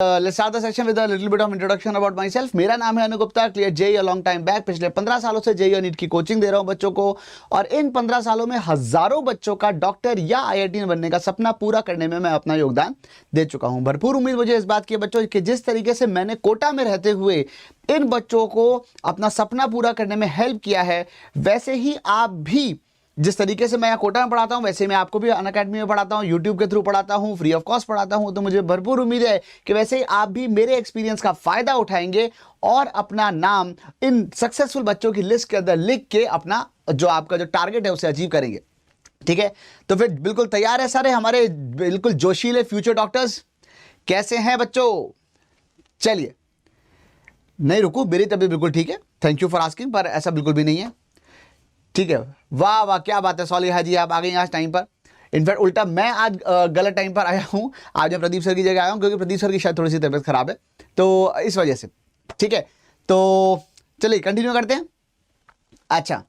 Let's start the session with a little bit of introduction about myself. मेरा नाम है Anu Gupta, clear JE a long time back. पिछले 15 सालों से जेई और नीट की कोचिंग दे रहा हूं बच्चों को, और इन 15 सालों में हजारों बच्चों का डॉक्टर या आईआईटी बनने का सपना पूरा करने में मैं अपना योगदान दे चुका हूं। भरपूर उम्मीद मुझे इस बात की है बच्चों कि जिस तरीके से मैंने कोटा में रहते हुए इन बच्चों को अपना सपना पूरा करने में हेल्प किया है, वैसे ही आप भी जिस तरीके से मैं कोटा में पढ़ाता हूं वैसे मैं आपको भी अनअकैडमी में पढ़ाता हूं, यूट्यूब के थ्रू पढ़ाता हूं, फ्री ऑफ कॉस्ट पढ़ाता हूं। तो मुझे भरपूर उम्मीद है कि वैसे ही आप भी मेरे एक्सपीरियंस का फायदा उठाएंगे और अपना नाम इन सक्सेसफुल बच्चों की लिस्ट के अंदर लिख के अपना जो आपका जो टारगेट है उसे अचीव करेंगे। ठीक है, तो फिर बिल्कुल तैयार है सारे हमारे बिल्कुल जोशीले फ्यूचर डॉक्टर्स? कैसे हैं बच्चों? चलिए, नहीं रुकू, मेरी तबीयत बिल्कुल ठीक है, थैंक यू फॉर आस्किंग, पर ऐसा बिल्कुल भी नहीं है। ठीक है, वाह वाह क्या बात है सॉलिहा जी, आप आ गई आज टाइम पर। इनफैक्ट उल्टा मैं आज गलत टाइम पर आया हूं। आज मैं प्रदीप सर की जगह आया हूं क्योंकि प्रदीप सर की शायद थोड़ी सी तबीयत खराब है, तो इस वजह से। ठीक है, तो चलिए कंटिन्यू करते हैं। अच्छा,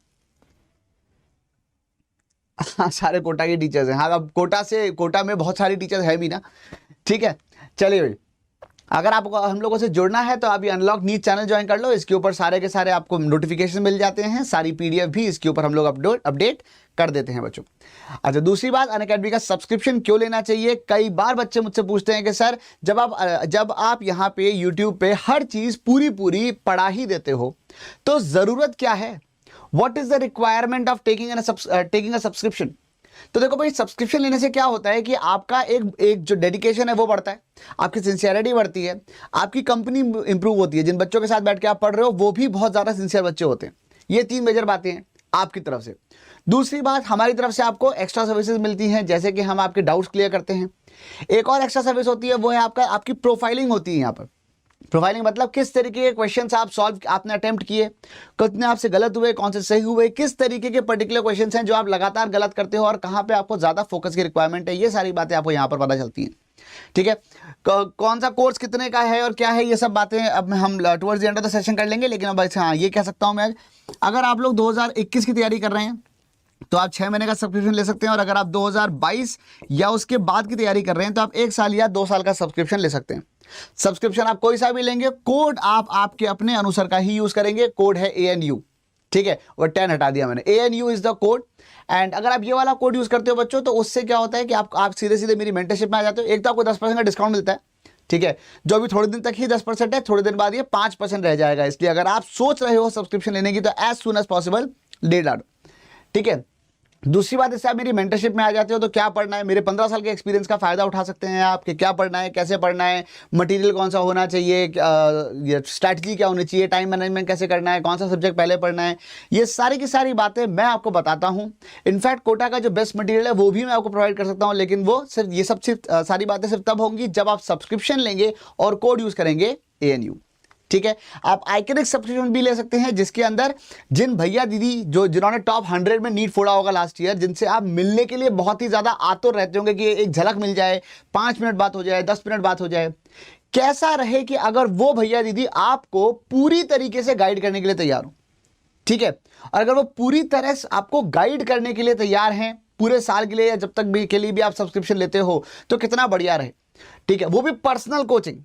हाँ सारे कोटा के टीचर्स हैं। हाँ, अब कोटा में बहुत सारी टीचर्स है भी ना। ठीक है, चलिए भाई, अगर आपको हम लोगों से जुड़ना है तो आप ये अनलॉक नीट चैनल ज्वाइन कर लो। इसके ऊपर सारे के सारे आपको नोटिफिकेशन मिल जाते हैं, सारी पीडीएफ भी इसके ऊपर हम लोग अपडेट कर देते हैं बच्चों। अच्छा, दूसरी बात, अनअकैडमी का सब्सक्रिप्शन क्यों लेना चाहिए? कई बार बच्चे मुझसे पूछते हैं कि सर जब आप यहाँ पे यूट्यूब पे हर चीज पूरी पढ़ा ही देते हो तो जरूरत क्या है? What is the requirement of taking a subscription? तो देखो भाई, सब्सक्रिप्शन लेने से क्या होता है कि आपका एक जो डेडिकेशन है वो बढ़ता है, आपकी सिंसियरिटी बढ़ती है, आपकी कंपनी इंप्रूव होती है। जिन बच्चों के साथ बैठ के आप पढ़ रहे हो वो भी बहुत ज्यादा सिंसियर बच्चे होते हैं। ये 3 मेजर बातें हैं आपकी तरफ से। दूसरी बात, हमारी तरफ से आपको एक्स्ट्रा सर्विसेज मिलती हैं, जैसे कि हम आपके डाउट्स क्लियर करते हैं। एक और एक्स्ट्रा सर्विस होती है, वो है आपकी प्रोफाइलिंग होती है। यहाँ पर प्रोफाइलिंग मतलब किस तरीके के क्वेश्चंस आपने अटेम्प्ट किए, कितने आपसे गलत हुए, कौन से सही हुए, किस तरीके के पर्टिकुलर क्वेश्चंस हैं जो आप लगातार गलत करते हो और कहां पे आपको ज्यादा फोकस की रिक्वायरमेंट है। ये सारी बातें आपको यहां पर पता चलती हैं। ठीक है, कौन सा कोर्स कितने का है और क्या है, ये सब बातें अब हम towards the end of the session कर लेंगे। लेकिन अब हाँ, ये कह सकता हूं मैं, अगर आप लोग 2021 की तैयारी कर रहे हैं तो आप 6 महीने का सब्सक्रिप्शन ले सकते हैं, और अगर आप 2022 या उसके बाद की तैयारी कर रहे हैं तो आप 1 साल या 2 साल का सब्सक्रिप्शन ले सकते हैं। सब्सक्रिप्शन आप कोई सा भी लेंगे, कोड आप आपके अपने अनुसार का ही यूज करेंगे। कोड है ANU। ठीक है, और 10 हटा दिया मैंने। ANU is the code. And अगर आप ये वाला कोड यूज करते हो बच्चों, तो उससे क्या होता है कि आप सीधे सीधे मेरी मेंटरशिप में आ जाते हो। एक तो आपको 10% का डिस्काउंट मिलता है। ठीक है, जो अभी थोड़े दिन तक ही 10% है, थोड़े दिन बाद ये 5% रह जाएगा। इसलिए अगर आप सोच रहे हो सब्सक्रिप्शन लेने की तो एज सुन एज पॉसिबल ले डालो। ठीक है, दूसरी बात, इससे आप मेरी मेंटरशिप में आ जाते हो तो क्या पढ़ना है, मेरे 15 साल के एक्सपीरियंस का फायदा उठा सकते हैं आप कि क्या पढ़ना है, कैसे पढ़ना है, मटेरियल कौन सा होना चाहिए, स्ट्रैटेजी क्या होनी चाहिए, टाइम मैनेजमेंट कैसे करना है, कौन सा सब्जेक्ट पहले पढ़ना है। ये सारी की सारी बातें मैं आपको बताता हूँ। इनफैक्ट कोटा का जो बेस्ट मटेरियल है वो भी मैं आपको प्रोवाइड कर सकता हूँ, लेकिन वो सिर्फ सारी बातें सिर्फ तब होंगी जब आप सब्सक्रिप्शन लेंगे और कोड यूज करेंगे ANU। ठीक है, आप आइकनिक सब्सक्रिप्शन भी ले सकते हैं, जिसके अंदर जिन भैया दीदी जिन्होंने टॉप 100 में नीट फोड़ा होगा लास्ट ईयर, जिनसे आप मिलने के लिए बहुत ही ज्यादा आतुर रहते होंगे कि एक झलक मिल जाए, 5 मिनट बात हो जाए, 10 मिनट बात हो जाए, कैसा रहे कि अगर वो भैया दीदी आपको पूरी तरीके से गाइड करने के लिए तैयार हो। ठीक है, और अगर वो पूरी तरह से आपको गाइड करने के लिए तैयार हैं पूरे साल के लिए या जब तक भी के लिए भी आप सब्सक्रिप्शन लेते हो, तो कितना बढ़िया रहे। ठीक है, वो भी पर्सनल कोचिंग।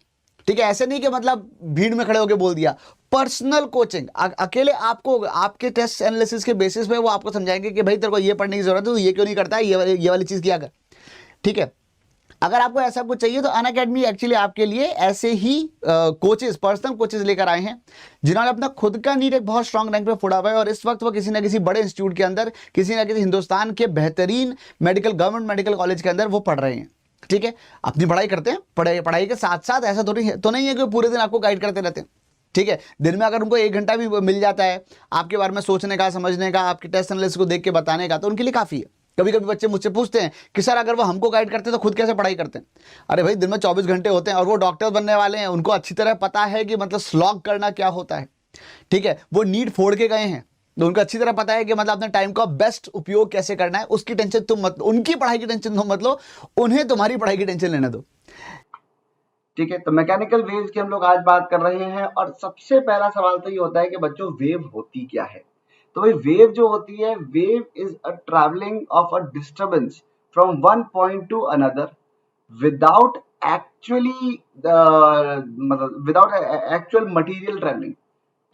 ठीक है, ऐसे नहीं कि मतलब भीड़ में खड़े होकर बोल दिया, पर्सनल कोचिंग। अकेले आपको आपके टेस्ट एनालिसिस के बेसिस पे वो आपको समझाएंगे कि भाई तेरे को ये पढ़ने की जरूरत है, तो ये क्यों नहीं करता है, ये वाली चीज किया कर। ठीक है, अगर आपको ऐसा कुछ चाहिए तो अनअकैडमी एक्चुअली आपके लिए ऐसे ही कोचेस, पर्सनल कोचेस लेकर आए हैं, जिन्होंने अपना खुद का नीट एक बहुत स्ट्रांग रैंक पे फोड़ा हुआ है, और इस वक्त वो किसी ना किसी बड़े इंस्टीट्यूट के अंदर, किसी ना किसी हिंदुस्तान के बेहतरीन गवर्नमेंट मेडिकल कॉलेज के अंदर वो पढ़ रहे हैं। ठीक है, अपनी पढ़ाई करते हैं, पढ़ाई के साथ साथ ऐसा तो नहीं है कि पूरे दिन आपको गाइड करते रहते हैं। ठीक है, दिन में अगर उनको 1 घंटा भी मिल जाता है आपके बारे में सोचने का, समझने का, आपके टेस्ट एनालिसिस को देख के बताने का, तो उनके लिए काफी है। कभी कभी बच्चे मुझसे पूछते हैं कि सर अगर वो हमको गाइड करते तो खुद कैसे पढ़ाई करते हैं? अरे भाई, दिन में 24 घंटे होते हैं और वो डॉक्टर बनने वाले हैं, उनको अच्छी तरह पता है कि मतलब स्लॉग करना क्या होता है। ठीक है, वो नीट फोड़ के गए हैं तो उनको अच्छी तरह पता है कि मतलब अपने टाइम का बेस्ट उपयोग कैसे करना है। उसकी टेंशन तुम मत लो, उनकी पढ़ाई की टेंशन तुम मत लो, उन्हें तुम्हारी पढ़ाई की टेंशन लेने दो। ठीक है, तो मैकेनिकल वेव्स की हम लोग आज बात कर रहे हैं, और सबसे पहला सवाल तो ये होता है कि बच्चों वेव होती क्या है? तो भाई वेव जो होती है, wave is a travelling of a disturbance from one point two another without actually मतलब विदाउट एक्चुअल मटेरियल ट्रेवलिंग,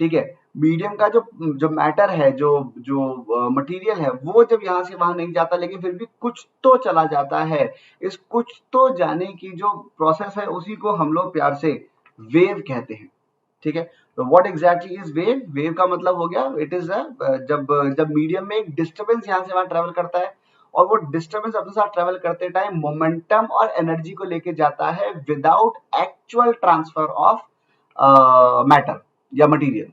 ठीक है। मीडियम का जो जो मैटर है, जो जो मटेरियल है, वो जब यहाँ से वहां नहीं जाता, लेकिन फिर भी कुछ तो चला जाता है। इस कुछ तो जाने की जो प्रोसेस है, उसी को हम लोग प्यार से वेव कहते हैं, ठीक है। तो what exactly is wave? Wave का मतलब हो गया, इट इज जब जब मीडियम में एक डिस्टर्बेंस यहाँ से वहां ट्रेवल करता है, और वो डिस्टर्बेंस अपने साथ ट्रेवल करते टाइम मोमेंटम और एनर्जी को लेके जाता है without actual transfer of matter या मटीरियल,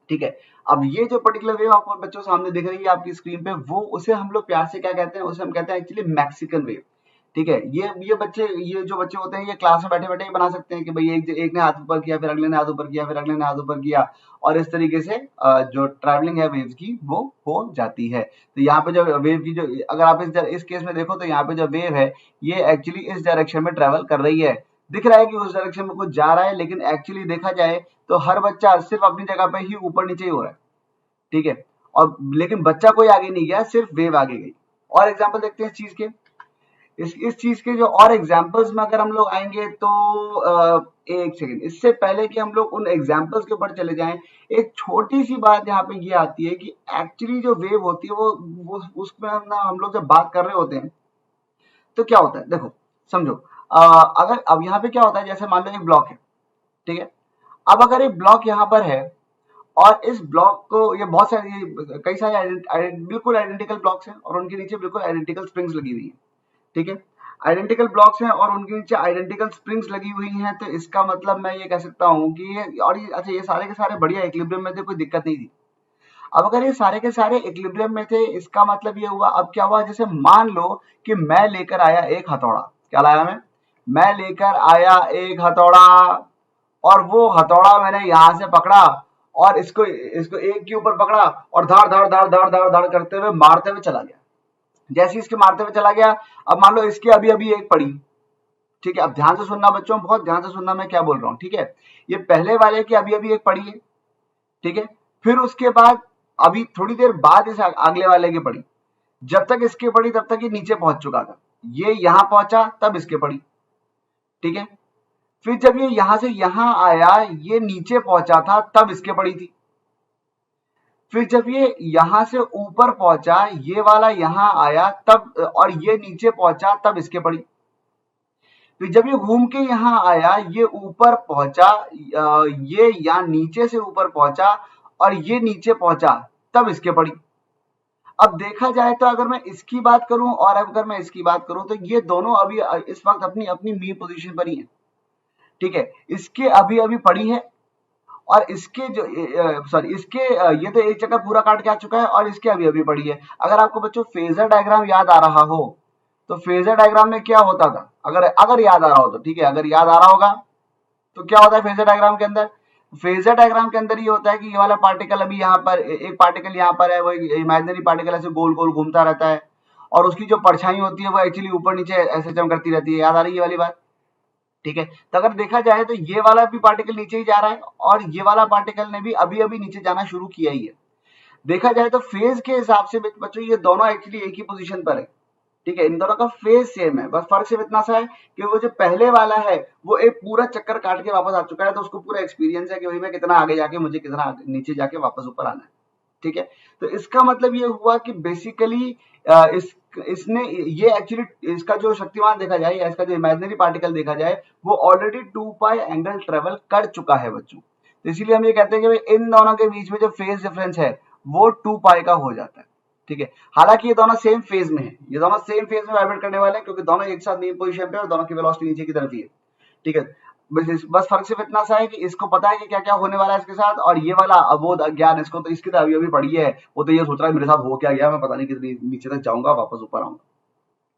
ठीक है। अब ये जो पर्टिकुलर वेव आपको बच्चों सामने दिख रही है आपकी स्क्रीन पे, वो उसे हम लोग प्यार से क्या कहते हैं? उसे हम कहते हैं एक्चुअली मैक्सिकन वेव, ठीक है। ये बच्चे, ये जो बच्चे होते हैं, ये क्लास में बैठे बैठे ही बना सकते हैं कि भाई एक ने हाथ ऊपर किया, फिर अगले ने हाथ ऊपर किया, फिर अगले ने हाथ ऊपर किया, और इस तरीके से जो ट्रैवलिंग है वेव्स की वो हो जाती है। तो यहाँ पे जो वेव की जो, अगर आप इस केस में देखो, तो यहाँ पे जो वेव है ये एक्चुअली इस डायरेक्शन में ट्रेवल कर रही है। दिख रहा है कि उस डायरेक्शन में कुछ जा रहा है, लेकिन एक्चुअली देखा जाए तो हर बच्चा सिर्फ अपनी जगह पे ही ऊपर नीचे ही हो रहा है, ठीक है। और लेकिन बच्चा कोई आगे नहीं गया, सिर्फ वेव आगे गई। और एग्जाम्पल देखते हैं इस चीज के, इस चीज के जो और एग्जाम्पल्स में अगर हम लोग आएंगे तो एक सेकंड, इससे पहले कि हम लोग उन एग्जाम्पल्स के ऊपर चले जाएं, एक छोटी सी बात यहाँ पे ये आती है कि एक्चुअली जो वेव होती है वो उसमें हम लोग जब बात कर रहे होते हैं तो क्या होता है, देखो समझो। अगर अब यहाँ पे क्या होता है, जैसे मान लो एक ब्लॉक है, ठीक है। अब अगर एक ब्लॉक यहाँ पर है, और इस ब्लॉक को, ये बहुत सारे, कई सारे बिल्कुल आइडेंटिकल ब्लॉक्स हैं, और उनके नीचे बिल्कुल आइडेंटिकल स्प्रिंग्स लगी हुई है, ठीक है। आइडेंटिकल ब्लॉक्स हैं और उनके नीचे आइडेंटिकल स्प्रिंग्स लगी हुई हैं, तो इसका मतलब मैं ये कह सकता हूँ कि ये, और ये अच्छा, ये सारे के सारे बढ़िया इक्विलिब्रियम में थे, कोई दिक्कत नहीं थी। अब अगर ये सारे के सारे इक्विलिब्रियम में थे, इसका मतलब ये हुआ, अब क्या हुआ, जैसे मान लो कि मैं लेकर आया एक हथौड़ा, क्या लाया मैं लेकर आया एक हथौड़ा, और वो हथौड़ा मैंने यहां से पकड़ा, और इसको इसको एक के ऊपर पकड़ा, और धाड़ धाड़ धाड़ धाड़ धाड़ धाड़ करते हुए मारते हुए चला गया। जैसे इसके मारते हुए चला गया, अब मान लो इसके अभी अभी एक पड़ी, ठीक है। अब ध्यान से सुनना बच्चों, बहुत ध्यान से सुनना मैं क्या बोल रहा हूँ, ठीक है। ये पहले वाले की अभी अभी एक पड़ी है, ठीक है। फिर उसके बाद अभी थोड़ी देर बाद इस अगले वाले की पड़ी, जब तक इसके पड़ी तब तक ये नीचे पहुंच चुका था, ये यहां पहुंचा तब इसके पड़ी, ठीक है। फिर जब ये यहां से यहां आया, ये नीचे पहुंचा था तब इसके पड़ी थी। फिर जब ये यहां से ऊपर पहुंचा, ये वाला यहां आया तब, और ये नीचे पहुंचा तब इसके पड़ी। फिर जब ये घूम के यहां आया, ये ऊपर पहुंचा, ये यहां नीचे से ऊपर पहुंचा, और ये नीचे पहुंचा तब इसके पड़ी। अब देखा जाए तो अगर मैं इसकी बात करूं और अगर मैं इसकी बात करूं, तो ये दोनों अभी इस वक्त अपनी अपनी मी पोजीशन पर ही है, ठीक है। इसके अभी अभी पड़ी है, और इसके जो सॉरी इसके ये तो एक जगह पूरा काट के आ चुका है, और इसके अभी अभी पड़ी है। अगर आपको बच्चों फेजर डायग्राम याद आ रहा हो, तो फेजर डायग्राम में क्या होता था, अगर अगर याद आ रहा हो तो ठीक है, अगर याद आ रहा होगा तो क्या होता है फेजर डायग्राम के अंदर? फेजर डायग्राम के अंदर ये होता है कि ये वाला पार्टिकल अभी यहाँ पर, एक पार्टिकल यहाँ पर है, वो इमेजिनरी पार्टिकल ऐसे गोल गोल घूमता रहता है, और उसकी जो परछाई होती है वो एक्चुअली ऊपर नीचे ऐसे चमकती रहती है। याद आ रही है ये वाली बात, ठीक है। तो अगर देखा जाए तो ये वाला भी पार्टिकल नीचे ही जा रहा है, और ये वाला पार्टिकल ने भी अभी अभी नीचे जाना शुरू किया ही है। देखा जाए तो फेज के हिसाब से बच्चों ये दोनों एक्चुअली एक ही पोजीशन पर है, ठीक है। इन दोनों का फेज सेम है, बस फर्क सिर्फ इतना सा है कि वो जो पहले वाला है वो एक पूरा चक्कर काट के वापस आ चुका है, तो उसको पूरा एक्सपीरियंस है कि भाई मैं कितना आगे जाके, मुझे कितना नीचे जाके वापस ऊपर आना है, ठीक है। तो इसका मतलब ये हुआ कि बेसिकली इसने ये एक्चुअली, इसका जो शक्तिमान देखा जाए या इसका जो इमेजिनरी पार्टिकल देखा जाए, वो ऑलरेडी 2 पाई एंगल ट्रेवल कर चुका है बच्चों। तो इसीलिए हम ये कहते हैं कि भाई इन दोनों के बीच में जो फेज डिफरेंस है वो 2 पाई का हो जाता है, ठीक है। हालांकि ये दोनों सेम फेज में है, ये दोनों सेम फेज में वाइब्रेट करने वाले हैं, क्योंकि दोनों एक साथ मेन पोजीशन पे और दोनों की वेलोसिटी नीचे की तरफ ही है, ठीक है। बस फर्क सिर्फ इतना सा है कि इसको पता है कि क्या क्या होने वाला है इसके साथ, और ये वाला अबोध अज्ञान, इसको तो इसकी तो अभी अभी पड़ी है, वो तो ये सोच रहा है मेरे साथ हो क्या गया, मैं पता नहीं कितनी नीचे तक जाऊंगा, वापस ऊपर आऊंगा,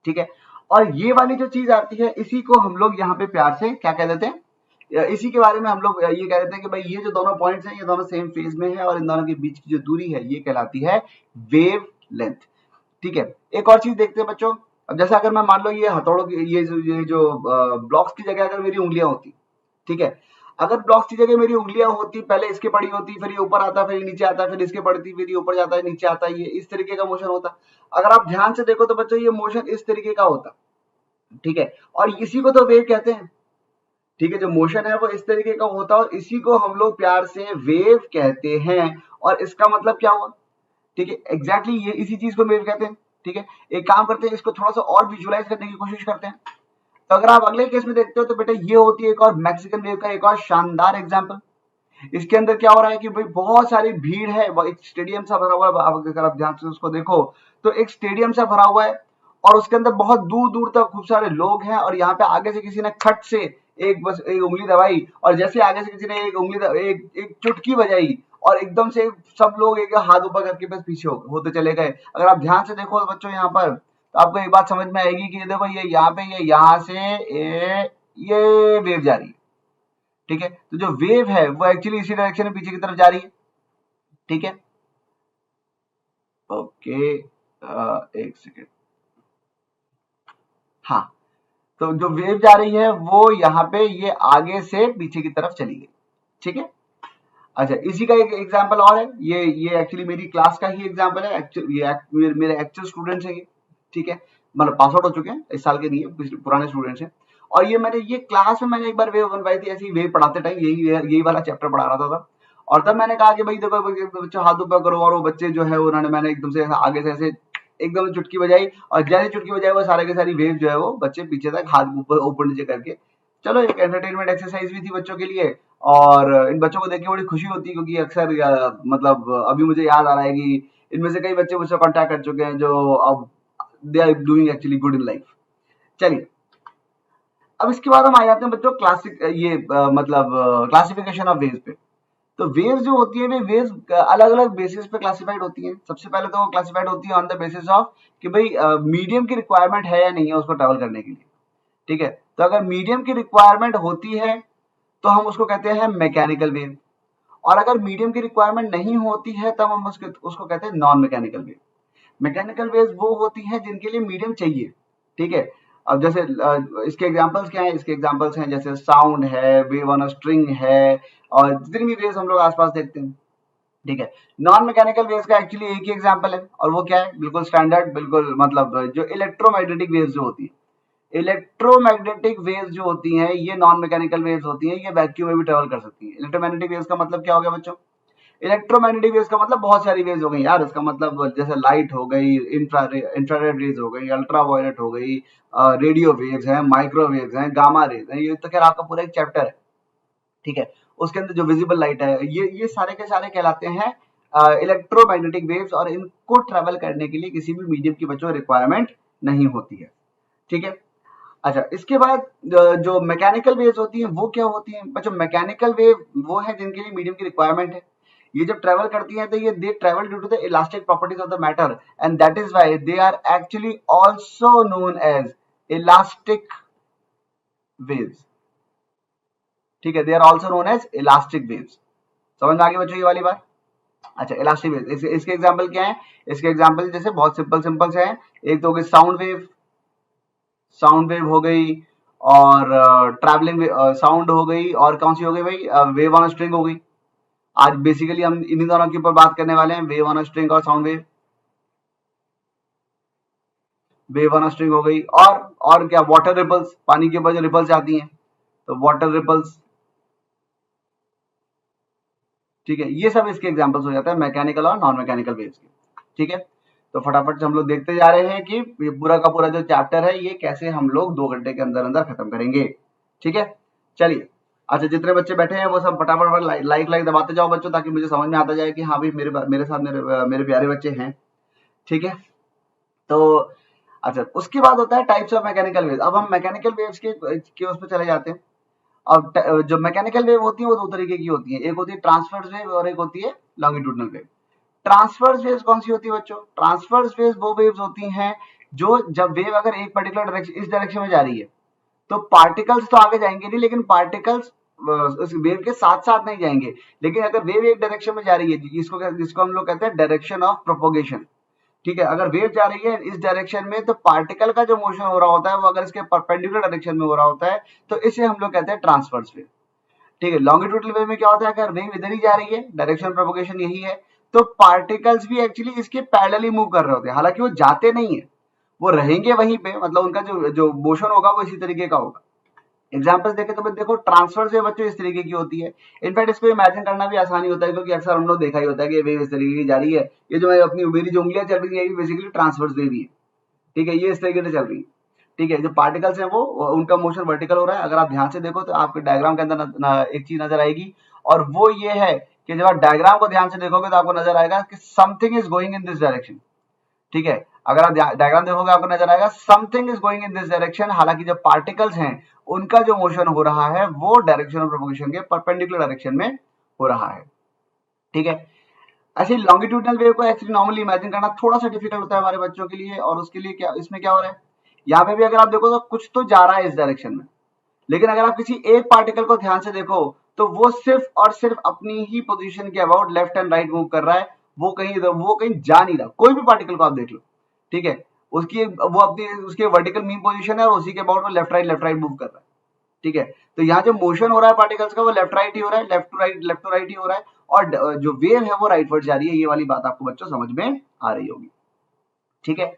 ठीक है। और ये वाली जो चीज आती है, इसी को हम लोग यहाँ पे प्यार से क्या कह देते हैं, इसी के बारे में हम लोग ये कह देते हैं कि भाई ये जो दोनों पॉइंट्स हैं ये दोनों सेम फेज में है, और इन दोनों के बीच की जो दूरी है ये कहलाती है वेव लेंथ, ठीक है। एक और चीज देखते हैं बच्चों, अब जैसे अगर मैं मान लो ये हथौड़ों की, ये जो ब्लॉक्स की जगह अगर मेरी उंगलियां होती, ठीक है। अगर ब्लॉक्स की जगह मेरी उंगलियां होती, पहले इसके पड़ी होती, फिर ये ऊपर आता, फिर ये नीचे आता, फिर इसके पड़ती, फिर ये ऊपर जाता है, नीचे आता है, ये इस तरीके का मोशन होता। अगर आप ध्यान से देखो तो बच्चों ये मोशन इस तरीके का होता, ठीक है, और इसी को तो वेव कहते हैं। ठीक है, जो मोशन है वो इस तरीके का होता है और इसी को हम लोग प्यार से वेव कहते हैं। और इसका मतलब क्या हुआ? ठीक है, एग्जैक्टली ये इसी चीज को वेव कहते हैं। ठीक है, एक काम करते हैं, इसको थोड़ा सा और विजुअलाइज करने की कोशिश करते हैं। तो अगर आप अगले केस में देखते हो तो बेटा ये होती है एक और मैक्सिकन वेव का एक और शानदार एग्जाम्पल। इसके अंदर क्या हो रहा है कि भाई बहुत सारी भीड़ है, एक स्टेडियम सा भरा हुआ है। अगर आप ध्यान से उसको देखो तो एक स्टेडियम सा भरा हुआ है और उसके अंदर बहुत दूर दूर तक खूब सारे लोग हैं और यहाँ पे आगे से किसी ने खट से एक उंगली दबाई और जैसे आगे से किसी ने एक चुटकी बजाई और एकदम से सब लोग एक हाथ ऊपर करके बस पीछे होते चले गए। अगर आप ध्यान से देखो बच्चों यहाँ पर तो आपको एक बात समझ में आएगी कि देखो ये यहाँ पे ये यहाँ से ये वेव जा रही है। ठीक है, तो जो वेव है वो एक्चुअली इसी डायरेक्शन में पीछे की तरफ जा रही है। ठीक है, ओके, एक सेकेंड। हाँ, तो जो वेव जा रही है वो यहाँ पे ये आगे से पीछे की तरफ चली गई। ठीक है, अच्छा इसी का एक एग्जांपल और है। ये एक्चुअली मेरी क्लास का ही एग्जांपल है। ये मेरे एक्चुअल स्टूडेंट्स हैं ये। ठीक है, मतलब पास आउट हो चुके हैं, इस साल के नहीं है, पुराने स्टूडेंट्स हैं। और ये क्लास में मैंने एक बार वेव बनवाई थी, ऐसी वेव पढ़ाते टाइम यही वाला चैप्टर पढ़ा रहा था। और तब मैंने कहा कि भाई देखो बच्चों हाथ ऊपर करो, और वो बच्चे जो है उन्होंने मैंने एकदम से आगे से ऐसे एकदम चुटकी बजाई और जैसे चुटकी बजाई वो सारे के सारी वेव जो है वो बच्चे पीछे तक हाथ ऊपर नीचे करके, चलो एक एंटरटेनमेंट एक्सरसाइज भी थी बच्चों के लिए। और इन बच्चों को देख के बड़ी खुशी होती है क्योंकि अक्सर मतलब अभी मुझे याद आ रहा है कि इनमें से कई बच्चे मुझसे कांटेक्ट कर चुके हैं जो अब they are doing actually good in life. चलिए, अब इसके बाद हम आ जाते हैं बच्चों क्लासिक मतलब क्लासिफिकेशन ऑफ वेव्स पे। तो वेव्स जो होती है वे वेव्स अलग अलग बेसिस पे क्लासिफाइड होती हैं। सबसे पहले तो वो क्लासिफाइड होती है ऑन द बेसिस ऑफ कि भाई मीडियम की रिक्वायरमेंट है या नहीं है उसको ट्रेवल करने के लिए। ठीक है, तो अगर मीडियम की रिक्वायरमेंट होती है तो हम उसको कहते हैं मैकेनिकल वेव, और अगर मीडियम की रिक्वायरमेंट नहीं होती है तब हम उसको कहते हैं non mechanical wave. Mechanical waves वो होती हैं जिनके लिए मीडियम चाहिए। ठीक है, अब जैसे इसके एग्जांपल्स क्या हैं? इसके एग्जांपल्स हैं जैसे साउंड है, वेव ऑन अ स्ट्रिंग है, और जितनी भी वेव्स हम लोग आसपास देखते हैं। ठीक है, नॉन मैकेनिकल वेव्स का एक्चुअली एक ही एग्जांपल है और वो क्या है? बिल्कुल स्टैंडर्ड, बिल्कुल मतलब जो इलेक्ट्रोमैग्नेटिक वेव्स जो होती है। इलेक्ट्रोमैग्नेटिक वेव्स जो होती हैं ये नॉन मैकेनिकल वेव्स होती हैं, ये वैक्यूम में भी ट्रेवल कर सकती हैं। इलेक्ट्रोमैग्नेटिक वेव्स का मतलब क्या हो गया बच्चों? इलेक्ट्रोमैग्नेटिक वेव्स का मतलब बहुत सारी वेव्स हो गई यार। इसका मतलब जैसे लाइट हो गई, इंफ्रारेड रेज हो गई, अल्ट्रा वायलेट हो गई, रेडियो वेव्स हैं, माइक्रोवेव्स हैं, गामा रेज हैं, ये तो खैर आपका पूरा एक चैप्टर है। ठीक है, उसके अंदर जो विजिबल लाइट है ये सारे के सारे कहलाते हैं इलेक्ट्रोमैग्नेटिक वेव्स, और इनको ट्रेवल करने के लिए किसी भी मीडियम की बच्चों रिक्वायरमेंट नहीं होती है। ठीक है, अच्छा इसके बाद जो मैकेनिकल वेव्स होती हैं वो क्या होती हैं बच्चों? मैकेनिकल वेव वो है जिनके लिए मीडियम की रिक्वायरमेंट है। ये जब ट्रेवल करती हैं तो ये they travel due to the elastic properties of the matter, and that is why they are actually also known as elastic waves. ठीक है, they are also known as elastic waves. समझ में आ गई बच्चों ये वाली बात? अच्छा, इलास्टिक वेव्स इसके एग्जांपल क्या है? इसके एग्जांपल जैसे बहुत सिंपल से हैं। एक तो हो गई साउंड वेव हो गई, और ट्रैवलिंग साउंड हो गई, और कौन सी हो गई भाई? वेव ऑन स्ट्रिंग हो गई। आज बेसिकली हम इन्हीं दोनों के ऊपर बात करने वाले हैं, वेव ऑन स्ट्रिंग और sound wave. Wave on string हो गई, और क्या? वाटर रिपल्स, पानी के ऊपर जो रिपल्स आती हैं, तो वाटर रिपल्स। ठीक है, ये सब इसके एग्जांपल्स हो जाते हैं मैकेनिकल और नॉन मैकेनिकल वेव्स के। ठीक है, तो फटाफट से हम लोग देखते जा रहे हैं कि ये पूरा का पूरा जो चैप्टर है ये कैसे हम लोग 2 घंटे के अंदर अंदर खत्म करेंगे। ठीक है, चलिए। अच्छा, जितने बच्चे बैठे हैं वो सब फटाफट लाइक दबाते जाओ बच्चों, ताकि मुझे समझ में आता जाए कि हाँ भाई मेरे साथ मेरे प्यारे बच्चे हैं। ठीक है, तो अच्छा उसके बाद होता है टाइप्स ऑफ मैकेनिकल वेव्स। अब हम मैकेनिकल वेव्स के उस पर चले जाते हैं। अब जो मैकेनिकल वेव होती है वो 2 तरीके की होती है, एक होती है ट्रांसवर्स वेव और एक होती है लॉन्गिट्यूडनल वेव। ट्रांसवर्स वेव्स कौन सी होती है बच्चों? ट्रांसवर्स वेव्स वो वेव्स होती हैं जो जब वेव अगर एक पर्टिकुलर डायरेक्शन इस डायरेक्शन में जा रही है तो पार्टिकल्स तो आगे जाएंगे नहीं, लेकिन पार्टिकल्स उस वेव के साथ साथ नहीं जाएंगे। लेकिन अगर वेव एक डायरेक्शन में जा रही है जिसको हम लोग कहते हैं डायरेक्शन ऑफ प्रोपोगेशन। ठीक है, अगर वेव जा रही है इस डायरेक्शन में तो पार्टिकल का जो मोशन हो रहा होता है वो अगर इसके परपेंडिकुलर डायरेक्शन में हो रहा होता है तो इसे हम लोग कहते हैं ट्रांसवर्स वेव। ठीक है, लॉन्गिट्यूडनल वेव में क्या होता है? अगर वेव इधर ही जा रही है, डायरेक्शन प्रोपोगेशन यही है, तो पार्टिकल्स भी एक्चुअली इसके पैरेलली मूव कर रहे होते हैं, हालांकि वो जाते नहीं है, वो रहेंगे वहीं पे, मतलब उनका जो जो मोशन होगा वो इसी तरीके का होगा। एग्जाम्पल्स देखे तो देखो ट्रांसफर जो बच्चों इस तरीके की होती है। इनफैक्ट इसको इमेजिन करना भी आसानी होता है, क्योंकि अक्सर हम लोग देखा ही होता है कि वेव इस तरीके की जा रही है। ये जो मैं अपनी मेरी जो उंगलियां चल रही है ये बेसिकली ट्रांसफर्स वेव ही है, ठीक है, ये इस तरीके से चल रही है, ठीक है। जो पार्टिकल्स हैं वो उनका मोशन वर्टिकल हो रहा है। अगर आप ध्यान से देखो तो आपके डायग्राम के अंदर एक चीज नजर आएगी, और वो ये है कि जब आप डायग्राम को ध्यान से देखोगे तो आपको नजर आएगा कि something is going in this direction, ठीक है। अगर आप डायग्राम देखोगे आपको नजर आएगा something is going in this direction. हालांकि जो पार्टिकल्स हैं उनका जो मोशन हो रहा है वो डायरेक्शन ऑफ प्रोपगेशन के परपेंडिकुलर डायरेक्शन में हो रहा है, ठीक है। ऐसे लॉन्गिट्यूडनल वेव को एक्चुअली नॉर्मली इमेजिन करना थोड़ा सा डिफिकल्ट होता है हमारे बच्चों के लिए, और उसके लिए क्या इसमें क्या हो रहा है, यहाँ पे भी अगर आप देखो तो कुछ तो जा रहा है इस डायरेक्शन में, लेकिन अगर आप किसी एक पार्टिकल को ध्यान से देखो तो वो सिर्फ और सिर्फ अपनी ही पोजीशन के about left and right move कर रहा है, वो कहीं जा नहीं रहा। कोई भी पार्टिकल को आप देख लो, ठीक है, वो अपनी उसके वर्टिकल मीन पोजीशन है और उसी के अबाउट वो लेफ्ट राइट मूव कर रहा है, ठीक है। तो यहाँ जो मोशन हो रहा है पार्टिकल्स का वो लेफ्ट राइट ही हो रहा है, लेफ्ट टू राइट ही हो रहा है, और जो वेव है वो राइटवर्ड जा रही है। ये वाली बात आपको बच्चों समझ में आ रही होगी, ठीक है।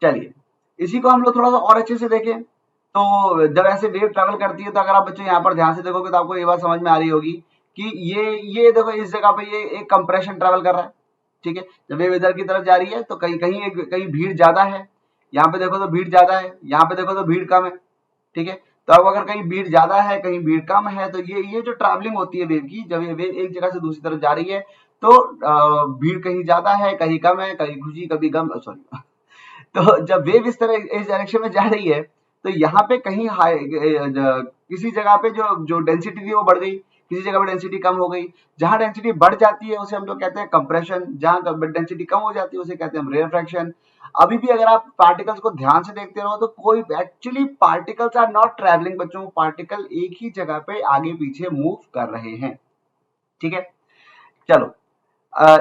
चलिए इसी को हम लोग थोड़ा सा और अच्छे से देखें। तो जब ऐसे वेव ट्रेवल करती है तो अगर आप बच्चों यहाँ पर ध्यान से देखोगे तो आपको ये बात समझ में आ रही होगी कि ये देखो इस जगह पे ये एक कंप्रेशन ट्रेवल कर रहा है, ठीक है। जब वेव इधर की तरफ जा रही है तो कहीं कहीं भीड़ ज्यादा है, यहाँ पे देखो तो भीड़ ज्यादा है, यहाँ पे देखो तो भीड़ कम है, ठीक है। तो अब अगर कहीं भीड़ ज्यादा है कहीं भीड़ कम है तो ये जो ट्रैवलिंग होती है वेव की, जब ये वेव एक जगह से दूसरी तरफ जा रही है तो भीड़ कहीं ज्यादा है कहीं कम है, कहीं खुशी कभी गम, सॉरी तो जब वेव इस तरह इस डायरेक्शन में जा रही है तो यहाँ पे कहीं किसी जगह पे जो डेंसिटी थी वो बढ़ गई, किसी जगह पे डेंसिटी कम हो गई। जहां डेंसिटी बढ़ जाती है उसे हम लोग कहते हैं कंप्रेशन, जहां डेंसिटी कम हो जाती है उसे कहते हैं हम रेयरफ्रैक्शन। अभी भी अगर आप पार्टिकल्स को ध्यान से देखते रहो तो कोई actually particles are not travelling बच्चों, पार्टिकल एक ही जगह पे आगे पीछे मूव कर रहे हैं, ठीक है। चलो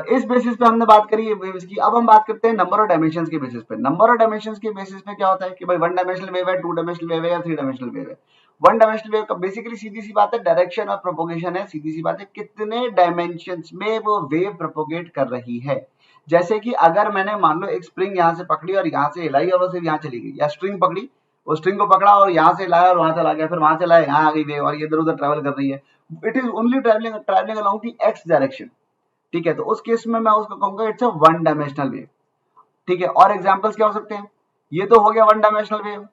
इस बेसिस पे हमने बात करी वेव्स की। अब हम बात करते हैं नंबर और डायमेंशंस के बेसिस पे। नंबर और डायमेंशंस के बेसिस पे क्या होता है कि भाई वन डायमेंशनल वेव है, टू डायमेंशनल वेव है या थ्री डायमेंशनल वेव है। वन डायमेंशनल वेव का बेसिकली सीधी सी बात है डायरेक्शन और प्रोपोगेशन है, सीधी सी बात है कितने डायमेंशंस में वो वेव प्रोपोगेट कर रही है। जैसे कि अगर मैंने मान लो एक स्प्रिंग यहाँ से पकड़ी और यहाँ से हिलाई और वो सिर्फ यहाँ चली गई, या स्ट्रिंग पकड़ी वो स्ट्रिंग को पकड़ा और यहाँ से हिलाया और वहां चला गया, फिर वहां से लाया यहाँ आ गई वेव और ये इधर उधर ट्रेवल कर रही है, it is only travelling along the x direction, ठीक है। तो उस केस में मैं उसको कहूंगा it's a one dimensional wave, ठीक है। और एग्जांपल्स क्या हो सकते हैं, ये तो हो गया one dimensional wave.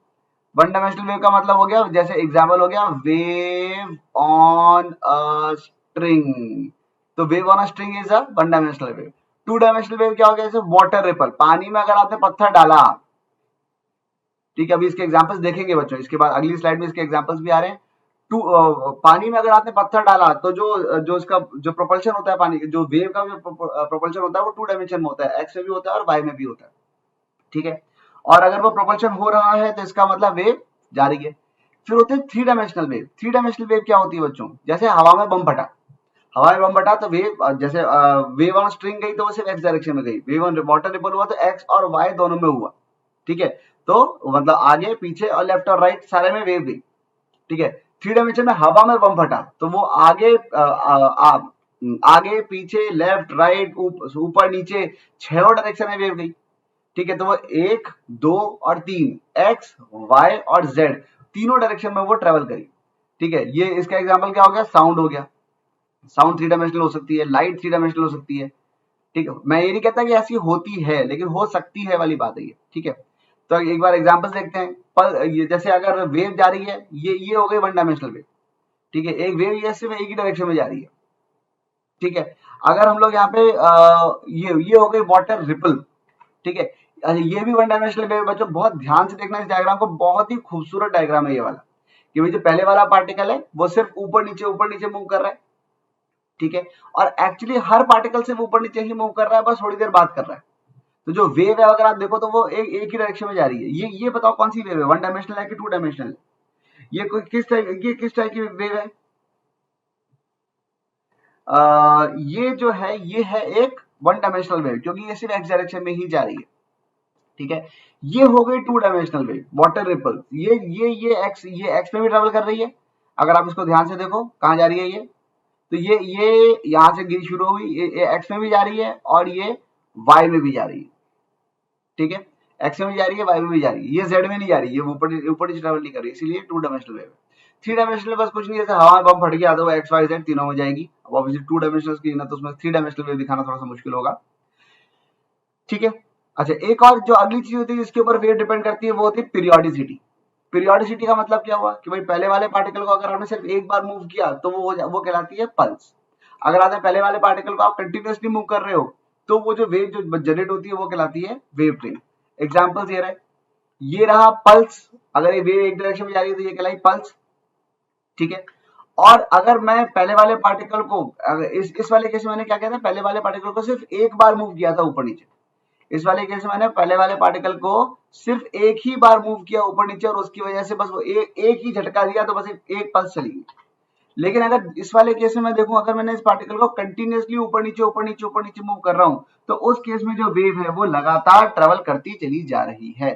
One dimensional wave का मतलब हो गया, जैसे एग्जांपल हो गया वेव ऑन अ स्ट्रिंग, तो wave on a string is a one dimensional wave. Two dimensional wave क्या हो गया, जैसे वाटर रिपल, पानी में अगर आपने पत्थर डाला, ठीक है। अभी इसके एग्जांपल्स देखेंगे बच्चों, इसके बाद अगली स्लाइड में इसके एग्जांपल्स भी आ रहे हैं। पानी में अगर आपने पत्थर डाला तो जो जो इसका जो प्रोपल्शन होता है, पानी जो वेव का जो प्रोपल्शन होता है वो टू डायमेंशन में होता है, एक्स में भी होता है और वाई में भी होता है, ठीक है। और अगर वो प्रोपल्शन हो रहा है तो इसका मतलब वेव जा रही है। फिर होते हैं three dimensional wave. Three dimensional wave क्या होती है बच्चों, जैसे हवा में बम फटा, हवा में बम फटा तो वेव जैसे वेव ऑन स्ट्रिंग गई तो वो सिर्फ एक्स डायरेक्शन में गई, वेव ऑन वाटर रिपल हुआ तो एक्स और वाई दोनों में हुआ, ठीक है। तो मतलब आगे पीछे और लेफ्ट और राइट सारे में वेव गई, ठीक है। थ्री डायमेंशन में हवा में बम फटा तो वो आगे पीछे लेफ्ट राइट ऊपर नीचे छह डायरेक्शन में वेव गई, ठीक है। तो वो एक दो और तीन, एक्स वाई और जेड तीनों डायरेक्शन में वो ट्रेवल करी, ठीक है। ये इसका एग्जांपल क्या हो गया, साउंड हो गया। साउंड थ्री डायमेंशनल हो सकती है, लाइट थ्री डायमेंशनल हो सकती है, ठीक है। मैं ये नहीं कहता कि ऐसी होती है, लेकिन हो सकती है वाली बात है ये, ठीक है। तो एक बार एग्जांपल देखते हैं। पर ये जैसे अगर वेव जा रही है, ये हो गई वन डायमेंशनल वेव, ठीक है। एक वेव ये सिर्फ एक ही डायरेक्शन में जा रही है, ठीक है। अगर हम लोग यहाँ पे ये हो गई वाटर रिपल, ठीक है। अच्छा, ये भी वन डायमेंशनल वेव बच्चों, बहुत ध्यान से देखना इस डायग्राम को, बहुत ही खूबसूरत डायग्राम है ये वाला, कि भाई जो पहले वाला पार्टिकल है वो सिर्फ ऊपर नीचे मूव कर रहा है, ठीक है। और एक्चुअली हर पार्टिकल सिर्फ ऊपर नीचे ही मूव कर रहा है, बस थोड़ी देर बात कर रहा है। तो जो वेव है अगर आप देखो तो वो एक ही डायरेक्शन में जा रही है। ये बताओ कौन सी वेव है, वन डायमेंशनल है कि टू डायमेंशनल है? ये किस टाइप की वेव है? ये जो है ये है एक वन डायमेंशनल वेव, क्योंकि ये सिर्फ एक्स डायरेक्शन में ही जा रही है, ठीक है। ये हो गई two dimensional wave, water ripple. ये एक्स में भी ट्रेवल कर रही है। अगर आप इसको ध्यान से देखो कहाँ जा रही है ये, तो ये यहां से गिर शुरू हुई, ये एक्स में भी जा रही है और ये वाई में भी जा रही है, ठीक है। एक्स में भी जा रही है, वाई में भी जा रही है, ये जेड में नहीं जा रही है, ये ऊपर नीचे ट्रेवल नहीं कर रही है, इसीलिए 2 डायमेंशनल वेव है। 3 डायमेंशनल बस कुछ नहीं, जैसे हवा में बम फट गया तो वो एक्स वाई जेड तीनों में जाएगी। अब ऑब्वियसली 2 डायमेंशनल स्क्रीन है तो उसमें 3 डायमेंशनल वेव दिखाना थोड़ा सा मुश्किल होगा, ठीक है। अच्छा, एक और जो अगली चीज होती है जिसके ऊपर वेव डिपेंड करती है वो होती है पीरियोडिसिटी। पीरियोडिसिटी का मतलब क्या हुआ कि भाई पहले वाले पार्टिकल को अगर आपने सिर्फ एक बार मूव किया तो वो कहलाती है पल्स। अगर आपने पहले वाले पार्टिकल को आप कंटिन्यूअसली मूव कर रहे हो तो वो जो वेव जो जनरेट होती है वो कहलाती है वेव ट्रेन। एग्जाम्पल्स ये रहे, ये रहा पल्स, अगर ये वेव एक डायरेक्शन में जा रही है तो ये कहलाई पल्स, ठीक है। और अगर मैं पहले वाले पार्टिकल को इस वाले केस में मैंने क्या किया था, पहले वाले पार्टिकल को सिर्फ एक बार मूव किया था ऊपर नीचे। इस वाले केस में मैंने पहले वाले पार्टिकल को सिर्फ एक ही बार मूव किया ऊपर नीचे और उसकी वजह से बस वो एक ही झटका दिया तो बस एक पल्स चली गई। लेकिन अगर इस वाले केस में मैं देखूं, अगर मैंने इस पार्टिकल को कंटिन्यूअसली ऊपर नीचे मूव कर रहा हूं तो उस केस में जो वेव है वो लगातार ट्रेवल करती चली जा रही है,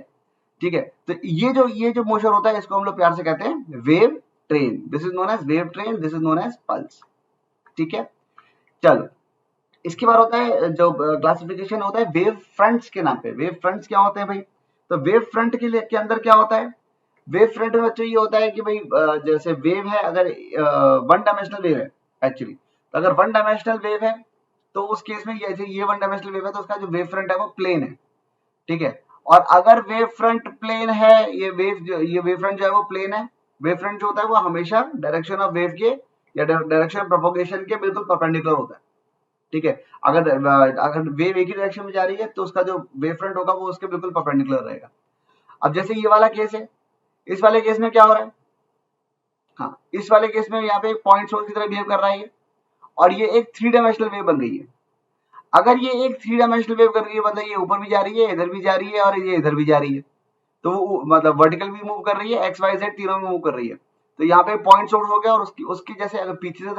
ठीक है। तो ये जो मोशन होता है इसको हम लोग प्यार से कहते हैं wave train. This is known as wave train, this is known as pulse, ठीक है। चलो, इसके बाद होता है जो क्लासिफिकेशन होता है वेव फ्रंट्स के नाम पे। वेव फ्रंट्स क्या होते हैं भाई, तो वेव फ्रंट के अंदर क्या होता है, वेव फ्रंट में बच्चों ये होता है कि भाई जैसे वेव है, अगर 1 डायमेंशनल वेव है एक्चुअली, तो अगर 1 डायमेंशनल वेव है तो उस केस में ये 1 डायमेंशनल वेव है तो उसका जो वेव फ्रंट है वो प्लेन है, ठीक है। और अगर वेव फ्रंट प्लेन है, ये वेव फ्रंट जो है वो प्लेन है। वेव फ्रंट जो होता है वो हमेशा डायरेक्शन ऑफ वेव के या डायरेक्शन ऑफ प्रोपोगेशन के बिल्कुल परपेंडिकुलर होता है, ठीक है। अगर वेव एक ही डायरेक्शन में जा रही है तो उसका जो वेव फ्रंट होगा वो उसके बिल्कुल परपेंडिकुलर रहेगा। अब जैसे ये वाला केस है, इस वाले केस में क्या हो रहा है, हाँ, इस वाले केस में यहाँ पे एक पॉइंट सोर्स की तरह बिहेव कर रहा है और ये एक 3 डायमेंशनल वेव बन गई है। अगर ये एक 3 डायमेंशनल वेव कर रही है मतलब ये ऊपर भी जा रही है, इधर भी जा रही है और ये इधर भी जा रही है, तो वो मतलब वर्टिकल भी मूव कर रही है, एक्स वाई जेड तीनों में मूव कर रही है। तो यहाँ पे पॉइंट सोर्स हो गया और उसकी जैसे अगर पीछे से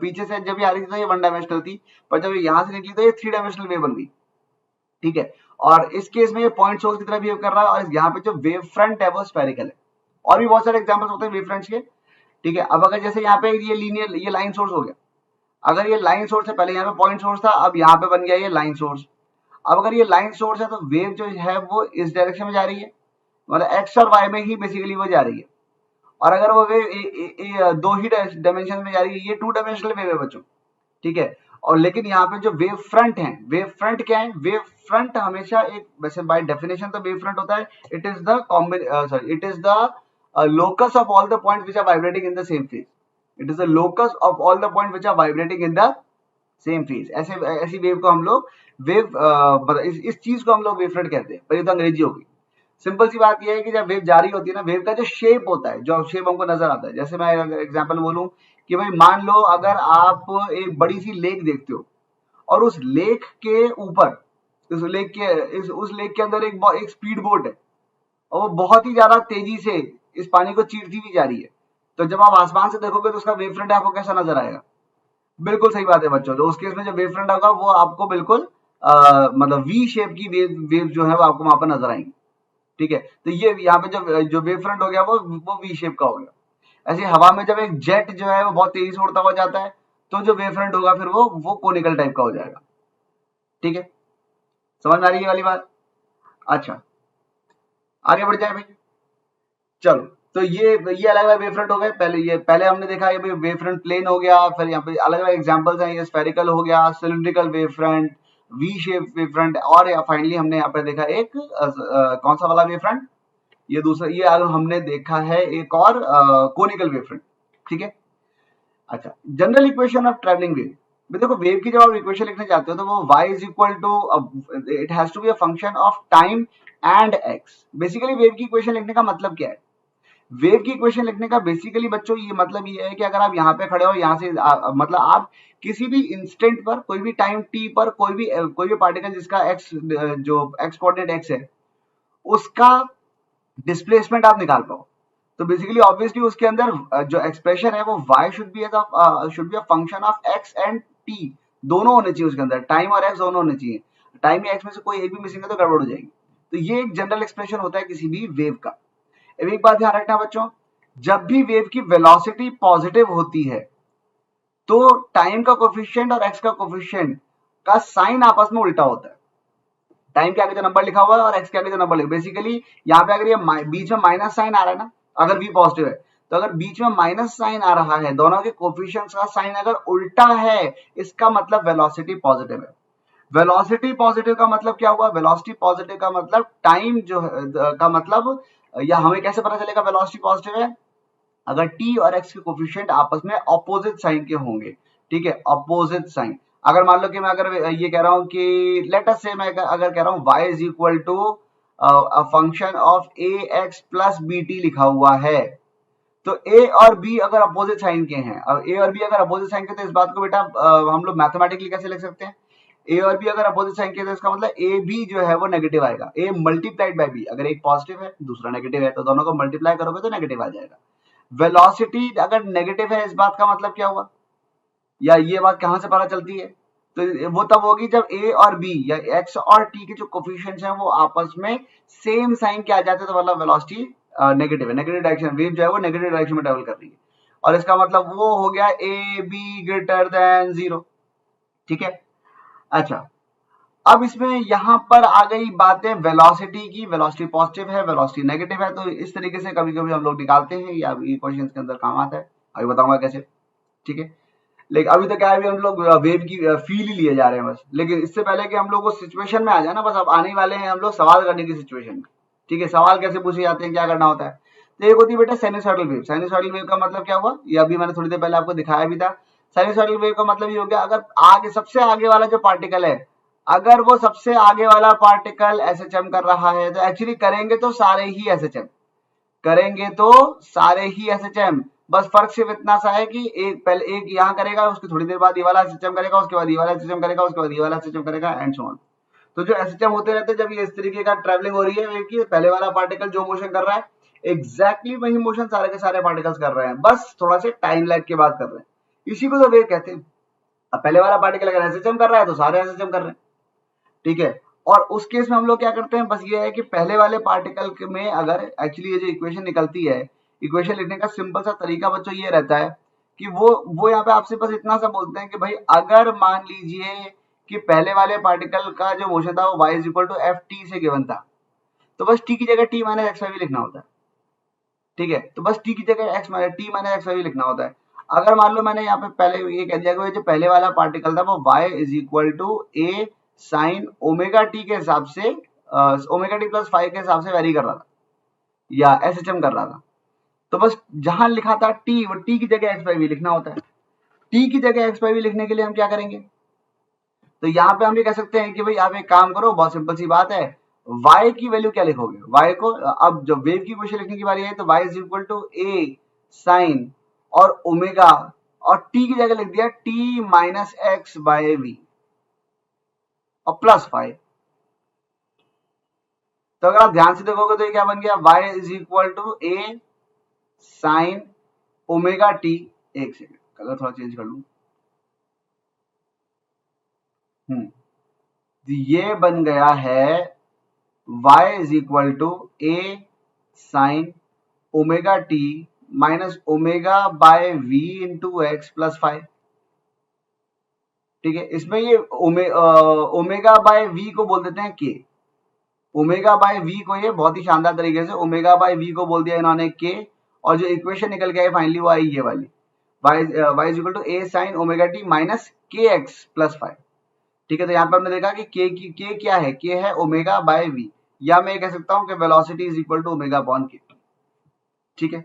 पीछे से जब ये आ रही थी तो ये 1 डायमेंशनल थी, पर जब यहाँ से निकली तो ये 3 डायमेंशनल वेव बन गई, ठीक है। और इस केस में ये पॉइंट सोर्स की तरह बिहेव कर रहा है और यहाँ पे जो वेव फ्रंट है वो स्फेरिकल है। और भी बहुत सारे एग्जाम्पल्स होते हैं वेव फ्रंट्स के, ठीक है। अब अगर जैसे यहाँ पे ये लीनियर ये लाइन सोर्स हो गया, अगर ये लाइन सोर्स है, पहले यहाँ पे पॉइंट सोर्स था, अब यहाँ पे बन गया ये लाइन सोर्स। अब अगर ये लाइन सोर्स है तो वेव जो है वो इस डायरेक्शन में जा रही है, मतलब एक्स और वाई में ही बेसिकली वो जा रही है। और अगर वो वेव 2 ही डायमेंशन में जा रही है, ये 2 डायमेंशनल वेव है बच्चों, ठीक है। और लेकिन यहाँ पे जो वेव फ्रंट है, वेव फ्रंट क्या है, वेव फ्रंट हमेशा एक, वैसे बाय डेफिनेशन तो वेव फ्रंट होता है it is the locus of all the points which are vibrating in the same phase. It is the locus of all the points which are vibrating in the same phase. ऐसी wave को हम लोग wave इस चीज को हम लोग wave front कहते हैं, पर ये तो अंग्रेजी होगी। सिंपल सी बात यह है कि जब वेव जारी होती है ना, वेव का जो शेप होता है, जो शेप हमको नजर आता है, जैसे मैं अगर एग्जांपल बोलूं कि भाई मान लो अगर आप एक बड़ी सी लेक देखते हो और उस लेक के ऊपर उस लेक के अंदर एक स्पीड बोट है और वो बहुत ही ज्यादा तेजी से इस पानी को चीरती हुई जा रही है, तो जब आप आसमान से देखोगे तो उसका वेव फ्रंट आपको कैसा नजर आएगा, बिल्कुल सही बात है बच्चों। तो उस केस में जो वेव फ्रंट होगा वो आपको बिल्कुल मतलब वी शेप की वेव जो है वो आपको वहां पर नजर आएंगी, ठीक है। तो ये यहाँ पे जो वेव फ्रंट हो गया वो वी शेप का हो गया। ऐसे हवा में जब एक जेट जो है वो बहुत तेजी से उड़ता हुआ जाता है तो जो वेव फ्रंट होगा फिर वो कोनिकल टाइप का हो जाएगा, ठीक है। समझ में आ रही है वाली बात? अच्छा, आगे बढ़ जाए भाई। चलो, तो ये अलग अलग वेव फ्रंट हो गए। पहले हमने देखा ये वेव फ्रंट प्लेन हो गया, फिर यहाँ पे अलग अलग एग्जांपल्स हैं, ये स्फेरिकल हो गया, cylindrical wave front, V shape wave front, और फाइनली हमने यहाँ पे देखा एक कौन सा वाला वेव फ्रंट, ये दूसरा, ये हमने देखा है एक और कोनिकल वेव फ्रंट, ठीक है। अच्छा, general equation of travelling wave. देखो, वेव की जब आप इक्वेशन लिखने जाते हो तो वो y is equal to, it has to be a function of time and x। Basically wave की इक्वेशन लिखने का मतलब क्या है, वेव की इक्वेशन लिखने का बेसिकली बच्चों ये मतलब ये है कि अगर आप यहाँ पे खड़े हो, यहाँ से मतलब आप किसी भी इंस्टेंट पर, कोई भी टाइम t पर कोई भी पार्टिकल जिसका x जो x कोऑर्डिनेट x है उसका डिस्प्लेसमेंट आप निकाल पाओ, तो बेसिकली ऑब्वियसली उसके अंदर जो एक्सप्रेशन है वो y should be a function of x and t, दोनों होने चाहिए उसके अंदर, टाइम और x दोनों होने चाहिए। टाइम या x में से कोई एक भी मिसिंग है तो गड़बड़ हो जाएगी। तो ये एक जनरल एक्सप्रेशन होता है किसी भी वेव का। अब एक बात ध्यान रखना बच्चों, जब भी वेव की वेलोसिटी पॉजिटिव होती है तो टाइम का कोफिशिएंट और x का कोफिशिएंट का साइन आपस में उल्टा होता है। टाइम के आगे जो नंबर लिखा हुआ है और एक्स के आगे जो नंबर लिखा, बेसिकली यहाँ पे अगर ये बीच में माइनस साइन आ रहा है ना, अगर v पॉजिटिव है तो अगर बीच में माइनस साइन आ रहा है, दोनों के कोफिशिएंट्स का साइन अगर उल्टा है, इसका मतलब वेलोसिटी पॉजिटिव है। वेलोसिटी पॉजिटिव का मतलब क्या हुआ? वेलोसिटी पॉजिटिव का मतलब टाइम जो है का मतलब, या हमें कैसे पता चलेगा वेलोसिटी पॉजिटिव है? अगर t और x के कोफिशिएंट आपस में ऑपोजिट साइन के होंगे, ठीक है, ऑपोजिट साइन। अगर मान लो कि मैं अगर ये कह रहा हूं कि लेट अस से मैं अगर कह रहा हूं y is equal to a function of ax plus bt लिखा हुआ है, तो a और b अगर अपोजिट साइन के हैं, अब a और b अगर अपोजिट साइन के, तो इस बात को बेटा हम लोग मैथमेटिकली कैसे लिख सकते हैं? a और b अगर अपोजिट साइन के, तो इसका मतलब a b जो है वो नेगेटिव आएगा, a मल्टीप्लाइड बाय b। अगर एक पॉजिटिव है दूसरा नेगेटिव है, तो दोनों को मल्टीप्लाई करोगे तो नेगेटिव आ जाएगा। वेलोसिटी अगर नेगेटिव है, इस बात का मतलब क्या हुआ, या ये बात कहां से पता चलती है? तो वो तब होगी जब a और b या x और t के जो कोफिशिएंट्स हैं वो आपस में सेम साइन के आ जाते हैं, तो मतलब वेलोसिटी नेगेटिव है, नेगेटिव डायरेक्शन, वेव जो है वो नेगेटिव डायरेक्शन में ट्रेवल कर रही है, और इसका मतलब वो हो गया a b ग्रेटर देन 0, ठीक है। अच्छा, अब इसमें यहां पर आ गई बातें वेलोसिटी की, वेलोसिटी पॉजिटिव है, वेलोसिटी नेगेटिव है, तो इस तरीके से कभी कभी हम लोग निकालते हैं, या ये क्वेश्चन के अंदर काम आता है, अभी बताऊंगा कैसे, ठीक है। लेकिन अभी तो क्या है, हम लोग वेव की फील ही लिए जा रहे हैं बस, लेकिन इससे पहले कि हम लोग उस सिचुएशन में आ जाए ना, बस अब आने वाले हैं हम लोग सवाल करने की सिचुएशन में, ठीक है। सवाल कैसे पूछे जाते हैं, क्या करना होता है? तो एक होती है बेटा साइनसॉइडल वेव। साइनसॉइडल वेव का मतलब क्या हुआ, ये अभी मैंने थोड़ी देर पहले आपको दिखाया भी था। साइनसॉइडल वेव का मतलब ये हो गया, अगर आगे सबसे आगे वाला जो पार्टिकल है, अगर वो सबसे आगे वाला पार्टिकल एसएचएम कर रहा है, तो एक्चुअली करेंगे तो सारे ही एसएचएम करेंगे, तो सारे ही एसएचएम, बस फर्क सिर्फ इतना सा है कि एक पहले एक यहाँ करेगा, उसकी थोड़ी देर बाद ये वाला एसएचएम करेगा, उसके बाद ये वाला एसएचएम करेगा, उसके बाद ये वाला एसएचएम करेगा, एंड सो ऑन। तो जो एसएचएम होते रहते हैं, जब ये इस तरीके का ट्रैवलिंग हो रही है कि पहले वाला पार्टिकल जो मोशन कर रहा है, एग्जैक्टली वही मोशन सारे के सारे पार्टिकल्स कर रहे हैं, बस थोड़ा सा टाइम लैग के बाद कर रहे हैं, इसी को तो वेव कहते हैं। अब पहले वाला पार्टिकल अगर एसएचएम कर रहा है, तो सारे एसएचएम कर रहे हैं, ठीक है। और उस केस में हम लोग क्या करते हैं, बस ये है कि पहले वाले पार्टिकल में अगर एक्चुअली ये जो इक्वेशन निकलती है, इक्वेशन लिखने का सिंपल सा तरीका बच्चों ये रहता है कि वो यहाँ पे आपसे बस इतना सा बोलते हैं कि भाई अगर मान लीजिए कि पहले वाले पार्टिकल का जो मोशन था वो y is equal to f t से गिवन था, तो बस t की जगह t माइनस एक्स वाई लिखना होता है, ठीक है। तो बस t की जगह x minus t minus x y लिखना होता है। अगर मान लो मैंने यहाँ पे पहले ये कह दिया कि जो पहले वाला पार्टिकल था वो y is equal to a sine omega t के हिसाब से, ओमेगा टी प्लस 5 के हिसाब से वेरी कर रहा था या एसएचएम कर रहा था, तो बस जहां लिखा था t, वो t की जगह एक्स वाई भी लिखना होता है। t की जगह एक्स वाई भी लिखने के लिए हम क्या करेंगे, तो यहाँ पे हम ये कह सकते हैं कि भाई आप एक काम करो, बहुत सिंपल सी बात है, y की वैल्यू क्या लिखोगे, y को, अब जब वेव की इक्वेशन लिखने की बारी है, तो y is equal to a sine और ओमेगा, और t की जगह लिख दिया t minus x by v और प्लस 5। तो अगर आप ध्यान से देखोगे तो ये क्या बन गया, y is equal to a sine omega t, एक सेकेंड कलर थोड़ा चेंज कर लूं, तो ये बन गया है y is equal to a sine omega t minus omega by v into x plus 5, ठीक है। इसमें ये ओमेगा बाय v को बोल देते हैं k, ओमेगा बाय v को ये बहुत ही शानदार तरीके से ओमेगा बाय v को बोल दिया इन्होंने k, और जो इक्वेशन निकल के आई फाइनली वो आई ये वाली, y is equal to a sine omega t minus k x plus 5, ठीक है। तो यहाँ पे हमने देखा कि k क्या है, k है ओमेगा बाय v, या मैं कह सकता हूँ कि velocity is equal to omega upon k, ठीक है।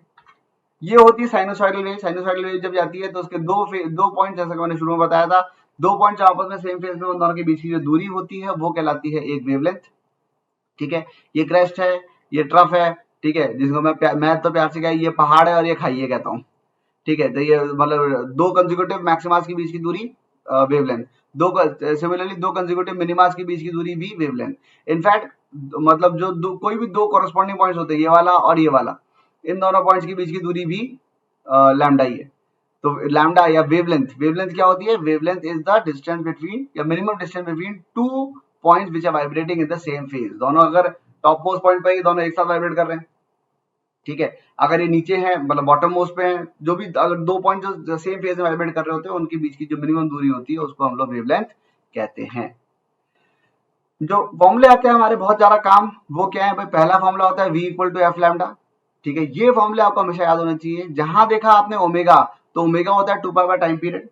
ये होती है साइनोसॉइडल वेव। साइनोसॉइडल वेव जब जाती है तो उसके दो पॉइंट, जैसा कि मैंने शुरू में बताया था, दो पॉइंट आपस में सेम फेज में, उन दोनों के बीच की जो दूरी होती है वो कहलाती है एक वेवलेंथ, ठीक है। ये क्रेस्ट है, ये ट्रफ है, ठीक है, जिसको मैं तो प्यार से क्या, ये पहाड़ है और ये खाई है कहता हूँ, ठीक है। तो ये मतलब दो कंसेक्यूटिव मैक्सिमास के बीच की दूरी वेवलेंथ, सिमिलरली दो कंसेक्यूटिव मिनिमास के बीच की दूरी भी वेवलेंथ। इनफैक्ट मतलब जो कोई भी दो कॉरेस्पॉन्डिंग पॉइंट्स होते हैं, ये वाला और ये वाला, इन दोनों पॉइंट्स के बीच की दूरी भी लैम्डा ही है। तो लैम्डा या वेवलेंथ, वेवलेंथ क्या होती है, wavelength is the distance between या minimum distance between two points which are vibrating in the same phase. दोनों अगर टॉप मोस्ट पॉइंट पे दोनों एक साथ वाइब्रेट कर रहे हैं, ठीक है। अगर ये नीचे है मतलब बॉटम मोस्ट पे है, जो भी अगर दो पॉइंट जो सेम फेज में वाइब्रेट कर रहे होते हैं, उनके बीच की जो मिनिमम दूरी होती है उसको हम लोग वेवलेंथ कहते हैं। जो फॉर्मूले आते हैं हमारे बहुत ज्यादा काम, वो क्या है भाई, पहला फॉर्मूला होता है v equal to f lambda. ठीक है, ये फॉर्मूले आपको हमेशा याद होना चाहिए। जहां देखा आपने ओमेगा, तो ओमेगा होता है 2 पाई बाय टाइम पीरियड।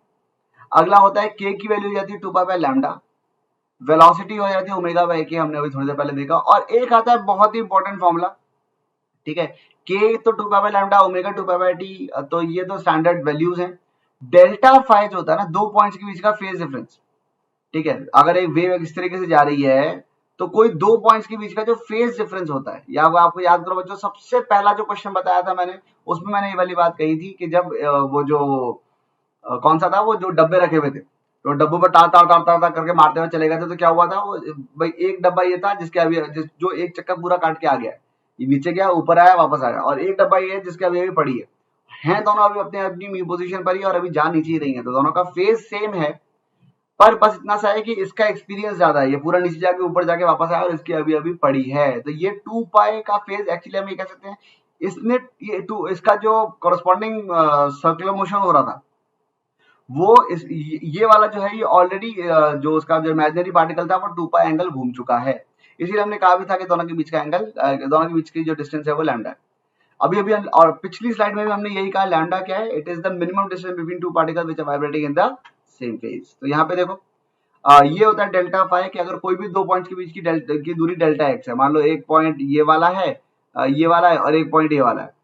अगला होता है k की वैल्यू हो जाती है 2 पाई बाय लैम्डा। वेलोसिटी हो जाती है ओमेगा बाय के, हमने अभी थोड़ी देर पहले देखा। और एक आता है बहुत ही इंपॉर्टेंट फॉर्मूला, ठीक है, k तो 2 pi by lambda, omega 2 pi bye T, तो ये तो स्टैंडर्ड वैल्यूज हैं। डेल्टा फाई जो होता है ना, दो पॉइंट्स के बीच का फेज डिफरेंस, ठीक है, अगर एक वेव इस तरीके से जा रही है तो कोई दो पॉइंट्स के बीच का जो फेज डिफरेंस होता है, या आपको याद करो बच्चों, सबसे पहला जो क्वेश्चन बताया था मैंने, उसमें मैंने ये वाली बात कही थी कि जब वो जो कौन सा था, वो जो डब्बे रखे हुए थे, तो डब्बों पर तार तार तार तार तार करके मारते हुए चले गए थे, तो क्या हुआ था वो, भाई एक डब्बा ये था जिसके अभी जो एक चक्कर पूरा काट के आ गया, ये नीचे गया, ऊपर आया, वापस आया, और एक डब्बा ये है जिसके अभी अभी पड़ी है। हैं दोनों अभी अपने अपनी पोजीशन पर ही, और अभी जा नीचे ही रही है, तो दोनों का फेज सेम है, पर बस इतना सा है कि इसका एक्सपीरियंस ज्यादा है, ये पूरा नीचे जाके ऊपर जाके वापस आया, और इसकी अभी अभी पड़ी है। तो ये 2 पाई का फेज एक्चुअली हम ये कह सकते हैं, इसने ये टू इसका जो कॉरस्पॉन्डिंग सर्कुलर मोशन हो रहा था, वो ये वाला जो है, ये ऑलरेडी जो उसका जो इमेजिनरी पार्टिकल था, वो 2 पाई एंगल घूम चुका है। इसीलिए हमने कहा भी था कि दोनों के बीच का एंगल, दोनों के बीच की जो डिस्टेंस है वो लैम्डा है। अभी अभी और पिछली स्लाइड में भी हमने यही कहा, लैम्डा क्या है, it is the minimum distance between two particle which are vibrating in the same phase. तो यहाँ पे देखो, ये होता है डेल्टा फाई, कि अगर कोई भी दो पॉइंट्स के बीच की दूरी डेल्टा एक्स है, मान लो एक पॉइंट ये वाला है, ये वाला है, और एक पॉइंट ये वाला है,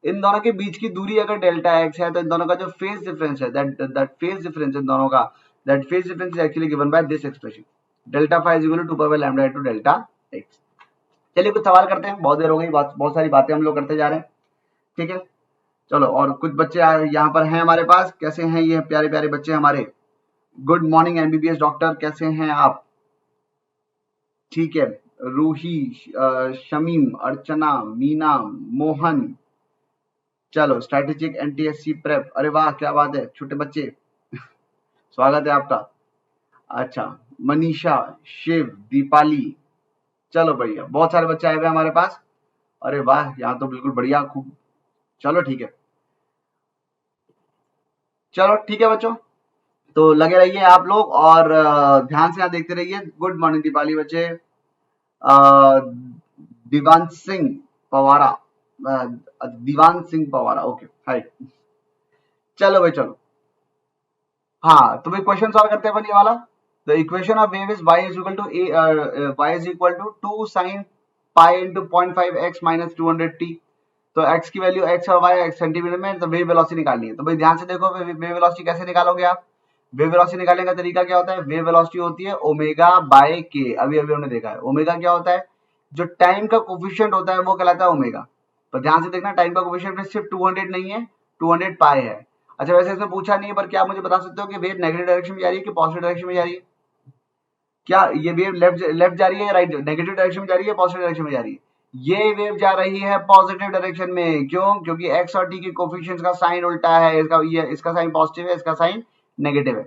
इन दोनों के बीच की दूरी अगर डेल्टा एक्स है, तो इन दोनों का जो फेज डिफरेंस है, दैट फेज डिफरेंस इन दोनों का, that phase difference is actually given by this expression, delta phi is equal to 2 pi by lambda into delta x. चलिए कुछ सवाल करते हैं, बहुत देर हो गई, बहुत सारी बातें हम लोग करते जा रहे हैं, ठीक है। चलो, और कुछ बच्चे यहाँ पर हैं हमारे पास, कैसे हैं ये प्यारे प्यारे बच्चे हमारे। गुड मॉर्निंग एमबीबीएस डॉक्टर, कैसे हैं आप? ठीक है, रूही, शमीम, अर्चना, मीना, मोहन। चलो, स्ट्रेटेजिक एनटीएससी प्रेप, अरे वाह क्या बात है, छोटे बच्चे, स्वागत है आपका। अच्छा, मनीषा, शिव, दीपाली, चलो बढ़िया, बहुत सारे बच्चे आए हुए हैं हमारे पास। अरे वाह, यहाँ तो बिल्कुल बढ़िया, खूब, चलो ठीक है, चलो ठीक है बच्चों, तो लगे रहिए आप लोग, और ध्यान से यहाँ देखते रहिए। गुड मॉर्निंग दीपाली बच्चे, दीवान सिंह पवारा, दीवान सिंह पवारा, ओके, हाय। चलो भाई चलो, हाँ तो भाई क्वेश्चन सॉल्व करते हैं अपन ये वाला। The equation of wave is y is equal to y is equal to 2 sin pi into 0.5 x minus 200t। तो x की वैल्यू x और y x सेंटीमीटर में, तो वेव वेलोसिटी निकालनी है। तो भाई ध्यान से देखो, वेव वेलोसिटी कैसे निकालोगे आप? वेव वेलोसिटी निकालने का तरीका क्या होता है? वेव वेलोसिटी होती है ओमेगा बाय के, अभी अभी हमने देखा है। ओमेगा क्या होता है? जो टाइम का कोफिशिएंट होता है वो कहलाता है ओमेगा। तो ध्यान से देखना, टाइम का कोफिशिएंट सिर्फ 200 नहीं है, 200 पाई है। अच्छा, वैसे इसमें पूछा नहीं है, पर क्या आप मुझे बता सकते हो कि वेव नेगेटिव डायरेक्शन में जा रही है कि पॉजिटिव डायरेक्शन में जा रही है? क्या ये वेव लेफ्ट जा रही है या राइट, नेगेटिव डायरेक्शन में जा रही है, पॉजिटिव डायरेक्शन में जा रही है? ये वेव जा रही है पॉजिटिव डायरेक्शन में। क्यों? क्योंकि एक्स और टी के कोफिशिएंट्स का साइन उल्टा है, इसका साइन पॉजिटिव है, इसका साइन नेगेटिव है,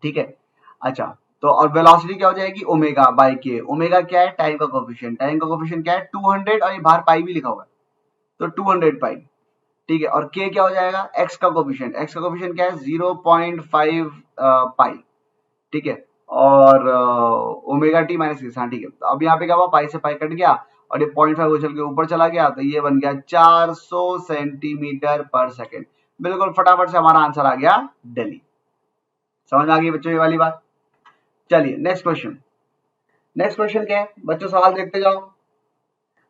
ठीक है। अच्छा, तो और वेलोसिटी क्या हो जाएगी? ओमेगा बाय के। ओमेगा क्या है? टाइम का कोफिशिएंट। टाइम का कोफिशिएंट क्या है? 200, और ये बाहर पाई भी लिखा हुआ है, तो 200 पाई, ठीक है। और के क्या हो जाएगा? एक्स का कोफिशिएंट। एक्स का कोफिशिएंट क्या है? 0.5 पाई, ठीक है। और ओमेगा टी माइनस सिक्स, हाँ ठीक है। तो अब यहाँ पे क्या हुआ? पाई से पाई कट गया, और ये 0.5 उछल के ऊपर चला गया, तो ये बन गया 400 सेंटीमीटर पर सेकेंड। बिल्कुल फटाफट से हमारा आंसर आ गया दिल्ली। समझ में आ गई बच्चों ये वाली बात? चलिए नेक्स्ट क्वेश्चन। नेक्स्ट क्वेश्चन क्या है बच्चों? सवाल देखते जाओ।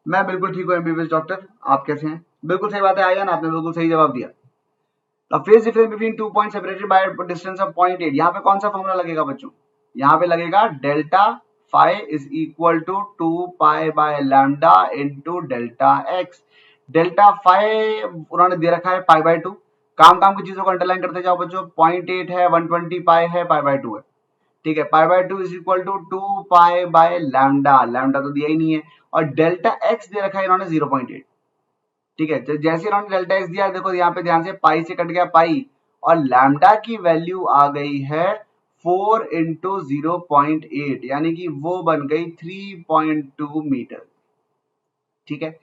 मैं बिल्कुल ठीक हूँ एमबीबीएस डॉक्टर, आप कैसे हैं? बिल्कुल सही बात है, आया ना, आपने बिल्कुल सही जवाब दिया। Phase difference between 2 point separated by distance of 0.8। यहाँ पे कौन सा फॉर्मूला लगेगा बच्चों? यहाँ पे लगेगा delta phi is equal to 2 pi by lambda into delta x. Delta phi उन्होंने दे रखा है पाई बाय 2। काम काम की चीजों को अंडरलाइन करते जाओ बच्चों। 0.8 है, 120 पाई है, पाई बाय 2 है, ठीक है। Pi by 2 is equal to 2 pi by lambda, lambda तो दिया ही नहीं है, और डेल्टा एक्स दे रखा है इन्होंने 0.8, ठीक है। तो जैसे इन्होंने डेल्टा एक्स दिया, देखो यहाँ पे ध्यान से, पाई से कट गया पाई, और लैम्डा की वैल्यू आ गई है 4 इंटू 0.8, यानी कि वो बन गई 3.2 मीटर, ठीक है।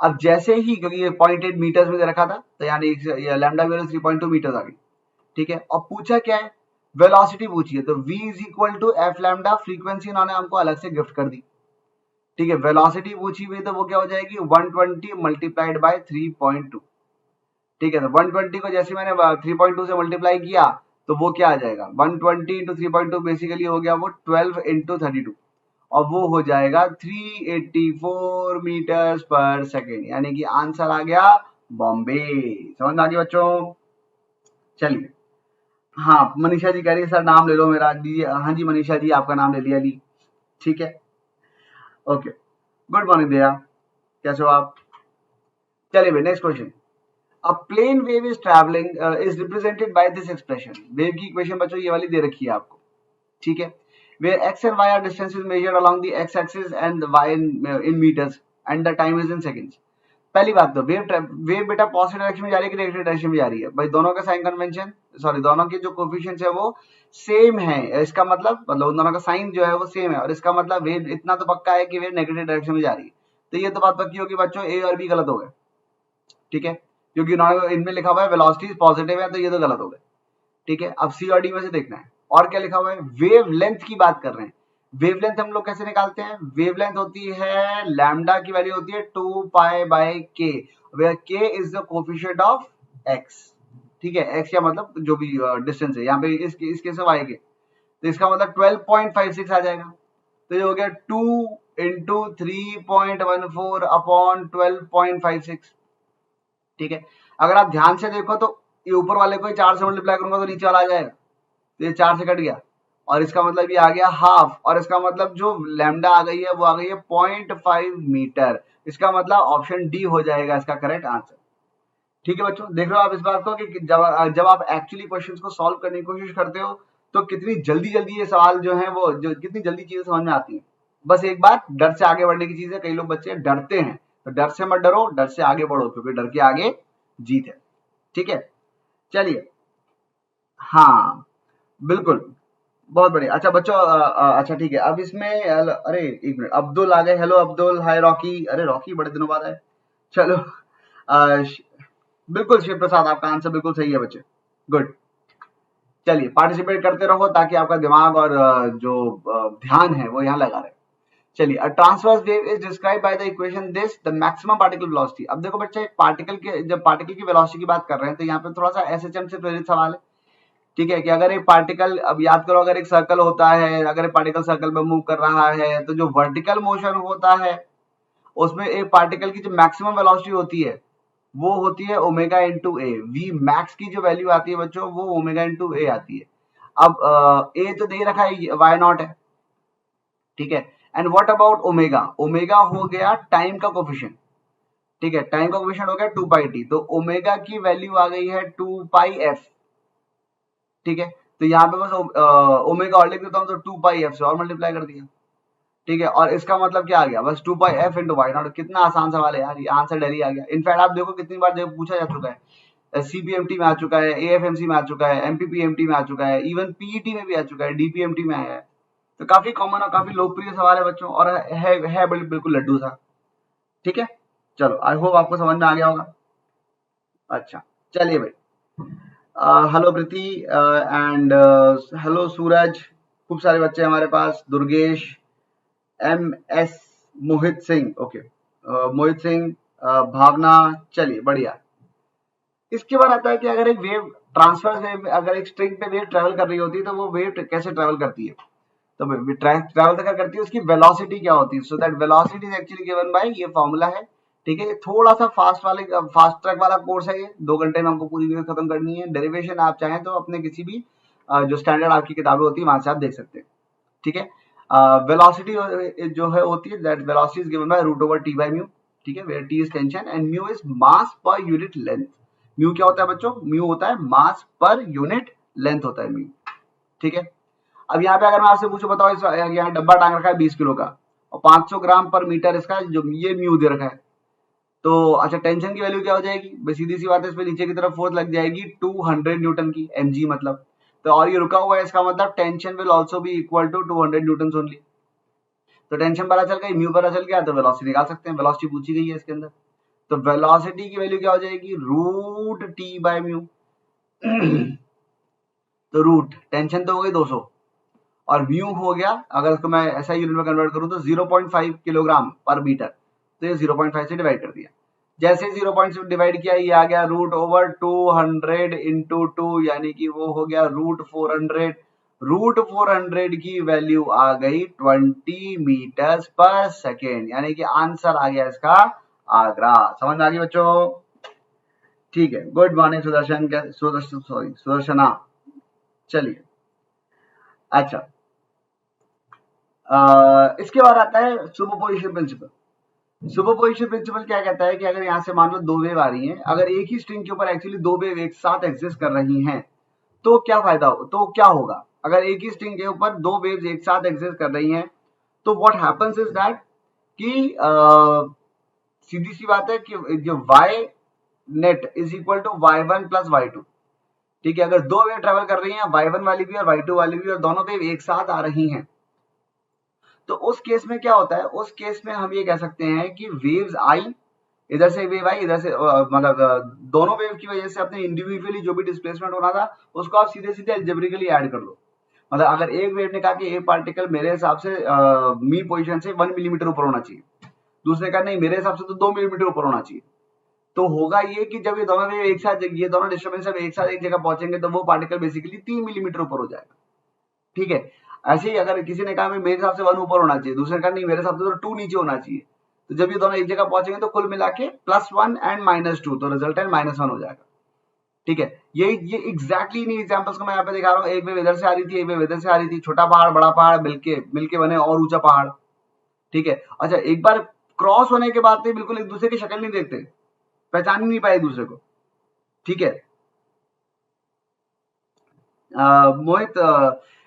अब जैसे ही, क्योंकि ये 0.8 मीटर्स में दे रखा था, तो यानी लैम्डा की वैल्यू 3.2 मीटर आ गई, ठीक है। और पूछा क्या है? वेलोसिटी पूछी है तो v is equal to f lambda, frequency इन्होंने हमको अलग से गिफ्ट कर दी, ठीक है। वेलोसिटी पूछी हुई तो वो क्या हो जाएगी 120 मल्टीप्लाइड बाय 3.2, ठीक है। तो 120 को जैसे मैंने 3.2 से मल्टीप्लाई किया तो वो क्या आ जाएगा 120 इंटू 3.2 बेसिकली हो गया वो 12 इंटू 32 और वो हो जाएगा 384 मीटर्स पर सेकेंड, यानी कि आंसर आ गया बॉम्बे। समझ में आ गया बच्चों? चलिए, हाँ मनीषा जी कह रही है सर नाम ले लो मेरा, दीजिए। हाँ जी मनीषा जी आपका नाम ले लिया ली, ठीक है, ओके। गुड मॉर्निंग भैया, कैसे हो आप? चलिए भाई next question. A plane wave is traveling is represented by this expression. Wave की इक्वेशन बच्चों ये वाली दे रखी है आपको, ठीक है। Where x and y are distances measured along the x axis and y in meters and the time is in seconds. पहली बात तो वेव बेटा पॉजिटिव डायरेक्शन में जा रही है कि नेगेटिव डायरेक्शन में जा रही है? भाई दोनों का साइन कन्वेंशन, सॉरी दोनों के जो कोफिशिएंट्स है वो सेम है, इसका मतलब उन दोनों का साइन जो है वो सेम है, और इसका मतलब वेव इतना तो पक्का है कि वेव नेगेटिव डायरेक्शन में जा रही है। तो ये तो बात पक्की होगी बच्चों, ए और बी गलत हो गए, ठीक है, क्योंकि उन्होंने इनमें लिखा हुआ है वेलोसिटी पॉजिटिव है तो ये तो गलत हो गए, ठीक है। अब सी और डी में से देखना है और क्या लिखा हुआ है, वेव लेंथ की बात कर रहे हैं। वेवलेंथ हम लोग कैसे निकालते हैं? वेवलेंथ होती है लैम्डा की वैल्यू होती है 2 पाई बाय के, वेयर के is the coefficient of x, ठीक है। एक्स का मतलब जो भी डिस्टेंस है, यहाँ पे इसके से वाई के, तो इसका मतलब 12.56 आ जाएगा। तो ये हो गया 2 इंटू 3.14 अपॉन 12.56, ठीक है। अगर आप ध्यान से देखो तो ये ऊपर वाले को 4 से मल्टीप्लाई करूंगा तो नीचे वाला आ जाएगा, तो ये 4 से कट गया और इसका मतलब ये आ गया हाफ, और इसका मतलब जो लैम्डा आ गई है वो आ गई है 0.5 मीटर। इसका मतलब ऑप्शन डी हो जाएगा इसका करेक्ट आंसर, ठीक है बच्चों। देख रहे हो आप इस बात को कि जब आप एक्चुअली क्वेश्चंस को सॉल्व करने की कोशिश करते हो तो कितनी जल्दी जल्दी ये सवाल जो है वो जो कितनी जल्दी चीजें समझ में आती हैं। बस एक बात, डर से आगे बढ़ने की चीज है, कई लोग बच्चे डरते हैं, तो डर से मत डरो, डर से आगे बढ़ो, क्योंकि डर के आगे जीत है, ठीक है। चलिए, हाँ बिल्कुल, बहुत बढ़िया। अच्छा बच्चों, अच्छा ठीक है, अब इसमें अरे एक मिनट, अब्दुल आ गए। हेलो अब्दुल, हाय रॉकी, अरे रॉकी बड़े दिनों बाद आए। चलो, बिल्कुल शिव प्रसाद आपका आंसर बिल्कुल सही है बच्चे, गुड। चलिए पार्टिसिपेट करते रहो ताकि आपका दिमाग और जो ध्यान है वो यहाँ लगा रहे। चलिए, a transverse wave is describe by the equation this the maximum particle velocity. अब देखो बच्चे, पार्टिकल के जब पार्टिकल की वेलोसिटी की बात कर रहे हैं तो यहाँ पे थोड़ा सा एसएचएम से प्रेरित सवाल है, ठीक है। कि अगर एक पार्टिकल, अब याद करो, अगर एक सर्कल होता है, अगर एक पार्टिकल सर्कल में मूव कर रहा है तो जो वर्टिकल मोशन होता है उसमें एक पार्टिकल की जो मैक्सिमम वेलोसिटी होती है वो होती है omega into a. V max की जो वैल्यू आती है बच्चों वो ओमेगा इंटू ए आती है। अब ए तो दे रखा है, वाई नॉट है, ठीक है। And what about omega? Omega हो गया टाइम का कोफिशिएंट, ठीक है, टाइम का कोफिशिएंट हो गया 2 पाई टी, तो ओमेगा की वैल्यू आ गई है 2 पाई एफ, ठीक है। तो यहाँ पे बस ओमेगा और लिख देता हूँ तो 2 पाई एफ से और मल्टीप्लाई कर दिया, ठीक है। और इसका मतलब क्या आ गया, बस 2 पाई एफ इंटू वाई नॉट। कितना आसान सवाल है यार, ये आंसर डेली आ गया। इनफैक्ट आप देखो कितनी बार जब पूछा जा चुका है, सीपीएमटी में आ चुका है, एएफएमसी में आ चुका है, एमपीपीएमटी में आ चुका है, इवन पीईटी में भी आ चुका है, डीपीएमटी में आया है। तो काफी कॉमन और काफी लोकप्रिय सवाल है बच्चों, और है बिल्कुल लड्डू सा, ठीक है। चलो, आई होप आपको समझ में आ गया होगा। अच्छा, चलिए भाई, हेलो प्रीति एंड हेलो सूरज, खूब सारे बच्चे हमारे पास, Durgesh, M S, Mohit Singh, okay, Mohit Singh, भावना, चलिए बढ़िया। इसके बाद आता है कि अगर एक वेव ट्रांसफर वेव, अगर एक स्ट्रिंग पे वेव ट्रेवल कर रही होती है तो वो वेव कैसे ट्रेवल करती है? तो ट्रेवल तो क्या करती है, उसकी वेलोसिटी क्या होती है? So that velocity is actually given by, ये फॉर्मूला है, ठीक है। ये थोड़ा सा फास्ट ट्रैक वाला कोर्स है, ये 2 घंटे में हमको पूरी वेव खत्म करनी है। डेरिवेशन आप चाहें तो अपने किसी भी जो स्टैंडर्ड आपकी किताबें होती है वहां से आप देख सकते हैं, ठीक है। वेलोसिटी जो है होती है, that velocity is given by root over T by mu, ठीक है, where t is tension and mu is mass per unit length. Mu क्या होता है बच्चों? म्यू होता है मास पर यूनिट लेंथ होता है म्यू, ठीक है। अब यहाँ पे अगर मैं आपसे पूछूं, बताओ, इस यहाँ डब्बा टांग रखा है 20 किलो का और 500 ग्राम पर मीटर इसका जो ये म्यू दे रखा है, तो अच्छा टेंशन की वैल्यू क्या हो जाएगी? भाई सीधी सी बात है, इस पे नीचे की तरफ फोर्स लग जाएगी 200 न्यूटन की, mg मतलब। तो और ये रुका हुआ है, इसका मतलब tension will also be equal to 200 newton only. तो टेंशन पता चल गई, म्यू पता चल गया, तो वेलोसिटी निकाल सकते हैं। वेलोसिटी पूछी गई है इसके अंदर, तो वेलोसिटी की वैल्यू क्या हो जाएगी? Root t by mu. तो रूट टेंशन तो हो गई 200 और म्यू हो गया, अगर इसको मैं ऐसा यूनिट में कन्वर्ट करूं तो 0.5 किलोग्राम पर मीटर, तो ये 0.5 से डिवाइड कर दिया। जैसे 0.5 से डिवाइड किया ये आ गया रूट ओवर 200 इंटू 2, यानी कि वो हो गया रूट 400। रूट 400 की वैल्यू आ गई 20 मीटर्स पर सेकेंड, यानी कि आंसर आ गया इसका आगरा। समझ में आ गई बच्चों? ठीक है, गुड मॉर्निंग सुदर्शन, सुदर्शना। चलिए, अच्छा, इसके बाद आता है सुपरपोजिशन प्रिंसिपल। सुपरपोजिशन प्रिंसिपल क्या कहता है कि अगर यहाँ से मान लो दो वेव आ रही हैं, अगर एक ही स्ट्रिंग के ऊपर एक्चुअली दो वेव एक साथ एग्जिस्ट कर रही हैं, तो क्या फायदा हो, तो क्या होगा अगर एक ही स्ट्रिंग के ऊपर दो वेव्स एक साथ एग्जिस्ट कर रही हैं? तो व्हाट हैपेंस इज दैट कि सीधी सी बात है कि जो y net is equal to y1 plus y2। ठीक है, अगर दो वेव ट्रेवल कर रही हैं, y1 वाली भी और y2 वाली भी, और दोनों वेव एक साथ आ रही हैं, तो उस केस में क्या होता है? उस केस में हम ये कह सकते हैं कि वेव्स आई, इधर से वेव आई, इधर से मतलब दोनों वेव की वजह से अपने इंडिविजुअली जो भी डिस्प्लेसमेंट होना था उसको आप सीधे सीधे अलजेब्रिकली ऐड कर लो। मतलब अगर एक वेव ने कहा कि एक पार्टिकल मेरे हिसाब से मी पोजीशन से 1 मिलीमीटर ऊपर होना चाहिए, दूसरे का नहीं मेरे हिसाब से तो 2 मिलीमीटर ऊपर होना चाहिए, तो होगा ये कि जब ये दोनों वेव एक साथ, ये दोनों डिस्टर्बेंस एक साथ एक जगह पहुंचेंगे तो वो पार्टिकल बेसिकली 3 मिलीमीटर ऊपर हो जाएगा। ठीक है, ऐसे ही अगर किसी ने कहा मेरे हिसाब से 1 ऊपर होना चाहिए, दूसरे का नहीं मेरे हिसाब से तो 2 नीचे होना चाहिए, तो जब ये दोनों एक जगह पहुंचेंगे तो कुल मिला के +1 एंड -2, तो रिजल्टेंट -1 हो जाएगा। ठीक है, ये एग्जैक्टली इन एग्जांपल्स को मैं यहाँ पे दिखा रहा हूँ। एक वेव इधर से आ रही थी, एक वेव इधर से आ रही थी, छोटा पहाड़ बड़ा पहाड़ मिलके मिलके बने और ऊंचा पहाड़। ठीक है, अच्छा, एक बार क्रॉस होने के बाद तो बिल्कुल एक दूसरे की शक्ल नहीं देखते, पहचान ही नहीं पाए एक दूसरे को। ठीक है, मोहित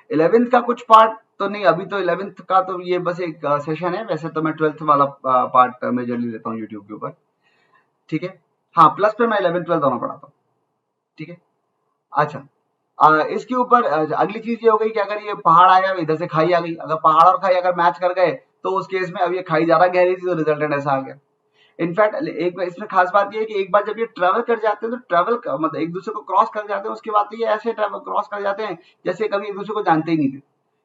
11th का कुछ पार्ट तो नहीं, अभी तो 11th का तो ये बस एक सेशन है, वैसे तो मैं 12th वाला पार्ट मेजरली लेता हूँ यूट्यूब के ऊपर। ठीक है, हाँ, प्लस पे मैं 11th 12th दोनों पढ़ाता हूँ। ठीक है, अच्छा, इसके ऊपर अगली चीज ये हो गई कि अगर ये पहाड़ आया इधर से खाई आ गई, अगर पहाड़ और खाई अगर मैच कर गए तो उस केस में अब ये खाई ज्यादा गहरी थी तो रिजल्टेंट ऐसा आ गया। इनफैक्ट एक इसमें खास बात ये है कि एक बार जब ये ट्रेवल कर जाते हैं तो ट्रेवल मतलब एक दूसरे को क्रॉस कर जाते हैं, उसके बाद तो ये ऐसे ट्रेवल क्रॉस कर जाते हैं जैसे कभी एक दूसरे को जानते ही नहीं थे।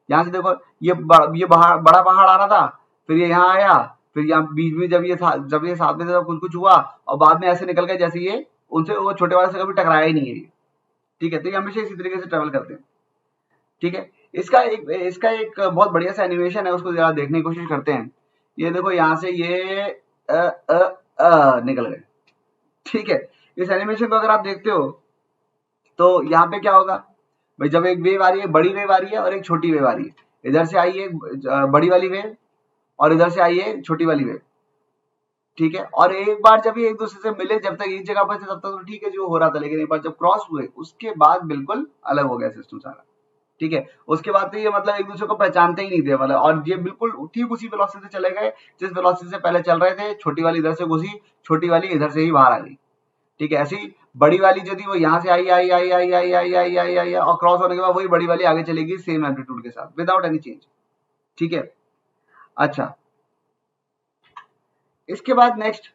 यहाँ से देखो, ये बड़ा पहाड़ आ रहा था, फिर ये यहाँ आया, फिर यहाँ बीच में जब ये साथ में जब कुछ कुछ हुआ और बाद में ऐसे निकल गए जैसे ये उनसे वो छोटे वाले से कभी टकराया ही नहीं है ये। ठीक है, तो ये हमेशा इसी तरीके से ट्रेवल करते हैं। ठीक है, इसका एक बहुत बढ़िया सा एनिमेशन है, उसको जरा देखने की कोशिश करते हैं। ये देखो, यहाँ से ये निकल गए। ठीक है, इस एनिमेशन को अगर आप देखते हो तो यहाँ पे क्या होगा भाई, जब एक वेव आ रही है, बड़ी वेव आ रही है और एक छोटी वेव आ रही है, इधर से आई है बड़ी वाली वेव और इधर से आई है छोटी वाली वेव। ठीक है, और एक बार जब ये एक दूसरे से मिले, जब तक एक जगह पर थे तब तक तो ठीक है जो हो रहा था, लेकिन एक बार जब क्रॉस हुए उसके बाद बिल्कुल अलग हो गया सिस्टम सारा। ठीक है, उसके बाद तो ये मतलब एक दूसरे को पहचानते ही नहीं थे मतलब, और ये बिल्कुल ठीक उसी वेलोसिटी से चले गए जिस वेलोसिटी से पहले चल रहे थे। छोटी वाली इधर से घुसी, छोटी वाली इधर से ही बाहर आ गई। ठीक है, ऐसी बड़ी वाली जो थी वो यहाँ से आई आई आई आई आई आई आई आई आई और क्रॉस होने के बाद वही बड़ी वाली आगे चलेगी सेम एम्पलीट्यूड के साथ विदाउट एनी चेंज। ठीक है, अच्छा, इसके बाद next,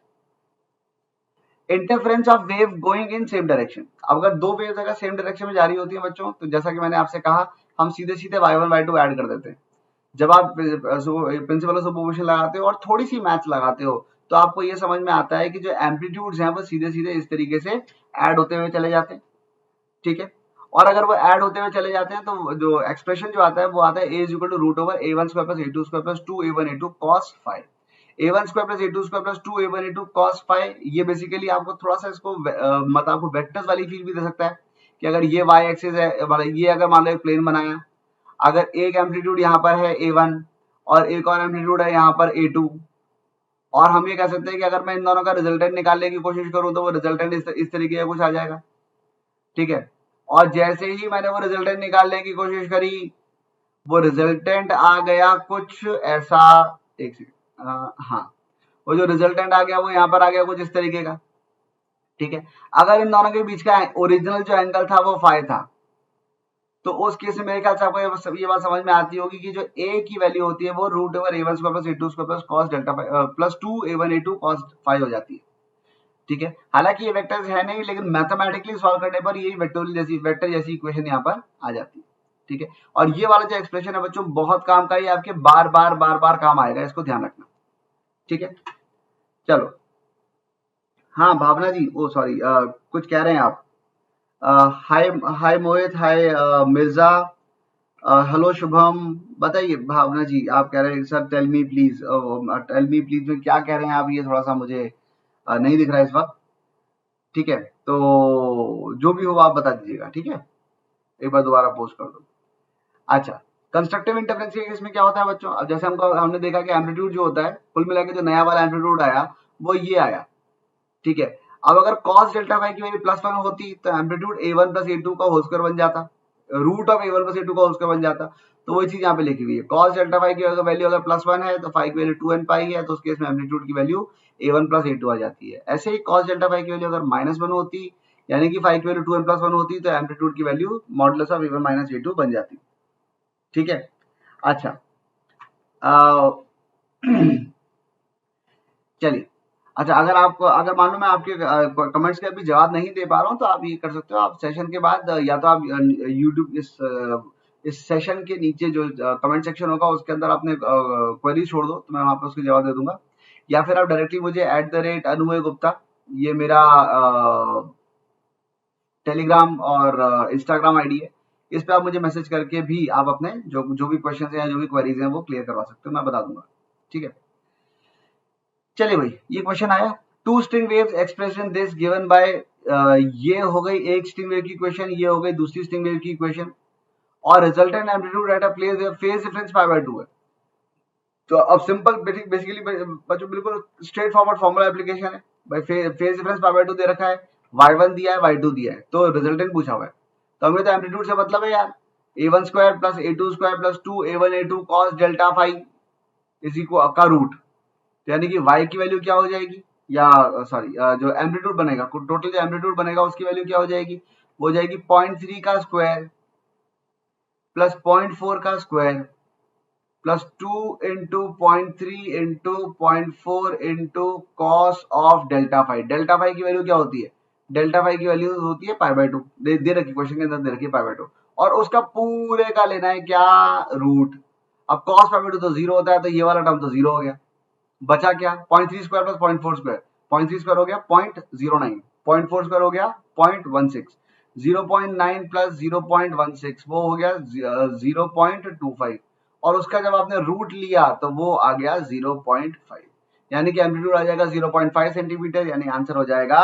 interference of wave going in same direction. अब अगर दो वेव्स अगर सेम डायरेक्शन में जा रही होती है बच्चों, तो जैसा कि मैंने आपसे कहा हम सीधे सीधे y1 y2 ऐड कर देते हैं। जब आप प्रिंसिपल ऑफ सुपरपोजिशन लगाते हो और थोड़ी सी मैथ्स लगाते हो तो आपको ये समझ में आता है कि जो एम्पलीट्यूड्स हैं वो सीधे सीधे इस तरीके से ऐड होते हुए चले जाते हैं। ठीक है, और अगर वो ऐड होते हुए चले जाते हैं तो जो एक्सप्रेशन जो आता है वो आता है a is equal to root over a1 square plus a2 square plus 2a1 a2 cos phi। a1 square plus a2 square plus 2a1 a2 cos phi, ये बेसिकली आपको थोड़ा सा इसको मतलब आपको वेक्टर्स वाली फील भी दे सकता है कि अगर ये y एक्सिस है, मतलब ये अगर मान लो एक प्लेन बनाया, अगर एक एम्पलीट्यूड यहाँ पर है a1 और एक और एम्पलीट्यूड है यहाँ पर a2, और हम ये कह सकते हैं कि अगर मैं इन दोनों का रिजल्टेंट निकालने की कोशिश करूं तो वो रिजल्टेंट इस तरीके का कुछ आ जाएगा। ठीक है, और जैसे ही मैंने वो रिजल्टेंट निकालने की कोशिश करी, वो रिजल्टेंट आ गया कुछ ऐसा, एक सेकंड, हाँ, वो जो रिजल्टेंट आ गया वो यहाँ पर आ गया कुछ इस तरीके का। ठीक है, अगर इन दोनों के बीच का ओरिजिनल जो एंगल था वो फाई था, तो उस केस में मेरे ख्याल से आपको ये बात समझ में आती होगी कि जो a की वैल्यू होती है वो root over a1 square plus a2 square plus cos delta plus 2a1 a2 cos phi हो जाती है। ठीक है, हालांकि ये वेक्टर्स है नहीं, लेकिन मैथमेटिकली सॉल्व करने पर ये वेक्टर जैसी इक्वेशन यहाँ पर आ जाती है। ठीक है, और ये वाला जो एक्सप्रेशन है बच्चों बहुत काम का, ये आपके बार बार काम आएगा, इसको ध्यान रखना। ठीक है, चलो। हाँ भावना जी, ओ सॉरी, कुछ कह रहे हैं आप। हाय हाय मोहित, हाय मिर्जा, हेलो शुभम। बताइए भावना जी, आप कह रहे हैं सर टेल मी प्लीज में क्या कह रहे हैं आप, ये थोड़ा सा मुझे नहीं दिख रहा है इस वक्त। ठीक है, तो जो भी हो आप बता दीजिएगा। ठीक है, एक बार दोबारा पोस्ट कर दो। अच्छा, कंस्ट्रक्टिव इंटरफेरेंस के केस में क्या होता है बच्चों, अब जैसे हमने देखा कि एम्पलीट्यूड जो होता है, कुल मिला के जो नया वाला एम्पलीट्यूड आया वो ये आया। ठीक है, अब अगर cos डेल्टा फाई की वैल्यू +1 होती तो एम्पलीट्यूड a1 प्लस a2 का होल स्क्वायर बन जाता, root of a1 plus a2 का होल स्क्वायर बन जाता। तो वही चीज यहाँ पे लिखी हुई है, cos डेल्टा फाई की वैल्यू अगर +1 है तो फाई की वैल्यू 2n पाई है, तो उस केस में एम्पलीट्यूड की वैल्यू a1 प्लस a2 आ जाती है। ऐसे ही cos डेल्टा फाई की वैल्यू अगर -1 होती, यानी कि फाई की वैल्यू 2n प्लस 1 होती, तो एम्पलीट्यूड की value modulus of a1 minus a2 बन जाती। ठीक है, अच्छा, चलिए। अच्छा, अगर मान लो मैं आपके कमेंट्स के अभी जवाब नहीं दे पा रहा हूँ, तो आप ये कर सकते हो, आप सेशन के बाद या तो आप यूट्यूब इस सेशन के नीचे जो कमेंट सेक्शन होगा उसके अंदर आपने क्वेरी छोड़ दो, तो मैं वहां पर उसके जवाब दे दूंगा। या फिर आप डायरेक्टली मुझे @अनुय गुप्ता, ये मेरा टेलीग्राम और इंस्टाग्राम आईडी है, इस पे आप मुझे मैसेज करके भी आप अपने जो भी क्वेश्चन है या जो भी क्वेरीज हैं वो क्लियर करवा सकते हो, मैं बता दूंगा। ठीक है, चलिए भाई, ये क्वेश्चन आया, two string waves expressed in this given by, ये हो गई एक स्ट्रिंग वेव की इक्वेशन, ये हो गई दूसरी स्ट्रिंग वेव की इक्वेशन, और resultant amplitude at a place where phase difference π/2 है। तो अब सिंपल बेसिकली बच्चों बिल्कुल स्ट्रेट फॉरवर्ड फॉर्मूला एप्लीकेशन है भाई, फेज डिफरेंस π/2 दे रखा है, y1 दिया है, y2 दिया है, तो रिजल्टेंट पूछा हुआ है, तो हमें तो एम्पलीट्यूड से मतलब है यार, a1 square plus a2 square plus 2a1 a2 cos delta phi इसी को का रूट, यानी कि y की वैल्यू क्या हो जाएगी, या सॉरी जो एम्पलीट्यूड बनेगा, टोटल जो एम्पलीट्यूड बनेगा उसकी वैल्यू क्या हो जाएगी, वो हो जाएगी 0.3 का स्क्वायर प्लस 0.4 का square plus 2 into 0.3 into 0.4 into cos of delta phi. Delta phi की वैल्यू क्या होती है, डेल्टा फाई की वैल्यू होती है π/2, दे रखी क्वेश्चन के अंदर, दे रखी है π/2, और उसका पूरे का लेना है क्या, रूट। अब cos π/2 तो 0 होता है, तो ये वाला टर्म तो 0 हो गया, बचा क्या, 0.3 स्क्वायर प्लस 0.4 स्क्वायर, 0.3 स्क्वायर हो गया 0.09, 0.4 स्क्वायर हो गया 0.16, 0.9 प्लस 0.16 वो हो गया 0.25, और उसका जब आपने रूट लिया तो वो आ गया 0.5, यानी कि एम्पलीट्यूड आ जाएगा 0.5 सेंटीमीटर, यानी आंसर हो जाएगा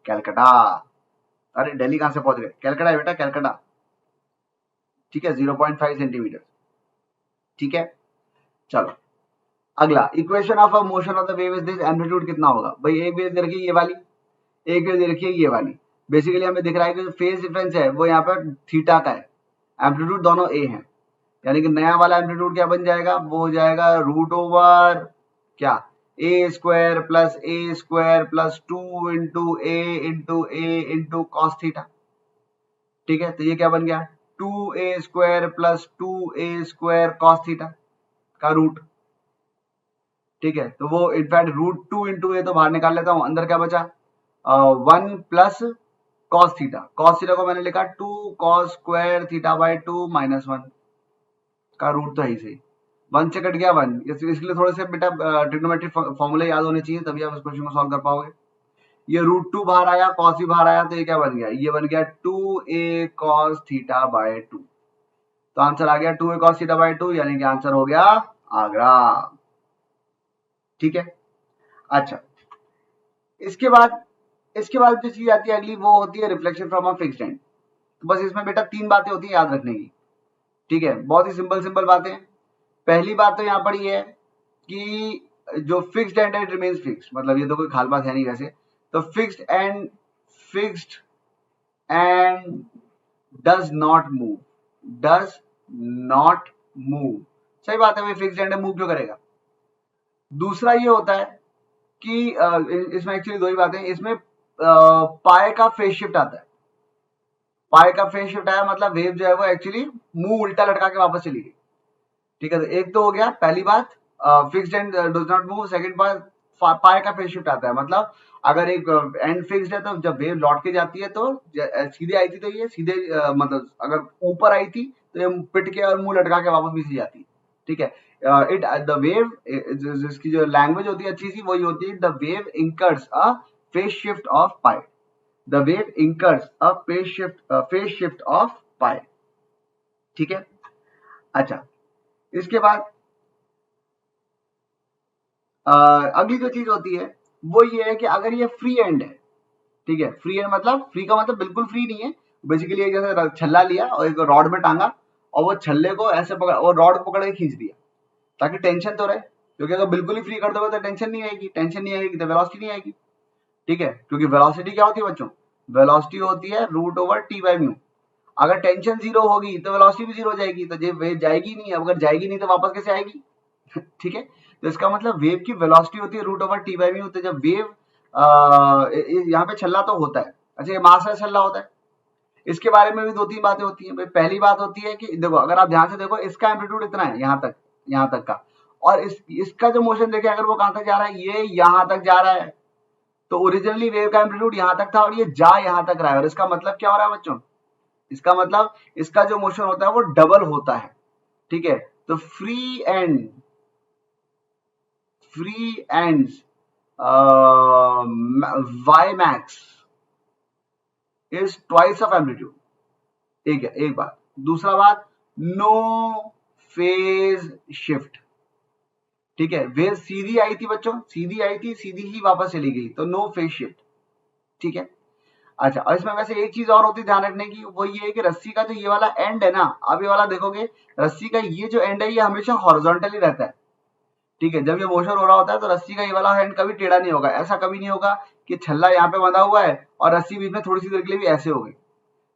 कैलकाटा। अरे दिल्ली कहां से पहुंच गए, कैलकाटा है बेटा, कैलकाटा। ठीक है, 0.5 सेंटीमीटर। ठीक है, चलो अगला, equation of a motion of the wave is this, amplitude कितना होगा भाई, एक वेव दे रखी है ये वाली, एक वेव दे रखी है ये वाली, बेसिकली हमें दिख रहा है कि जो फेज डिफरेंस है वो यहाँ पर थीटा का है, एम्पलीट्यूड दोनों ए हैं, यानी कि नया वाला एम्पलीट्यूड क्या बन जाएगा, वो हो जाएगा रूट ओवर क्या, a square plus 2 into cos theta. ठीक है, तो ये क्या बन गया, 2a square plus 2a square cos theta का रूट। ठीक है, तो वो इनफैक्ट रूट 2 इंटू ए तो बाहर निकाल लेता हूं, अंदर क्या बचा, 1 प्लस कॉस थीटा को मैंने लिखा 2 cos square theta by 2 minus 1 का रूट, तो है ही सही, 1 से कट गया 1, इसलिए थोड़े से बेटा ट्रिग्नोमेट्रिक फॉर्मूले याद होने चाहिए, तभी आप इस क्वेश्चन को सॉल्व कर पाओगे। ये रूट 2 बाहर आया, कॉस भी बाहर आया, तो ये क्या बन गया, ये बन गया 2a कॉस थीटा बाय 2, तो आंसर आ गया 2a कॉस थीटा बाय 2, यानी कि आंसर हो गया आगरा। ठीक है, अच्छा, इसके बाद जो चीज आती है अगली, वो होती है reflection from a fixed and. तो बस इसमें बेटा 3 बातें होती है याद रखने की। ठीक है, बहुत ही सिंपल बातें। पहली बात तो यहाँ पर ये है कि जो फिक्स्ड एंड है इट रिमेन्स फिक्स्ड, मतलब ये तो कोई खास बात है नहीं वैसे, तो fixed and does not move, सही बात है भाई, फिक्स्ड एंड मूव क्यों करेगा। दूसरा ये होता है कि इसमें एक्चुअली दो ही बातें, इसमें पाए का फेज शिफ्ट आता है, पाए का फेज शिफ्ट आया मतलब वेव जो है वो एक्चुअली मुंह उल्टा लटका के वापस चली गई। ठीक है, तो एक तो हो गया पहली बात, fixed and does not move, second बात पाए का फेज शिफ्ट आता है, मतलब अगर एक एंड फिक्स्ड है तो जब वेव लौट के जाती है तो सीधे आई थी तो ये सीधे मतलब अगर ऊपर आई थी तो ये पिट के और मुंह लटका के वापस पीछे जाती है, ठीक है। इट द वेव, जिसकी जो लैंग्वेज होती है अच्छी सी वही होती है, the wave incurs a phase shift of pi, the wave incurs a phase shift of pi, ठीक है। अच्छा, इसके बाद अगली जो चीज होती है वो ये है कि अगर ये फ्री एंड है, ठीक है, फ्री एंड मतलब फ्री का मतलब बिल्कुल फ्री नहीं है, बेसिकली जैसे छल्ला लिया और एक रॉड में टांगा और वो छल्ले को ऐसे पकड़ और रॉड पकड़ के खींच दिया ताकि टेंशन तो रहे, क्योंकि अगर बिल्कुल ही फ्री कर दोगे तो टेंशन नहीं आएगी, टेंशन नहीं आएगी तो वेलोसिटी नहीं आएगी, ठीक है। क्योंकि वेलोसिटी क्या होती है बच्चों, वेलोसिटी होती है root over t by mu. अगर टेंशन जीरो होगी तो वेलोसिटी भी जीरो हो जाएगी, तो ये वेव जाएगी नहीं, अगर जाएगी नहीं तो वापस कैसे आएगी ठीक है। तो इसका मतलब वेव की वेलोसिटी होती है root over t by mu. तो जब वेव यहाँ पे छल्ला तो होता है, अच्छा ये मास का छल्ला होता है, इसके बारे में भी दो तीन बातें होती हैं भाई। पहली बात होती है कि देखो अगर आप ध्यान से देखो इसका एम्पलीट्यूड इतना है यहाँ तक का, और इसका जो मोशन देखे अगर वो कहां तक जा रहा है, ये यहाँ तक जा रहा है, तो ओरिजिनली वेव का एम्पलीट्यूड यहाँ तक था और ये जा यहाँ तक रहा है, और इसका मतलब क्या हो रहा है बच्चों, इसका मतलब इसका जो मोशन होता है वो डबल होता है, ठीक है। तो free ends y max is twice of amplitude, एक बात। दूसरा बात, नो फेज शिफ्ट, ठीक है। वेव सीधी आई थी बच्चों, सीधी आई थी, सीधी ही वापस चली गई, तो नो फेज शिफ्ट, ठीक है। अच्छा, और इसमें वैसे एक चीज और होती है ध्यान रखने की, वो ये है कि रस्सी का जो ये वाला एंड है ना, आप ये वाला देखोगे, रस्सी का ये जो एंड है ये हमेशा हॉरिजॉन्टली रहता है, ठीक है। जब ये मोशन हो रहा होता है तो रस्सी का ये वाला हैंड कभी टेढ़ा नहीं होगा, ऐसा कभी नहीं होगा कि छल्ला यहाँ पे बंधा हुआ है और रस्सी बीच में थोड़ी सी देर के लिए भी ऐसे हो गई,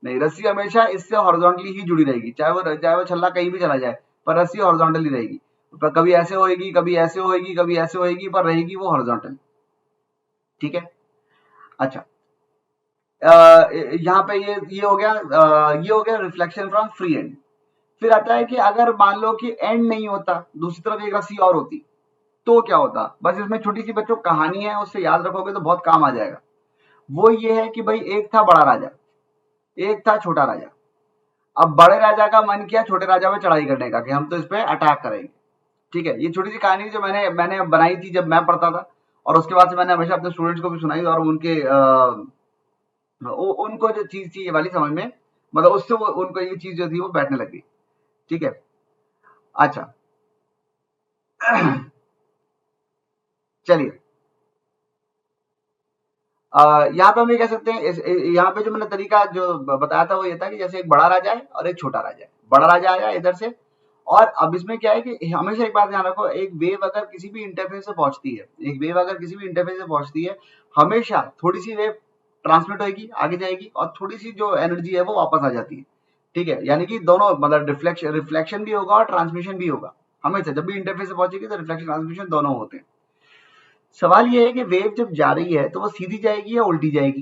नहीं, रस्सी हमेशा इससे हॉरिजॉन्टली ही जुड़ी रहेगी, चाहे वो छल्ला कहीं भी चला जाए, पर रस्सी हॉरिजॉन्टली रहेगी, पर कभी ऐसे होएगी, कभी ऐसे होएगी, कभी ऐसे होएगी, पर रहेगी वो हॉरिजॉन्टल, ठीक है। अच्छा, यहाँ पे ये हो गया रिफ्लेक्शन फ्रॉम फ्री एंड। फिर आता है कि अगर मान लो कि एंड नहीं होता, दूसरी तरफ एक रस्सी और होती तो क्या होता। बस इसमें छोटी सी बच्चों कहानी है, उससे याद रखोगे तो बहुत काम आ जाएगा। वो ये है कि भाई एक था बड़ा राजा, एक था छोटा राजा। अब बड़े राजा का मन किया छोटे राजा पे चढ़ाई करने का कि हम तो इस पे अटैक करेंगे, ठीक है। ये छोटी सी कहानी जो मैंने बनाई थी जब मैं पढ़ता था, और उसके बाद से मैंने हमेशा अपने स्टूडेंट्स को भी सुनाई, और उनको जो चीज थी ये वाली समझ में, मतलब उससे उनको ये चीज जो थी वो बैठने लगी, ठीक है। अच्छा चलिए, यहाँ पे हम ये कह सकते हैं, यहाँ पे जो मैंने तरीका जो बताया था वो ये था कि जैसे एक बड़ा राजा है और एक छोटा राजा है। बड़ा राजा आया इधर से, और अब इसमें क्या है कि हमेशा एक बात ध्यान रखो, एक वेव अगर किसी भी इंटरफेस से पहुंचती है, हमेशा थोड़ी सी वेव ट्रांसमिट होगी, आगे जाएगी, और थोड़ी सी जो एनर्जी है वो वापस आ जाती है, ठीक है। यानी कि दोनों मतलब रिफ्लेक्शन भी होगा और ट्रांसमिशन भी होगा, हमेशा जब भी इंटरफेस से पहुंचेगी तो रिफ्लेक्शन ट्रांसमिशन दोनों होते हैं। सवाल ये है कि वेव जब जा रही है तो वो सीधी जाएगी या उल्टी जाएगी,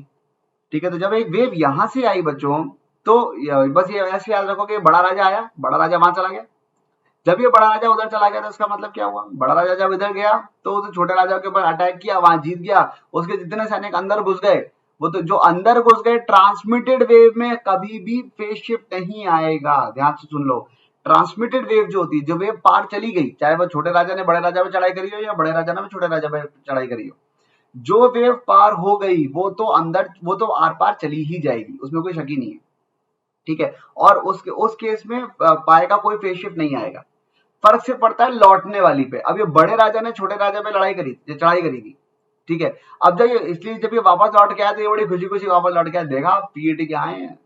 ठीक है। तो जब एक वेव यहां से आई बच्चों, तो बस ये ऐसे याद रखो कि बड़ा राजा आया, बड़ा राजा वहां चला गया, जब ये बड़ा राजा उधर चला गया तो इसका मतलब क्या हुआ, बड़ा राजा जब इधर गया तो उस छोटे राजा के ऊपर अटैक किया, वहां जीत गया, उसके जितने सैनिक अंदर घुस गए, वो तो जो अंदर घुस गए, ट्रांसमिटेड वेव में कभी भी फेज शिफ्ट नहीं आएगा, ध्यान से सुन लो। ट्रांसमिटेड वेव जो होती है, जो वेव पार चली गई, चाहे वो छोटे राजा ने बड़े राजा पे चढ़ाई करी हो या बड़े राजा ने छोटे राजा पे चढ़ाई करी हो, जो वेव पार हो गई वो तो आर पार चली ही जाएगी, उसमें कोई शक ही नहीं है, ठीक है। और उस केस में पाए का कोई फेज शिफ्ट नहीं आएगा। फर्क सिर्फ पड़ता है लौटने वाली पे। अब ये बड़े राजा ने छोटे राजा पे चढ़ाई करी थी, ठीक है। अब जब इसलिए जब ये वापस लौट के आया तो ये बड़ी खुशी खुशी वापस लौट के आया, देखा पीएटी के आए हैं,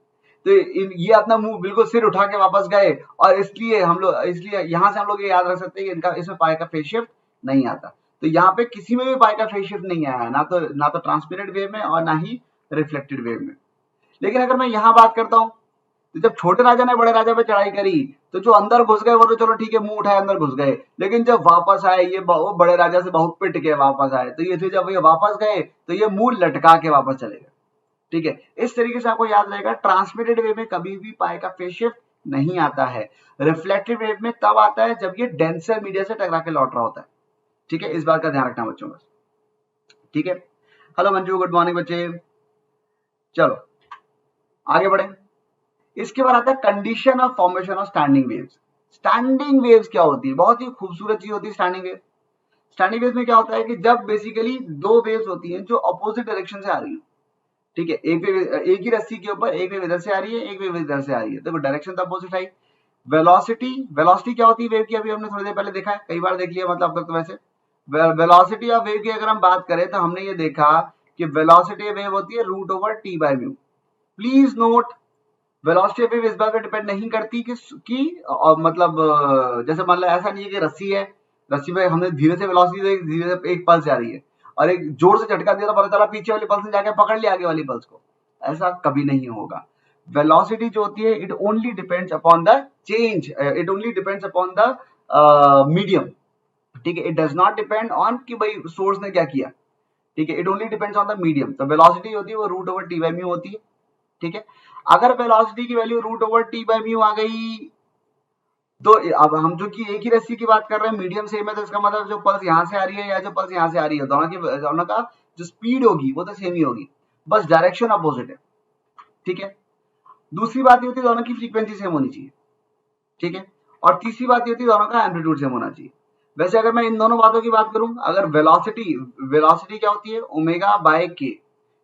तो ये अपना मुंह बिल्कुल सिर उठा के वापस गए, और इसलिए यहां से हम लोग ये याद रख सकते हैं कि इनका इसमें पाए का फेज शिफ्ट नहीं आता। तो यहाँ पे किसी में भी पाए का फेज शिफ्ट नहीं आया, ना तो ट्रांसमिटेड वेव में और ना ही रिफ्लेक्टेड वेव में। लेकिन अगर मैं यहाँ बात करता हूँ, तो जब छोटे राजा ने बड़े राजा पे चढ़ाई करी तो जो अंदर घुस गए वो तो चलो ठीक है, मुंह उठाए अंदर घुस गए, लेकिन जब वापस आए ये बड़े राजा से बहुत पिट के वापस आए, तो ये थे जब ये वापस गए तो ये मुंह लटका के वापस चले गए, ठीक है। इस तरीके से आपको याद रहेगा, ट्रांसमिटेड वेव में कभी भी पाए का फेज शिफ्ट नहीं आता है। रिफ्लेक्टेड वेव में तब आता है जब ये डेंसर मीडिया से टकरा के लौट रहा होता है, ठीक है। इस बात का ध्यान रखना बच्चों बस, ठीक है। हेलो मंजू, गुड मॉर्निंग बच्चे। चलो आगे बढ़े। इसके बाद आता है condition of formation of standing waves. Standing waves क्या होती है? बहुत ही खूबसूरत चीज होती है स्टैंडिंग वेव। स्टैंडिंग वेव्स में क्या होता है कि जब बेसिकली दो वेव्स होती हैं जो अपोजिट डायरेक्शन से आ रही है, ठीक है, एक ही रस्सी के ऊपर एक वेव इधर से आ रही है, एक वेव इधर से आ रही है, देखो डायरेक्शन तो अपोजिट आई। वेलोसिटी, वेलोसिटी क्या होती है वेव की? अभी हमने थोड़ी देर पहले देखा है, कई बार देख लिया मतलब अब तक। तो वैसे वेलोसिटी ऑफ वेव की अगर हम बात करें तो हमने ये देखा कि वेलोसिटी ऑफ वेव होती है root over T by mu. Please note, velocity of wave इस बात पे डिपेंड नहीं करती मतलब जैसे मान लो ऐसा नहीं है कि रस्सी है, रस्सी पे हमने धीरे से वेलोसिटी दी, धीरे से एक पल्स जा रही है और एक जोर से झटका दिया तो पता चला पीछे वाली पल्स ने जाके पकड़ लिया आगे वाली पल्स को। ऐसा कभी नहीं होगा। वेलोसिटी जो होती है it only depends upon the change, it only depends upon the medium, ठीक है। It does not depend on कि भाई सोर्स ने क्या किया, ठीक है। It only depends on the medium. तो वेलोसिटी होती है वो root over T by mu होती है, ठीक है। अगर वेलोसिटी की value root over T by mu आ गई तो अब हम जो कि एक ही रस्सी की बात कर रहे हैं, मीडियम सेम है, तो इसका मतलब जो पल्स यहाँ से आ रही है या जो पल्स यहाँ से आ रही है, दोनों का जो स्पीड होगी वो तो सेम ही होगी, बस डायरेक्शन अपोजिट है, ठीक है। दूसरी बात ये होती है दोनों की फ्रीक्वेंसी सेम होनी चाहिए, ठीक है। और तीसरी बात ये होती है दोनों का एम्पलीट्यूड सेम होना चाहिए। वैसे अगर मैं इन दोनों बातों की बात करूं, अगर वेलोसिटी, वेलोसिटी क्या होती है? ओमेगा बाय के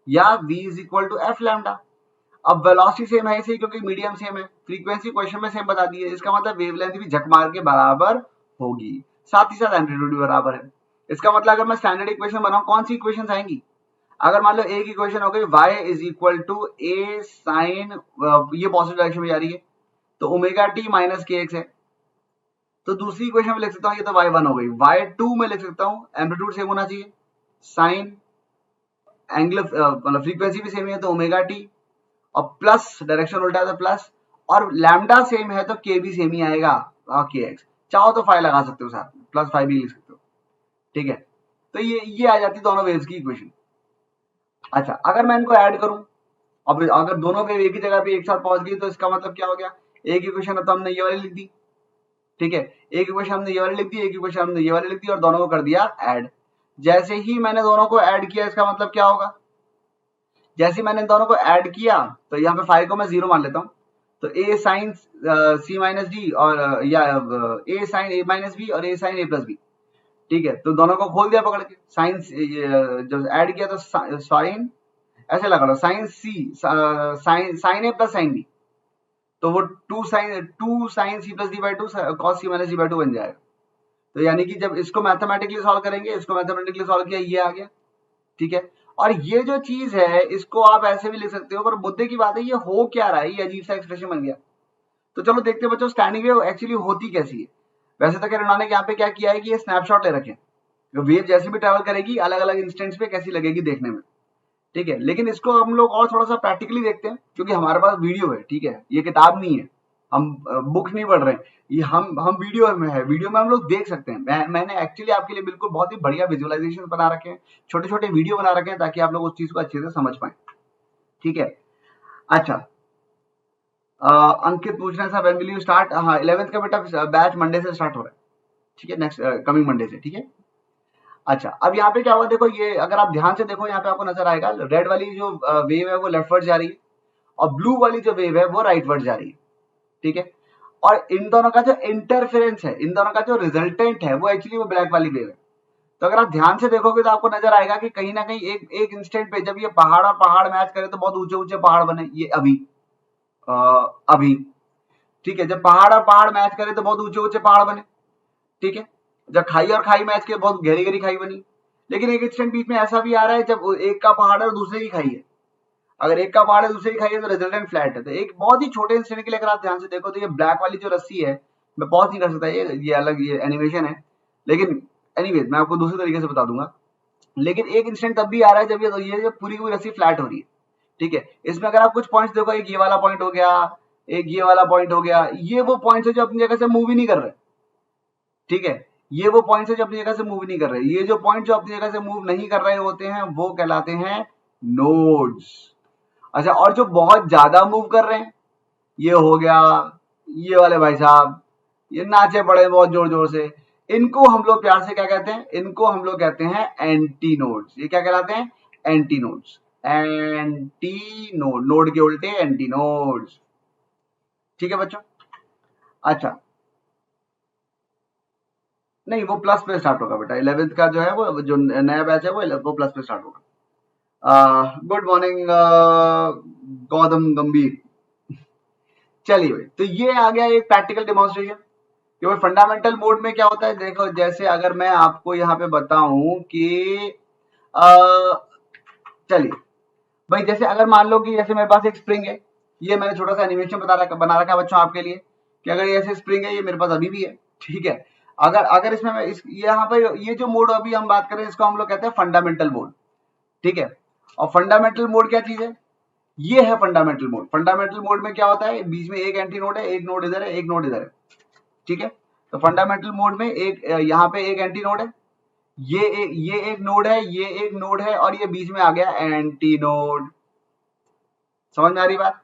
या v is equal to f lambda. अब वेलोसिटी सेम है इसे क्योंकि मीडियम सेम है, फ्रीक्वेंसी क्वेश्चन में सेम बता दी है, इसका मतलब वेवलेंथ भी झक मार के बराबर होगी, साथ ही साथ एम्पलीट्यूड भी बराबर है। इसका मतलब अगर मैं स्टैंडर्ड इक्वेशन बनाऊं, कौन सी इक्वेशन आएंगी? अगर मान लो एक इक्वेशन हो गई y is equal to a sine, ये पॉजिटिव डायरेक्शन में जा रही है तो omega t minus k x है, तो दूसरी इक्वेशन में लिख सकता हूँ ये तो y1 हो गई। y2 में लिख सकता हूँ एम्पलीट्यूड सेम होना चाहिए, साइन एंगल मतलब फ्रीक्वेंसी भी सेम है तो ओमेगा टी, और प्लस डायरेक्शन उल्टा है तो प्लस, और लैम्डा सेम है तो के भी सेम ही आएगा के एक्स। चाहो तो फाइव लगा सकते हो साथ में, प्लस फाइव भी लिख सकते हो, ठीक है। तो ये आ जाती दोनों वेव्स की इक्वेशन। अच्छा अगर मैं इनको ऐड करूं, अब अगर दोनों वेव एक ही जगह पे एक साथ पहुंच गई तो इसका मतलब क्या हो गया? एक इक्वेशन तो हमने ये वाली लिख दी, ठीक है, एक इक्वेशन हमने ये वाली लिख दी, एक इक्वेशन हमने ये वाली लिख दी और दोनों को कर दिया ऐड। जैसे ही मैंने दोनों को ऐड किया इसका मतलब क्या होगा? जैसे मैंने दोनों को ऐड किया तो यहाँ पे फाइव को मैं जीरो मान लेता हूँ, तो ए साइन सी माइनस डी और या ए साइन ए माइनस बी और ए साइन ए प्लस बी, ठीक है। तो दोनों को खोल दिया पकड़ के, साइन जब ऐड किया तो साइन ऐसे लगा लो, sine c sine sine a plus sine b, तो वो two sine c plus d by two cos c minus d by two बन जाएगा। तो यानी कि जब इसको मैथमेटिकली सॉल्व करेंगे, इसको मैथमेटिकली सॉल्व किया ये आ गया, ठीक है। और ये जो चीज है इसको आप ऐसे भी लिख सकते हो, पर मुद्दे की बात है ये हो क्या रहा है, ये अजीब सा एक्सप्रेशन बन गया। तो चलो देखते हैं बच्चों स्टैंडिंग वेव एक्चुअली होती कैसी है। वैसे तो खैर उन्होंने यहाँ पे क्या किया है कि ये स्नैपशॉट ले रखे, वेव जैसे भी ट्रेवल करेगी अलग अलग इंस्टेंट्स पे कैसी लगेगी देखने में, ठीक है। लेकिन इसको हम लोग और थोड़ा सा प्रैक्टिकली देखते हैं क्योंकि हमारे पास वीडियो है, ठीक है, ये किताब नहीं है, हम बुक नहीं पढ़ रहे हैं, ये हम वीडियो में है, वीडियो में हम लोग देख सकते हैं। मैंने एक्चुअली आपके लिए बिल्कुल बहुत ही बढ़िया विजुअलाइजेशन बना रखे हैं, छोटे छोटे वीडियो बना रखे हैं ताकि आप लोग उस चीज को अच्छे से समझ पाए, ठीक है। अच्छा अंकित पूछ रहे हैं sir when will you start? हाँ 11th का बेटा बैच मंडे से स्टार्ट हो रहा है, ठीक है, नेक्स्ट कमिंग मंडे से, ठीक है। अच्छा अब यहाँ पे क्या हुआ देखो, ये अगर आप ध्यान से देखो यहाँ पे आपको नजर आएगा रेड वाली जो वेव है वो लेफ्टवर्ड जा रही है और ब्लू वाली जो वेव है वो राइटवर्ड जा रही है, ठीक है। और इन दोनों का जो इंटरफेरेंस है, इन दोनों का जो रिजल्टेंट है वो एक्चुअली वो ब्लैक वाली वेव है। तो अगर आप ध्यान से देखोगे तो आपको नजर आएगा कि कहीं ना कहीं एक इंस्टेंट पे जब ये पहाड़ और पहाड़ मैच करे तो बहुत ऊंचे ऊंचे पहाड़ बने, ये अभी ठीक है, जब पहाड़ और पहाड़ मैच करे तो बहुत ऊंचे ऊंचे पहाड़ बने, ठीक है। जब खाई और खाई मैच के बहुत गहरी गहरी खाई बनी। लेकिन एक इंस्टेंट बीच में ऐसा भी आ रहा है जब एक का पहाड़ है और दूसरे की खाई है, अगर एक का पहाड़ है दूसरे की खाई है तो रिजल्टेंट फ्लैट है। तो एक बहुत ही छोटे इंस्टेंट के लिए अगर आप ध्यान से देखो तो ये ब्लैक वाली जो रस्सी है, मैं पॉज नहीं कर सकता, ये अलग ये एनिमेशन है, लेकिन एनीवेज मैं आपको दूसरे तरीके से बता दूंगा। लेकिन एक इंस्टेंट तब भी आ रहा है जब ये पूरी की पूरी रस्सी फ्लैट हो रही है, ठीक है। इसमें अगर आप कुछ पॉइंट्स देखो, एक ये वाला पॉइंट हो गया, एक ये वाला पॉइंट हो गया, ये वो पॉइंट है जो अपनी जगह से मूव ही नहीं कर रहे, ठीक है। ये वो पॉइंट है जो अपनी जगह से मूव नहीं कर रहे, ये जो पॉइंट जो अपनी जगह से मूव नहीं कर रहे होते हैं वो कहलाते हैं नोड्स। अच्छा और जो बहुत ज्यादा मूव कर रहे हैं, ये हो गया ये वाले भाई साहब, ये नाचे पड़े बहुत जोर जोर से, इनको हम लोग प्यार से क्या कहते हैं? इनको हम लोग कहते हैं एंटी नोड्स। ये क्या कहलाते हैं? Anti nodes, anti node, node के उल्टे एंटी नोड्स। ठीक है बच्चों। अच्छा, नहीं वो प्लस पे स्टार्ट होगा बेटा, 11th का जो है वो जो नया बैच है वो प्लस पे स्टार्ट होगा। गुड मॉर्निंग गौतम गंभीर। चलिए भाई, तो ये आ गया एक प्रैक्टिकल डेमोन्स्ट्रेशन कि भाई फंडामेंटल मोड में क्या होता है। देखो जैसे अगर मैं आपको यहाँ पे बताऊं कि चलिए भाई, जैसे अगर मान लो कि जैसे मेरे पास एक स्प्रिंग है, ये मैंने छोटा सा एनिमेशन बना रखा है बच्चों आपके लिए कि अगर ये ऐसे स्प्रिंग है, ये मेरे पास अभी भी है, ठीक है। अगर अगर इसमें मैं यहाँ पे ये जो मोड अभी हम बात कर रहे हैं इसको हम लोग कहते हैं फंडामेंटल मोड, ठीक है। और फंडामेंटल मोड क्या चीज है, ये है फंडामेंटल मोड। फंडामेंटल मोड में क्या होता है, बीच में एक एंटी नोड है, एक नोड इधर है, एक नोड इधर है, ठीक है। तो फंडामेंटल मोड में एक यहाँ पे एक एंटी नोड है, ये एक नोड है, ये एक नोड है, और ये बीच में आ गया एंटी नोड। समझ में आ रही बात,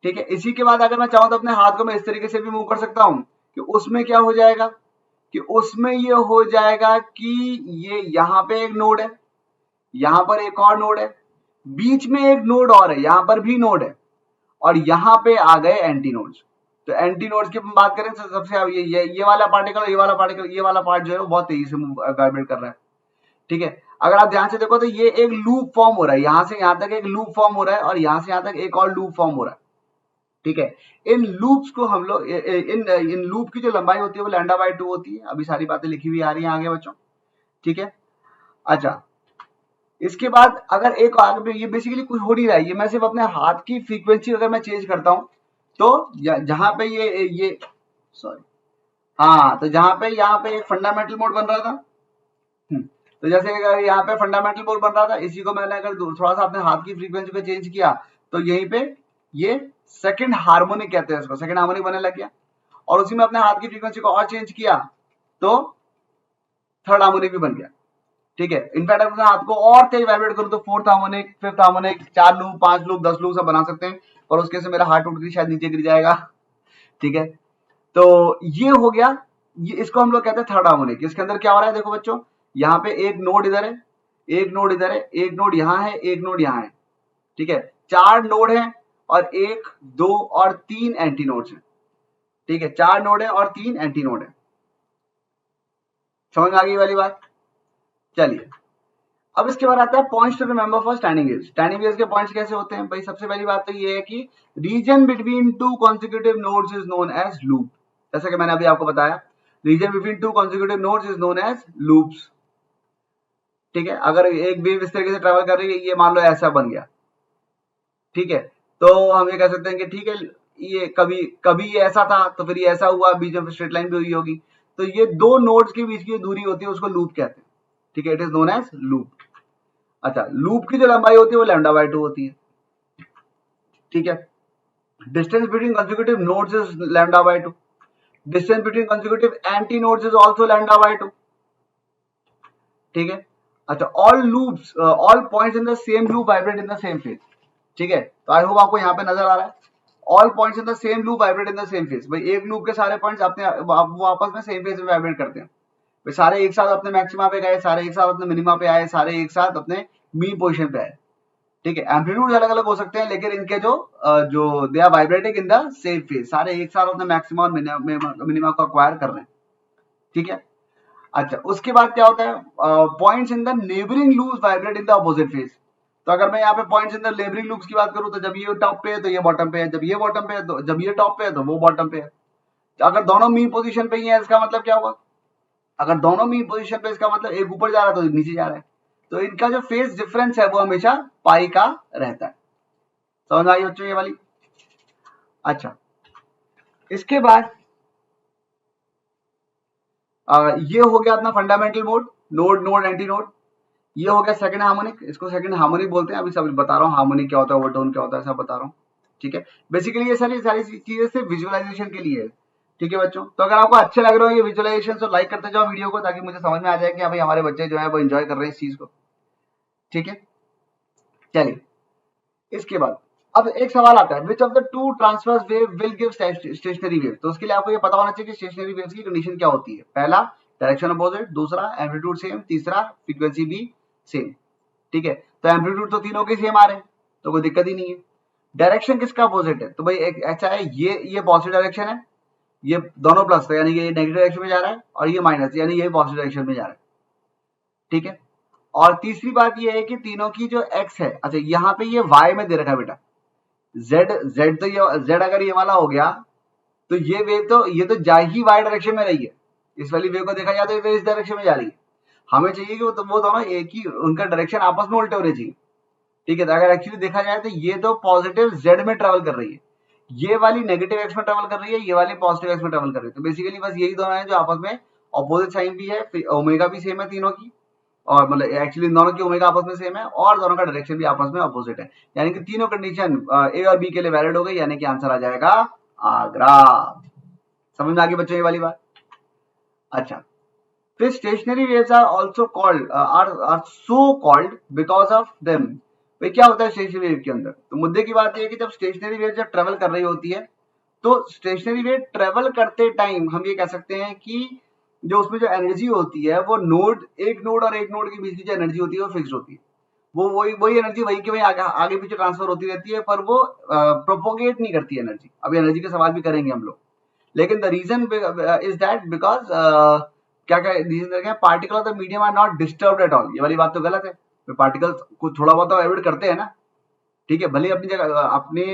ठीक है। इसी के बाद अगर मैं चाहूं तो अपने हाथ को मैं इस तरीके से भी मूव कर सकता हूं कि उसमें क्या हो जाएगा कि उसमें ये हो जाएगा कि ये यहाँ पे एक नोड है, यहाँ पर एक और नोड है, बीच में एक नोड और है, यहाँ पर भी नोड है, और यहाँ पे आ गए एंटी नोड्स। तो एंटी नोड्स की हम बात करें तो सबसे ये वाला पार्टिकल, ये वाला पार्टिकल, ये वाला पार्ट जो है वो बहुत तेजी से वाइब्रेट कर रहा है, ठीक है। अगर आप ध्यान से देखो तो ये एक लूप फॉर्म हो रहा है, यहां से यहां तक एक लूप फॉर्म हो रहा है, और यहां से यहां तक एक और लूप फॉर्म हो रहा है, ठीक है। इन लूप्स को हम लोग इन लूप की जो लंबाई होती है वो λ/2 होती है। अभी सारी बातें लिखी हुई आ रही हैं आगे बच्चों, ठीक है। अच्छा, इसके बाद अगर एक आगे ये बेसिकली कुछ हो नहीं रहा है, ये मैं सिर्फ अपने हाथ की फ्रीक्वेंसी अगर मैं चेंज करता हूं तो जहां पे ये सॉरी, हाँ, तो जहां पे यहाँ पे एक फंडामेंटल मोड बन रहा था, तो जैसे अगर यहाँ पे फंडामेंटल मोड बन रहा था, इसी को मैंने अगर थोड़ा सा अपने हाथ की फ्रीक्वेंसी को चेंज किया तो यहीं पे ये सेकंड हार्मोनिक कहते हैं इसको, सेकंड हार्मोनिक बनने लग गया। और उसी में अपने हाथ की फ्रीक्वेंसी को और चेंज किया तो थर्ड हार्मोनिक भी बन गया, ठीक है। इनफैक्ट अगर हाथ को और तेज वाइब्रेट करूं तो fourth harmonic, fifth harmonic, 4 loop, 5 loop, 10 loop सब बना सकते हैं, और उसके से मेरा हाथ टूट के शायद नीचे गिर जाएगा, ठीक है। तो ये हो गया, ये इसको हम लोग कहते हैं थर्ड हार्मोनिक। इसके अंदर क्या हो रहा है देखो बच्चों, यहाँ पे एक नोड इधर है, एक नोड इधर है, एक नोड यहाँ है, एक नोड यहाँ है, ठीक है। 4 नोड है और 1, 2 और 3 एंटी नोड्स हैं, ठीक है। 4 नोड है और 3 एंटी नोड है। समझ में आ गई वाली बात। चलिए, अब इसके बाद आता है points to remember for standing waves. Standing waves के पॉइंट्स कैसे होते हैं भाई, सबसे पहली बात तो ये है कि region between two consecutive nodes is known as loop. जैसा कि मैंने अभी आपको बताया, region between two consecutive nodes is known as loops, ठीक है। अगर एक वेव इस तरीके से ट्रेवल कर रही है, ये मान लो ऐसा बन गया, ठीक है, तो हम ये कह सकते हैं कि ठीक है, ये कभी कभी ये ऐसा था तो फिर ये ऐसा हुआ, बीच में स्ट्रेट लाइन भी हुई होगी। तो ये दो नोड्स के बीच की दूरी होती है उसको लूप कहते हैं, ठीक है। It is known as loop. अच्छा, लूप की जो लंबाई होती है वो λ/2 होती है, ठीक है। Distance between consecutive nodes is λ/2। Distance between consecutive antinodes is also λ/2, ठीक है। अच्छा, all loops, all points in the same loop vibrate in the same phase, ठीक है। तो आई होप आपको यहाँ पे नजर आ रहा है, all points in the same loop vibrate in the same phase. भाई एक लूप के सारे पॉइंट्स अपने वो आपस में सेम फेज में वाइब्रेट करते हैं। भाई सारे एक साथ अपने मैक्सिमा पे गए, सारे एक साथ अपने मिनिमा पे आए, सारे एक साथ अपने मीन पोजीशन पे आए, ठीक है। एम्पलीट्यूड अलग अलग हो सकते हैं लेकिन इनके जो they are vibrating in the same phase, सारे एक साथ अपने मैक्सिमा और मिनिमा को अक्वायर कर रहे हैं, ठीक है। अच्छा, उसके बाद क्या होता है, points in the neighbouring loops vibrate in the opposite phase. तो अगर मैं यहाँ पे points in the neighbouring loops की बात करूं तो जब ये टॉप पे है तो ये बॉटम पे है, जब ये बॉटम पे है तो जब ये टॉप पे है तो वो बॉटम पे है। तो अगर दोनों मीन पोजीशन पे ही है इसका मतलब क्या हुआ, अगर दोनों मीन पोजीशन पे इसका मतलब एक ऊपर जा रहा है तो नीचे जा रहा है। तो इनका जो फेज डिफरेंस है वो हमेशा पाई का रहता है। समझ आई बच्चों ये वाली। अच्छा, इसके बाद ये हो गया अपना fundamental mode, node node anti node. ये हो गया सेकंड हार्मोनिक, इसको सेकंड हार्मोनिक बोलते हैं। अभी सब बता रहा हूँ हार्मोनिक क्या होता है, ओवरटोन क्या होता है, सब बता रहा हूँ, ठीक है। बेसिकली ये सारी चीजें सिर्फ विजुअलाइजेशन के लिए है, ठीक है बच्चों। तो अगर आपको अच्छे लग रहे हो ये विजुअलाइजेशन तो लाइक करते जाओ वीडियो को, ताकि मुझे समझ में आ जाए कि भाई हमारे बच्चे जो है वो एंजॉय कर रहे हैं इस चीज को, ठीक है। चलिए, इसके बाद अब एक सवाल आता है, which of the two transverse wave will give stationary wave. तो उसके लिए आपको ये पता होना चाहिए कि स्टेशनरी वेव्स की कंडीशन क्या होती है। पहला, डायरेक्शन अपोजिट, दूसरा एम्पलीट्यूड सेम, तीसरा फ्रीक्वेंसी भी सेम, ठीक है, तो एम्पलीट्यूड तो तीनों के सेम आ रहे हैं, तो कोई दिक्कत ही नहीं है। डायरेक्शन किसका अपोजिट है, तो भाई एक ऐसा है, ये पॉजिटिव डायरेक्शन है, ये दोनों प्लस है, यानी कि ये नेगेटिव डायरेक्शन में जा रहा है, और ये माइनस, यानी ये पॉजिटिव डायरेक्शन में जा रहा है, ठीक है। और तीसरी बात ये है कि तीनों की जो एक्स है, अच्छा यहाँ पे ये वाई में दे रखा है बेटा, जेड तो ये जेड अगर ये वाला हो गया तो ये वेव तो ये तो जा ही वाई डायरेक्शन में रही है, इस वाली वेव को देखा जाए तो ये वेव इस डायरेक्शन में जा रही है। हमें चाहिए कि वो दोनों एक ही, उनका डायरेक्शन आपस में उल्टे होने चाहिए, ठीक है। तो अगर एक्चुअली देखा जाए तो ये तो पॉजिटिव जेड में ट्रेवल कर रही है, ये वाली नेगेटिव एक्स में ट्रेवल कर रही है, ये वाली पॉजिटिव एक्स में ट्रेवल कर रही है। तो बेसिकली बस यही दोनों है जो आपस में ऑपोजिट साइन भी है, ओमेगा भी सेम है तीनों की, और मतलब एक्चुअली दोनों की ओमेगा आपस में सेम है, और दोनों का डायरेक्शन भी आपस में अपोजिट है, यानी कि तीनों कंडीशन ए और बी के लिए वैलिड हो गई, यानी कि आंसर आ जाएगा आगरा। समझ में आ गई बच्चों ये वाली बात? अच्छा, फिर stationary waves are also called are so called because of them. भाई क्या होता है स्टेशनरी वेव के अंदर? तो मुद्दे की बात यह है कि जब स्टेशनरी वेव जब ट्रेवल कर रही होती है, तो स्टेशनरी वेव ट्रेवल करते टाइम हम ये कह सकते हैं कि जो उसमें जो एनर्जी होती है वो एक नोड और एक नोड के बीच की जो एनर्जी होती है वो फिक्स होती है, वो वही एनर्जी वही के वही आगे पीछे ट्रांसफर होती रहती है, पर वो प्रोपोगेट नहीं करती एनर्जी। अभी एनर्जी के सवाल भी करेंगे हम लोग, लेकिन the reason is that because क्या क्या रीजन है, particle of the medium are not disturbed at all. ये वाली बात तो गलत है, पार्टिकल्स को थोड़ा बहुत तो एमिट करते हैं ना, ठीक है, भले अपनी जगह अपनी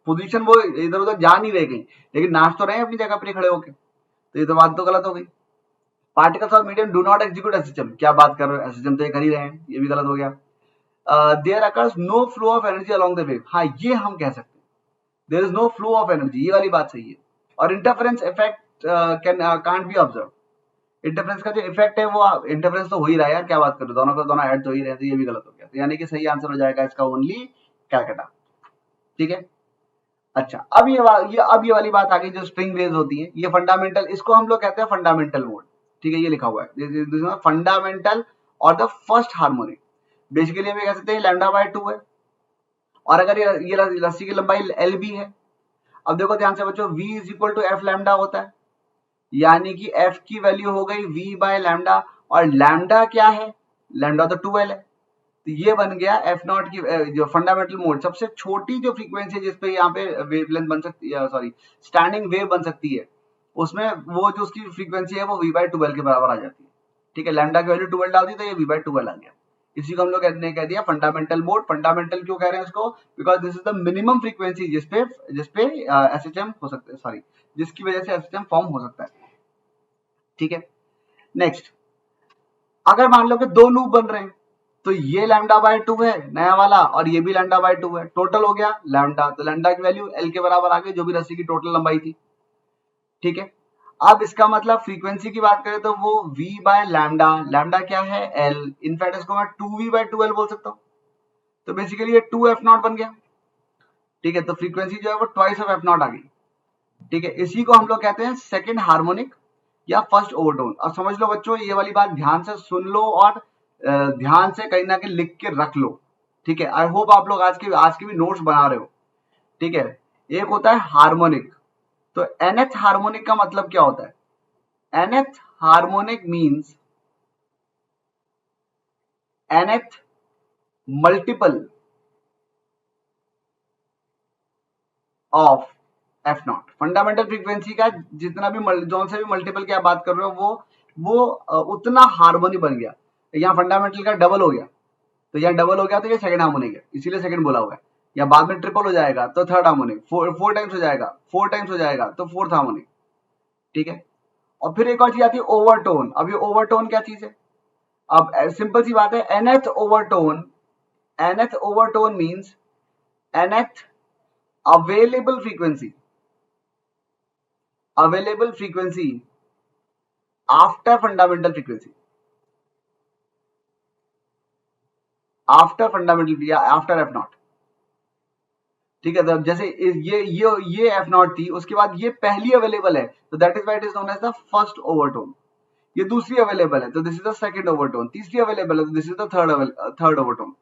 पोजीशन वो इधर उधर जा नहीं रहे कहीं, लेकिन नाच तो रहे हैं अपनी जगह पर खड़े होके, तो ये तो बात तो गलत हो गई। Particles of medium do not execute SHM, क्या बात कर रहे हो, एसएचएम तो ये कर ही रहे हैं, ये भी गलत हो गया। There occurs no flow of energy along the wave, हाँ ये हम कह सकते हैं, there is no flow of energy, ये वाली बात सही है। और interference effect can't be observe, interference का जो इफेक्ट है वो इंटरफेरेंस तो हो ही रहा है यार, क्या बात कर रहे हो, दोनों को दोनों ऐड तो ही रहे, तो ये भी गलत हो गया, तो यानी कि सही आंसर हो जाएगा इसका ओनली कैलकाटा, ठीक है। अच्छा, अब ये वाली बात आ गई, जो स्प्रिंग वेव्स होती है, ये फंडामेंटल, इसको हम लोग कहते हैं फंडामेंटल मोड, ठीक है, ये लिखा हुआ है फंडामेंटल और द फर्स्ट हार्मोनिक। बेसिकली हम कह सकते हैं लैम्डा बाय 2 है, और अगर ये रस्सी की लंबाई एल भी है। अब देखो ध्यान से बच्चों, v is equal to f lambda होता है, यानी कि f की वैल्यू हो गई v बाय लैम्डा, और लैम्डा क्या है, लैम्डा तो 12 है, तो ये बन गया एफ नॉट की जो फंडामेंटल मोड, सबसे छोटी जो फ्रीक्वेंसी है जिसपे यहाँ पे वेवलेंथ बन सकती है, सॉरी स्टैंडिंग वेव बन सकती है, उसमें वो जो उसकी फ्रीक्वेंसी है वो v बाय 12 के बराबर आ जाती है, ठीक है। लैम्डा की वैल्यू 12 डाल दी तो ये v बाय 12 आ गया, इसी को हम लोग कह दिया फंडामेंटल मोड। फंडामेंटल क्यों कह रहे हैं इसको, because this is the minimum frequency जिसपे एसएचएम हो सकता है, सॉरी जिसकी वजह से एसएचएम फॉर्म हो सकता है, ठीक है। नेक्स्ट, अगर मान लो कि दो लूप बन रहे हैं, तो ये लैम्डा बाय 2 है नया वाला, और ये भी लैम्डा बाय 2 है, टोटल हो गया लैम्डा, तो लैम्डा की वैल्यू एल के बराबर आ गई, जो भी रस्सी की टोटल लंबाई थी, ठीक है। अब इसका मतलब फ्रीक्वेंसी की बात करें तो वो v बाय लैम्डा, लैम्डा क्या है l, इनफैक्ट इसको मैं 2v बाय 2l बोल सकता हूँ, तो बेसिकली ये 2f नॉट बन गया, ठीक है। तो फ्रीक्वेंसी जो है वो ट्वाइस ऑफ f नॉट आ गई, ठीक है। इसी को हम लोग कहते हैं सेकंड हार्मोनिक या फर्स्ट ओवरटोन। अब समझ लो बच्चों, ये वाली बात ध्यान से सुन लो और ध्यान से कहीं ना कहीं लिख के रख लो, ठीक है। आई होप आप लोग आज के भी नोट्स बना रहे हो, ठीक है। एक होता है हार्मोनिक, तो nth हार्मोनिक का मतलब क्या होता है, nth harmonic means nth multiple of f not. Fundamental frequency का जितना भी जोन से भी मल्टीपल की आप बात कर रहे हो वो उतना हार्मोनिक बन गया, यहाँ फंडामेंटल का डबल हो गया, तो यहाँ डबल हो गया तो ये सेकंड हार्मोनिक है, इसीलिए सेकंड बोला हुआ है। या बाद में ट्रिपल हो जाएगा तो थर्ड हार्मोनिक, 4 टाइम्स हो जाएगा, 4 टाइम्स हो जाएगा तो फोर्थ हार्मोनिक, ठीक है। और फिर एक और चीज आती है ओवरटोन। अब ये ओवरटोन क्या चीज है, अब सिंपल सी बात है, nth overtone means nth available frequency after fundamental frequency, after fundamental या आफ्टर एफ नॉट, ठीक है। तो जैसे ये एफ नॉट थी, उसके बाद ये पहली अवेलेबल है, तो that is why it is known as the first overtone. ये दूसरी अवेलेबल है तो this is the second overtone, तीसरी अवेलेबल है तो this is the third overtone,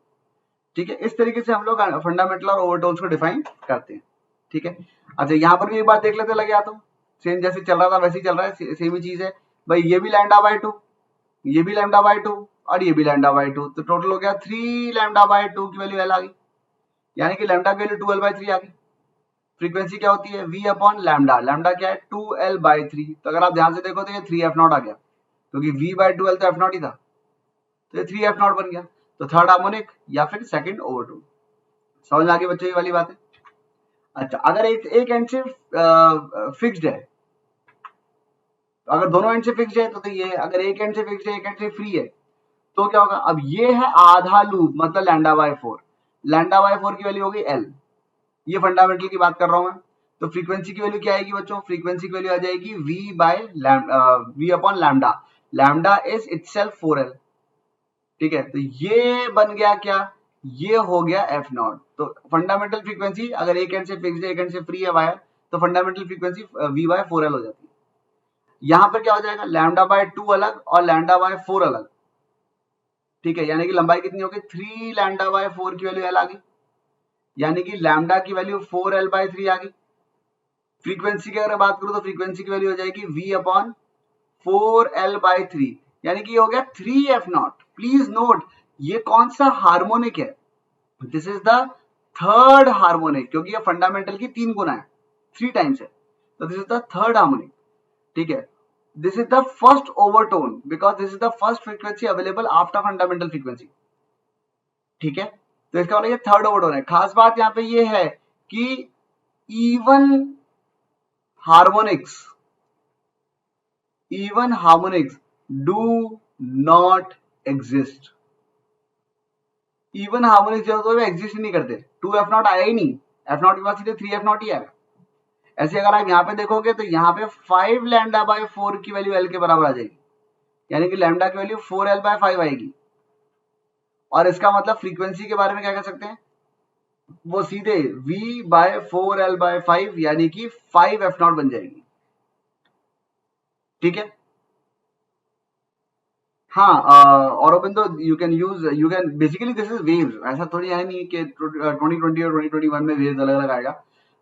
ठीक है। इस तरीके से हम लोग फंडामेंटल और ओवरटोन्स को डिफाइन करते हैं, ठीक है। अच्छा, यहाँ पर भी एक बात देख लेते लगे, तो सेम जैसे चल रहा था वैसे ही चल रहा है, सेम ही चीज है भाई, ये भी लैम्डा बाय 2, ये भी लैम्डा बाय 2, और ये भी लैम्डा बाई 2, तो टोटल हो गया 3 लैम्डा बाई 2 की वैल्यू एल आ गई, यानी कि लैम्डा की वैल्यू 2l/3 आ गई। फ्रीक्वेंसी क्या होती है, v अपॉन लैम्डा, लैम्डा क्या है 2l/3, तो अगर आप ध्यान से देखो तो ये 3f0 आ गया, क्योंकि v/2l तो f0 ही था, तो ये 3f0 बन गया, तो थर्ड हार्मोनिक या फिर सेकंड ओवर टोन। समझ में आ गई बच्चों ये वाली बात है। अच्छा, अगर एक एंड से फिक्स्ड है, अगर दोनों एंड से फिक्स्ड है तो ये, अगर एक एंड से फिक्स्ड है एक एंड से फ्री है, तो क्या होगा, अब ये है आधा लूप, मतलब लैम्डा बाय 4, लैम्डा बाय 4 की वैल्यू होगी एल, ये फंडामेंटल की बात कर रहा हूं मैं। तो फ्रीक्वेंसी की वैल्यू क्या आएगी बच्चों, फ्रीक्वेंसी की वैल्यू आ जाएगी v upon lambda, lambda is itself 4l, ठीक है। तो ये बन गया क्या, ये हो गया f0। तो फंडामेंटल फ्रीक्वेंसी अगर एक एंड से फिक्स्ड है एक एंड से फ्री है वायर, तो फंडामेंटल फ्रीक्वेंसी v/4l हो जाती है। यहां पर क्या हो जाएगा, लैम्डा बाय 2 अलग और लैम्डा बाय 4 अलग, ठीक है, यानी कि लंबाई कितनी होगी, 3 लैम्डा बाय 4 की वैल्यू एल आ गई, यानी कि लैम्डा की वैल्यू 4l/3 आ गई। फ्रीक्वेंसी की अगर बात करूं तो फ्रीक्वेंसी की वैल्यू हो जाएगी v अपॉन 4l/3, यानी कि ये हो गया 3f0। प्लीज नोट, ये कौन सा हार्मोनिक है, this is the third harmonic, क्योंकि ये फंडामेंटल की 3 गुना है, 3 टाइम्स है, तो this is the third harmonic, ठीक है। This is the first overtone because this is the first frequency available after fundamental frequency, ठीक है। तो इसका मतलब ये थर्ड ओवरटोन है। खास बात यहाँ पे ये है कि even harmonics do not exist, even harmonics जो है एग्जिस्ट नहीं करते, 2f0 आया ही नहीं, f0 के बाद सीधे 3f0 ही आया। ऐसे अगर आप यहाँ पे देखोगे तो यहाँ पे 5 लैम्डा बाय 4 की वैल्यू एल के बराबर आ जाएगी, यानी कि लैम्डा की वैल्यू 4l/5 आएगी, और इसका मतलब फ्रीक्वेंसी के बारे में क्या कह सकते हैं, वो सीधे v/4l/5 यानी कि 5f0 बन जाएगी, ठीक है। हाँ, Aurobindo you can basically this is waves, ऐसा थोड़ी है नहीं कि 2020 और 2021 में वेव्स अलग अलग आएगा,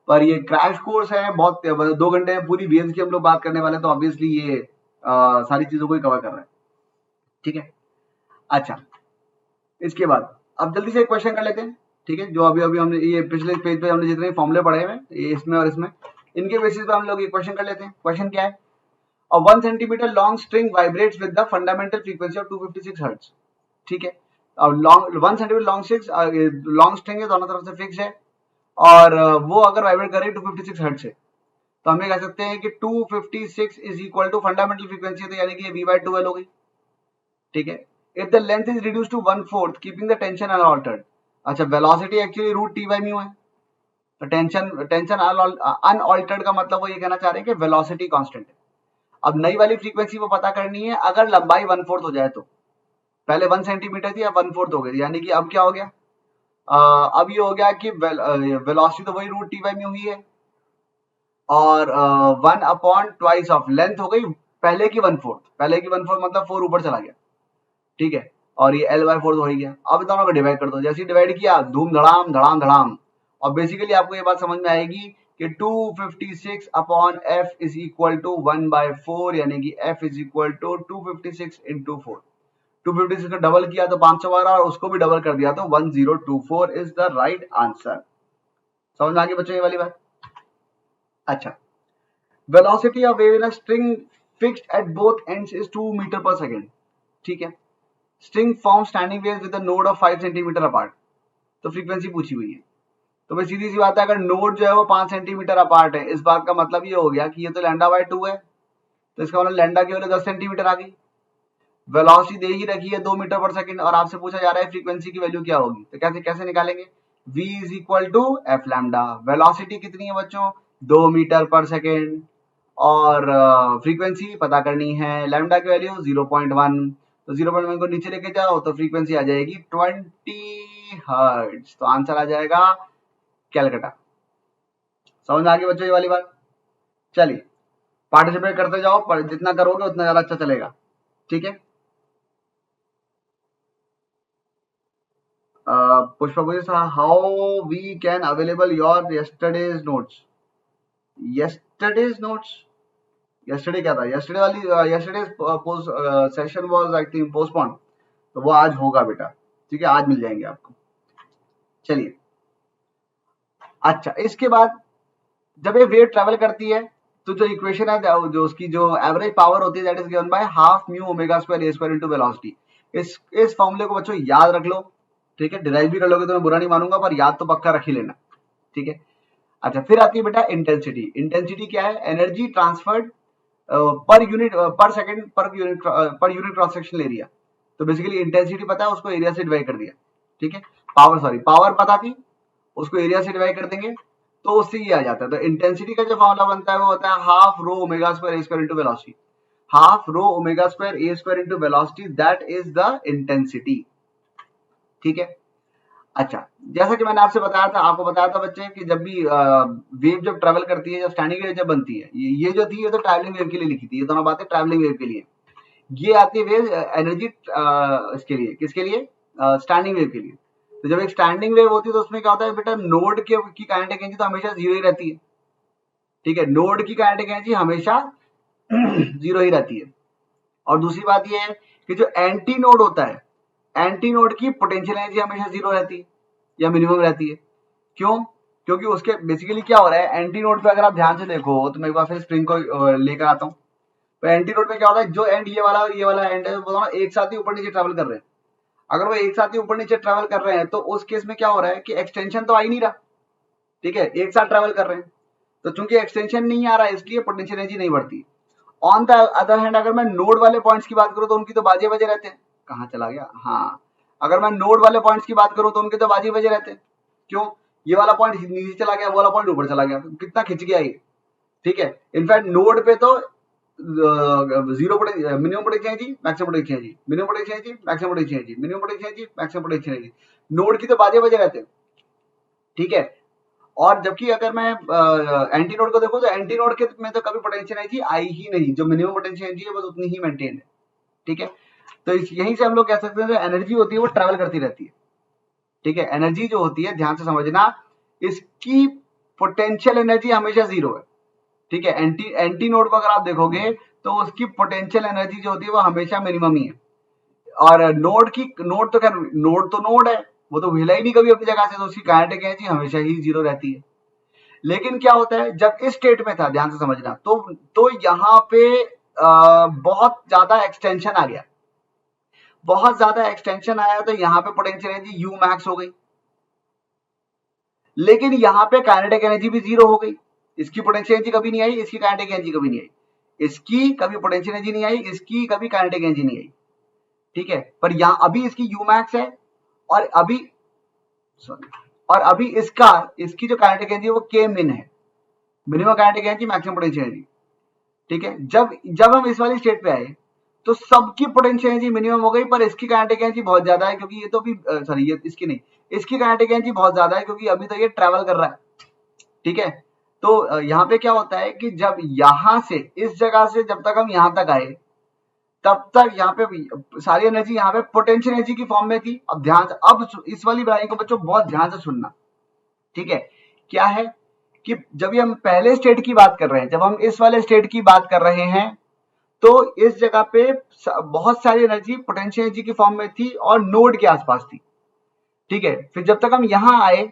पर ये क्रैश कोर्स है, बहुत 2 घंटे में पूरी वेव्स की हम लोग बात करने वाले हैं, तो ऑब्वियसली ये सारी चीजों को ही कवर कर रहा है, ठीक है। अच्छा, इसके बाद अब जल्दी से एक क्वेश्चन कर लेते हैं, ठीक है, जो अभी अभी हमने ये पिछले पेज पे हमने जितने फॉर्मूले पढ़े हुए हैं इसमें और इसमें, इनके बेसिस पे हम लोग ये क्वेश्चन कर लेते हैं। क्वेश्चन क्या है, a 1 centimeter long string vibrates with the fundamental frequency of 256 hertz, ठीक है। अब 1 centimeter long string है, दोनों तरफ से फिक्स है, और वो अगर वाइब्रेट करे 256 हर्ट्ज से, तो हम ये कह सकते हैं कि 256 is equal to fundamental frequency, तो यानी कि ये v/2l हो गई, ठीक है। If the length is reduce to 1/4 keeping the tension unaltered, अच्छा वेलोसिटी एक्चुअली √T/μ है, तो टेंशन अनअल्टर्ड का मतलब वो ये कहना चाह रहे हैं कि वेलोसिटी कांस्टेंट है। अब नई वाली फ्रीक्वेंसी वो पता करनी है अगर लंबाई 1/4 हो जाए, तो पहले 1 सेंटीमीटर थी, अब 1/4 हो गई, यानी कि अब क्या हो गया, अब ये हो गया कि वेलोसिटी तो वही √T/μ ही है, और 1/2 ऑफ लेंथ हो गई पहले की 1/4, पहले की 1/4 मतलब 4 ऊपर चला गया, ठीक है, और ये l/4 हो ही गया। अब दोनों को डिवाइड कर दो, जैसे डिवाइड किया धूम धड़ाम धड़ाम धड़ाम, और बेसिकली आपको ये बात समझ में आएगी कि 256 upon f is equal to 1/4, यानी कि f is equal to 256 into 4, 256 का डबल किया तो 512 और उसको भी डबल कर दिया तो 1024 इज द राइट आंसर। समझ में आ गई बच्चों ये वाली बात। अच्छा, velocity of wave in a string fixed at both ends is 2 metre per second, ठीक है। String form standing waves with a node of 5 centimetre apart, तो फ्रीक्वेंसी पूछी हुई है, तो भाई सीधी सी बात है, अगर नोड जो है वो 5 सेंटीमीटर अपार्ट है, इस बात का मतलब ये हो गया कि ये तो λ/2 है, तो इसका मतलब लैम्डा की वैल्यू 10 सेंटीमीटर आ गई, वेलोसिटी दे ही रखी है 2 मीटर पर सेकंड, और आपसे पूछा जा रहा है फ्रीक्वेंसी की वैल्यू क्या होगी, तो कैसे कैसे निकालेंगे, v is equal to f lambda, velocity कितनी है बच्चों 2 मीटर पर सेकेंड, और फ्रीक्वेंसी पता करनी है, लैम्डा की वैल्यू 0.1, तो 0.1 को नीचे लेके जाओ तो फ्रीक्वेंसी आ जाएगी 20 हर्ट्ज, तो आंसर आ जाएगा कैलकाटा। समझ में आ गई बच्चों ये वाली बात। चलिए पार्टिसिपेट करते जाओ, पर जितना करोगे उतना ज्यादा अच्छा चलेगा, ठीक है। पुष्पा पूछे how we can available your yesterday's notes, yesterday's notes, yesterday क्या था, यस्टरडे वाली yesterday's session was I think postpone, तो वो आज होगा बेटा, ठीक है, आज मिल जाएंगे आपको। चलिए, अच्छा इसके बाद जब ये वेव ट्रेवल करती है तो जो इक्वेशन है, जो उसकी जो एवरेज पावर होती है, that is given by half mu omega square a square into velocity. इस फॉर्मूले को बच्चों याद रख लो, ठीक है, डिराइव भी कर लोगे तो मैं बुरा नहीं मानूंगा, पर याद तो पक्का रख ही लेना, ठीक है। अच्छा, फिर आती है बेटा इंटेंसिटी। इंटेंसिटी क्या है? एनर्जी ट्रांसफर्ड पर यूनिट पर second per unit cross sectional area. तो बेसिकली इंटेंसिटी पता है, उसको एरिया से डिवाइड कर दिया, ठीक है। पावर पता थी, उसको एरिया से डिवाइड कर देंगे तो उससे ये आ जाता है। तो इंटेंसिटी का जो फॉर्मूला बनता है वो होता है half rho omega square a square into velocity. Half rho omega square a square into velocity, that is the intensity, ठीक है। अच्छा, जैसा कि मैंने आपसे बताया था, आपको बताया था बच्चे कि जब भी वेव जब ट्रेवल करती है, जब स्टैंडिंग वेव जब बनती है, ये जो थी ये तो ट्रैवलिंग वेव के लिए लिखी थी, ये दोनों बातें ट्रैवलिंग वेव के लिए। ये आती है वेव एनर्जी इसके लिए, किसके लिए? स्टैंडिंग वेव के लिए। तो जब एक स्टैंडिंग वेव होती है तो उसमें क्या होता है बेटा, नोड की काइनेटिक एनर्जी तो हमेशा जीरो ही रहती है, ठीक है। नोड की काइनेटिक एनर्जी हमेशा जीरो ही रहती है। और दूसरी बात ये है कि जो एंटी नोड होता है, एंटी नोड की पोटेंशियल एनर्जी हमेशा जीरो रहती है या मिनिमम रहती है। क्यों? क्योंकि उसके बेसिकली क्या हो रहा है, एंटी नोड पे अगर आप ध्यान से देखो तो मैं एक बार फिर स्प्रिंग को लेकर आता हूँ। तो एंटी नोड पे क्या होता है, जो एंड ये वाला और ये वाला एंड है वो दोनों एक साथ ही ऊपर नीचे ट्रेवल कर रहे हैं। अगर वो एक साथ ही ऊपर नीचे ट्रेवल कर रहे हैं तो उस केस में क्या हो रहा है कि एक्सटेंशन तो आ ही नहीं रहा, ठीक है, एक साथ ट्रेवल कर रहे हैं। तो चूंकि एक्सटेंशन नहीं आ रहा है इसलिए पोटेंशियल एनर्जी नहीं बढ़ती। ऑन द अदर हैंड अगर मैं नोड वाले पॉइंट्स की बात करूं तो उनकी तो बाजे बजे रहते हैं। कहाँ चला गया? हाँ, अगर मैं नोड वाले पॉइंट्स की बात करूं तो उनके तो बाजे बजे रहते हैं। क्यों? ये वाला पॉइंट नीचे चला गया, वो वाला पॉइंट ऊपर चला गया, कितना खिंच गया ये, ठीक है। इनफैक्ट नोड पे तो zero minimum potential energy, maximum potential energy, minimum potential energy, maximum potential energy, minimum potential energy, maximum potential energy, node की तो बाजे बजे रहते हैं, ठीक है। और जबकि अगर मैं एंटी नोड को देखूं तो एंटी नोड के में तो कभी पोटेंशियल एनर्जी आई ही नहीं, जो मिनिमम पोटेंशियल एनर्जी है बस उतनी ही मेंटेन है, ठीक है। तो यहीं से हम लोग कह सकते हैं जो एनर्जी होती है वो ट्रैवल करती रहती है, ठीक है। एनर्जी जो होती है, ध्यान से समझना, इसकी पोटेंशियल एनर्जी हमेशा जीरो है, ठीक है। एंटी नोड को अगर आप देखोगे तो उसकी पोटेंशियल एनर्जी जो होती है वो हमेशा मिनिमम ही है। और नोड तो खैर नोड है, वो तो हिला ही नहीं कभी अपनी जगह से, तो उसकी काइनेटिक एनर्जी हमेशा ही जीरो रहती है। लेकिन क्या होता है जब इस स्टेट में था, ध्यान से समझना, तो यहाँ पे बहुत ज्यादा एक्सटेंशन आ गया, बहुत ज्यादा एक्सटेंशन आया तो यहाँ पे पोटेंशियल एनर्जी यू मैक्स हो गई, लेकिन यहाँ पे काइनेटिक एनर्जी भी जीरो हो गई। इसकी पोटेंशियल एनर्जी कभी नहीं आई, इसकी काइनेटिक एनर्जी कभी नहीं आई, इसकी कभी पोटेंशियल एनर्जी नहीं आई, इसकी कभी काइनेटिक एनर्जी नहीं आई, ठीक है। पर यहाँ अभी इसकी यू मैक्स है और अभी इसकी जो काइनेटिक एनर्जी है वो के मिन है, minimum kinetic energy, maximum potential energy, ठीक है। जब हम इस वाली स्टेट पे आए तो सबकी पोटेंशियल एनर्जी मिनिमम हो गई, पर इसकी काइनेटिक एनर्जी बहुत ज्यादा है क्योंकि ये तो भी सॉरी ये इसकी नहीं, इसकी काइनेटिक एनर्जी बहुत ज्यादा है क्योंकि अभी तो ये ट्रैवल कर रहा है, ठीक है। तो यहाँ पे क्या होता है कि जब यहां से इस जगह से जब तक हम यहां तक आए तब तक यहाँ पे सारी एनर्जी यहाँ पे पोटेंशियल एनर्जी की फॉर्म में थी। अब ध्यान से, अब इस वाली लाइन को बच्चों बहुत ध्यान से सुनना, ठीक है। क्या है कि जब हम पहले स्टेट की बात कर रहे हैं, जब हम इस वाले स्टेट की बात कर रहे हैं तो इस जगह पे बहुत सारी एनर्जी पोटेंशियल एनर्जी की फॉर्म में थी और नोड के आसपास थी, ठीक है। फिर जब तक हम यहां आए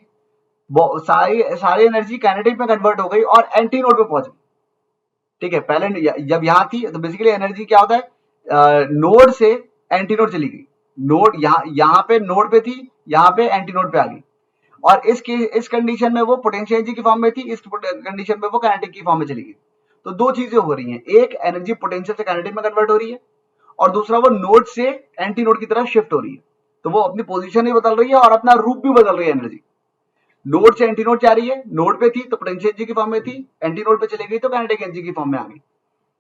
सारी एनर्जी काइनेटिक में कन्वर्ट हो गई और एंटी नोड पे पहुंच गई, ठीक है। पहले जब यहां थी तो बेसिकली एनर्जी क्या होता है, नोड से एंटी नोड चली गई, नोड यहाँ पे नोड पे थी, यहाँ पे एंटी नोड पे आ गई, और इस कंडीशन में वो पोटेंशियल एनर्जी की फॉर्म में थी, इस कंडीशन में वो काइनेटिक की फॉर्म में चली गई। तो दो चीजें हो रही हैं, एक एनर्जी पोटेंशियल से काइनेटिक में कन्वर्ट हो रही है और दूसरा वो नोड से एंटी नोड की तरफ शिफ्ट हो रही है। तो वो अपनी पोजीशन भी बदल रही है और अपना रूप भी बदल रही है एनर्जी। नोड से एंटी नोड जा रही है, नोड पे थी तो पोटेंशियल एनर्जी की फॉर्म में थी, एंटी नोड पे चली गई तो काइनेटिक एनर्जी की फॉर्म में आ गई,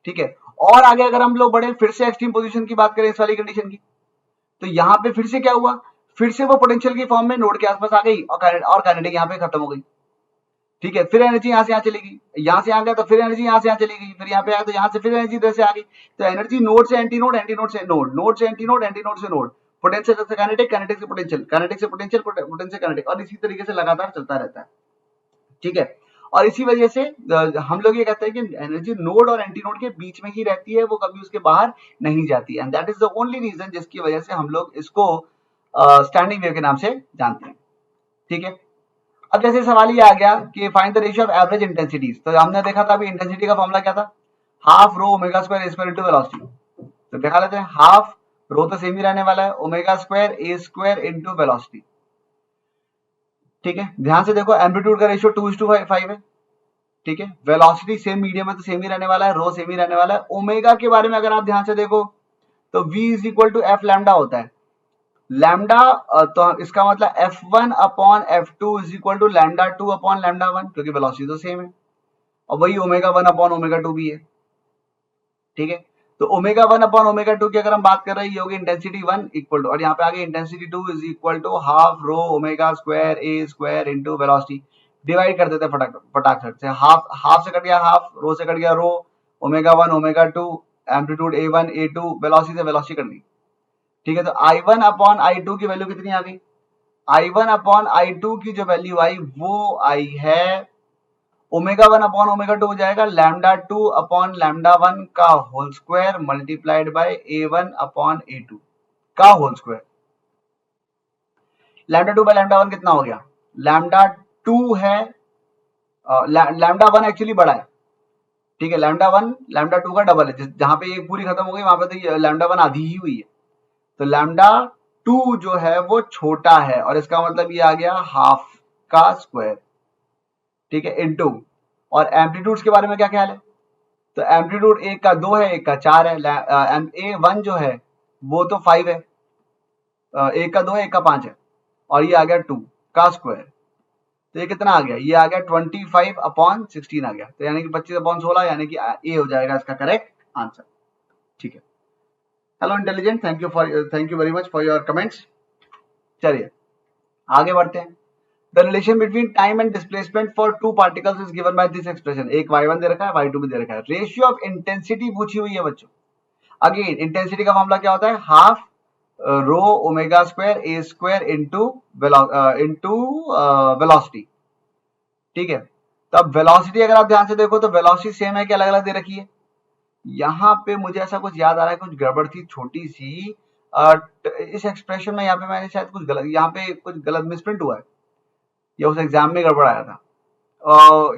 ठीक है। और आगे अगर हम लोग बढ़े, फिर से एक्सट्रीम पोजीशन की बात करें इस वाली कंडीशन की, तो यहाँ पे फिर से क्या हुआ, फिर से वो पोटेंशियल की फॉर्म में नोड के आसपास आ गई और काइनेटिक यहाँ पे खत्म हो गई, ठीक है। फिर एनर्जी यहाँ से यहाँ चली गई, यहाँ से आ गया तो फिर एनर्जी यहाँ से यहाँ चली गई, फिर यहाँ पे आया तो यहाँ से फिर एनर्जी इधर से आ गई। तो एनर्जी नोड से एंटी नोड, एंटी नोड से नोड, नोड से एंटी नोड, एंटी नोड से नोड, पोटेंशियल से काइनेटिक, काइनेटिक से पोटेंशियल, काइनेटिक से पोटेंशियल, पोटेंशियल काइनेटिक, और इसी तरीके से लगातार चलता रहता है, ठीक है। और इसी वजह से हम लोग ये कहते हैं कि एनर्जी नोड और एंटी नोड के बीच में ही रहती है, वो कभी उसके बाहर नहीं जाती, and that is the only reason जिसकी वजह से हम लोग इसको स्टैंडिंग वेव के नाम से जानते हैं। ठीक है, अब जैसे सवाल ये आ गया कि find the ratio of average intensities, तो हमने देखा था अभी इंटेंसिटी का फॉर्मूला क्या था, half rho omega square a square into velocity. तो देखा लेते हैं, हाफ रो तो सेम ही रहने वाला है, omega square a square into velocity. ठीक है, ध्यान से देखो एम्पलीट्यूड का रेशियो 2:5 है। ठीक है, वेलोसिटी सेम मीडियम है तो सेम ही रहने वाला है, रो सेम ही रहने वाला है। ओमेगा के बारे में अगर आप ध्यान से देखो तो v is equal to f lambda होता है। लैम्डा तो इसका मतलब f1 upon f2 is equal to lambda 2 upon lambda 1, क्योंकि वेलोसिटी तो सेम है, और वही ओमेगा 1 अपॉन ओमेगा 2 भी है। ठीक है, तो ओमेगा 1 अपॉन ओमेगा 2 की अगर हम बात कर रहे हैं, ये होगी इंटेंसिटी 1 इक्वल टू, और यहाँ पे आगे intensity 2 is equal to half rho omega square a square into velocity. Divide कर देते हैं फटाक से, हाफ से कट गया हाफ, रो से कट गया rho, omega 1 omega 2, amplitude a1 a2, velocity से वेलोसिटी कट गई। ठीक है, तो i1 अपॉन i2 की वैल्यू कितनी आ गई, i1 अपॉन i2 की जो वैल्यू आई वो आई है ओमेगा 1 अपॉन ओमेगा 2 हो जाएगा लैम्डा 2 अपॉन लैम्डा 1 का whole square multiplied by a1 upon a2 का whole square. Lambda 2 by lambda 1 कितना हो गया, लैम्डा 2 है, लैम्डा 1 एक्चुअली बड़ा है। ठीक है, लैम्डा 1 लैम्डा 2 का डबल है, जहां पे ये पूरी खत्म हो गई वहां पे तो लैम्डा 1 आधी ही हुई है, तो लैम्डा 2 जो है वो छोटा है, और इसका मतलब ये आ गया हाफ का स्क्वायर। ठीक है, इनटू, और एम्पलीट्यूड्स के बारे में क्या ख्याल है, तो एम्पलीट्यूड एक का 2 है, एक का 4 है, a1 जो है वो तो 5 है, एक का 2 है, एक का 5 है, और ये आ गया 2 का स्क्वायर, तो ये कितना आ गया, ये आ गया 25 अपॉन 16 आ गया, तो यानी कि 25 अपॉन 16, यानी कि ए हो जाएगा इसका करेक्ट आंसर। ठीक है, hello intelligent, thank you very much for your comments. चलिए आगे बढ़ते हैं। The relation between time and displacement for two particles is given by this expression, एक y1 दे रखा है, y2 भी दे रखा है। रेशियो ऑफ इंटेंसिटी पूछी हुई है बच्चों। अगेन इंटेंसिटी का मामला क्या होता है, half rho omega square a square into velocity. ठीक है, तो अब वेलोसिटी अगर आप ध्यान से देखो तो वेलोसिटी सेम है कि अलग अलग दे रखी है। यहाँ पे मुझे ऐसा कुछ याद आ रहा है, कुछ गड़बड़ थी छोटी सी इस एक्सप्रेशन में, यहाँ पे मैंने शायद कुछ गलत, यहाँ पे कुछ गलत मिसप्रिंट हुआ है, या उस एग्जाम में गड़बड़ आया था।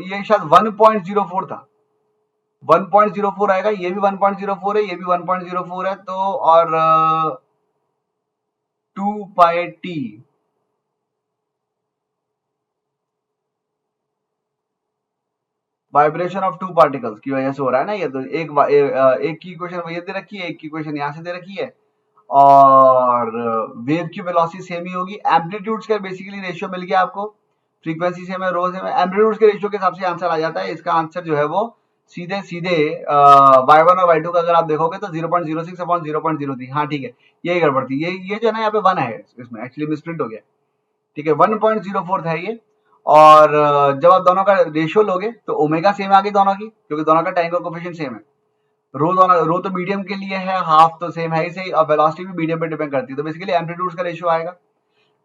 ये शायद 1.04 था, 1.04 आएगा, ये भी 1.04 है, ये भी 1.04 है, तो और 2 pi T, vibration of two particles की वजह से हो रहा है ना ये, तो एक की इक्वेशन ये दे रखी है, एक की इक्वेशन यहाँ से दे रखी है, और वेव की वेलोसिटी सेम ही होगी। एम्पलीट्यूड्स का बेसिकली रेशियो मिल गया आपको, फ्रीक्वेंसी सेम है, रो सेम है, एम्पलीट्यूड्स के रेशियो के हिसाब से आंसर आ जाता है। इसका आंसर जो है वो सीधे सीधे y1 और y2 का अगर आप देखोगे तो 0.06 अपॉन 0.03, हाँ ठीक है, यही गड़बड़ थी, ये जो है ना यहाँ पे 1 है, इसमें एक्चुअली मिसप्रिंट हो गया। ठीक है, 1.04 था ये, और जब आप दोनों का रेशियो लोगे तो ओमेगा सेम आ गई दोनों की, क्योंकि दोनों का टाइम का कोफिशिएंट सेम है। रो तो मीडियम के लिए है, हाफ तो सेम है ही सही, और वेलोसिटी भी मीडियम पे डिपेंड करती है, तो बेसिकली एम्पलीट्यूड का रेशियो आएगा,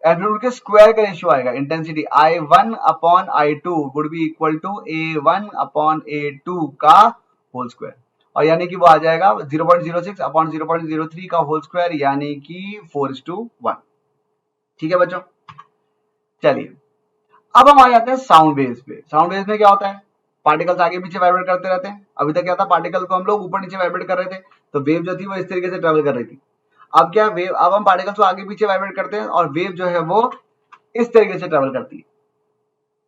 एम्पलीट्यूड के स्क्वायर का रेशियो आएगा। Intensity I1 upon I2 would be equal to A1 upon A2 का होल स्क्वायर, और यानी कि वो आ जाएगा 0.06 अपॉन 0.03 का होल स्क्वायर, यानी कि 4:1। ठीक है बच्चों, चलिए अब हम आ जाते हैं साउंड वेव्स पे। साउंड वेव्स में क्या होता है, पार्टिकल्स आगे पीछे वाइब्रेट करते रहते हैं। अभी तक क्या था, पार्टिकल को हम लोग ऊपर नीचे वाइब्रेट कर रहे थे, तो वेव जो थी वो इस तरीके से ट्रेवल कर रही थी। अब क्या वेव, अब हम पार्टिकल्स को आगे पीछे वाइब्रेट करते हैं, और वेव जो है वो इस तरीके से ट्रेवल करती है।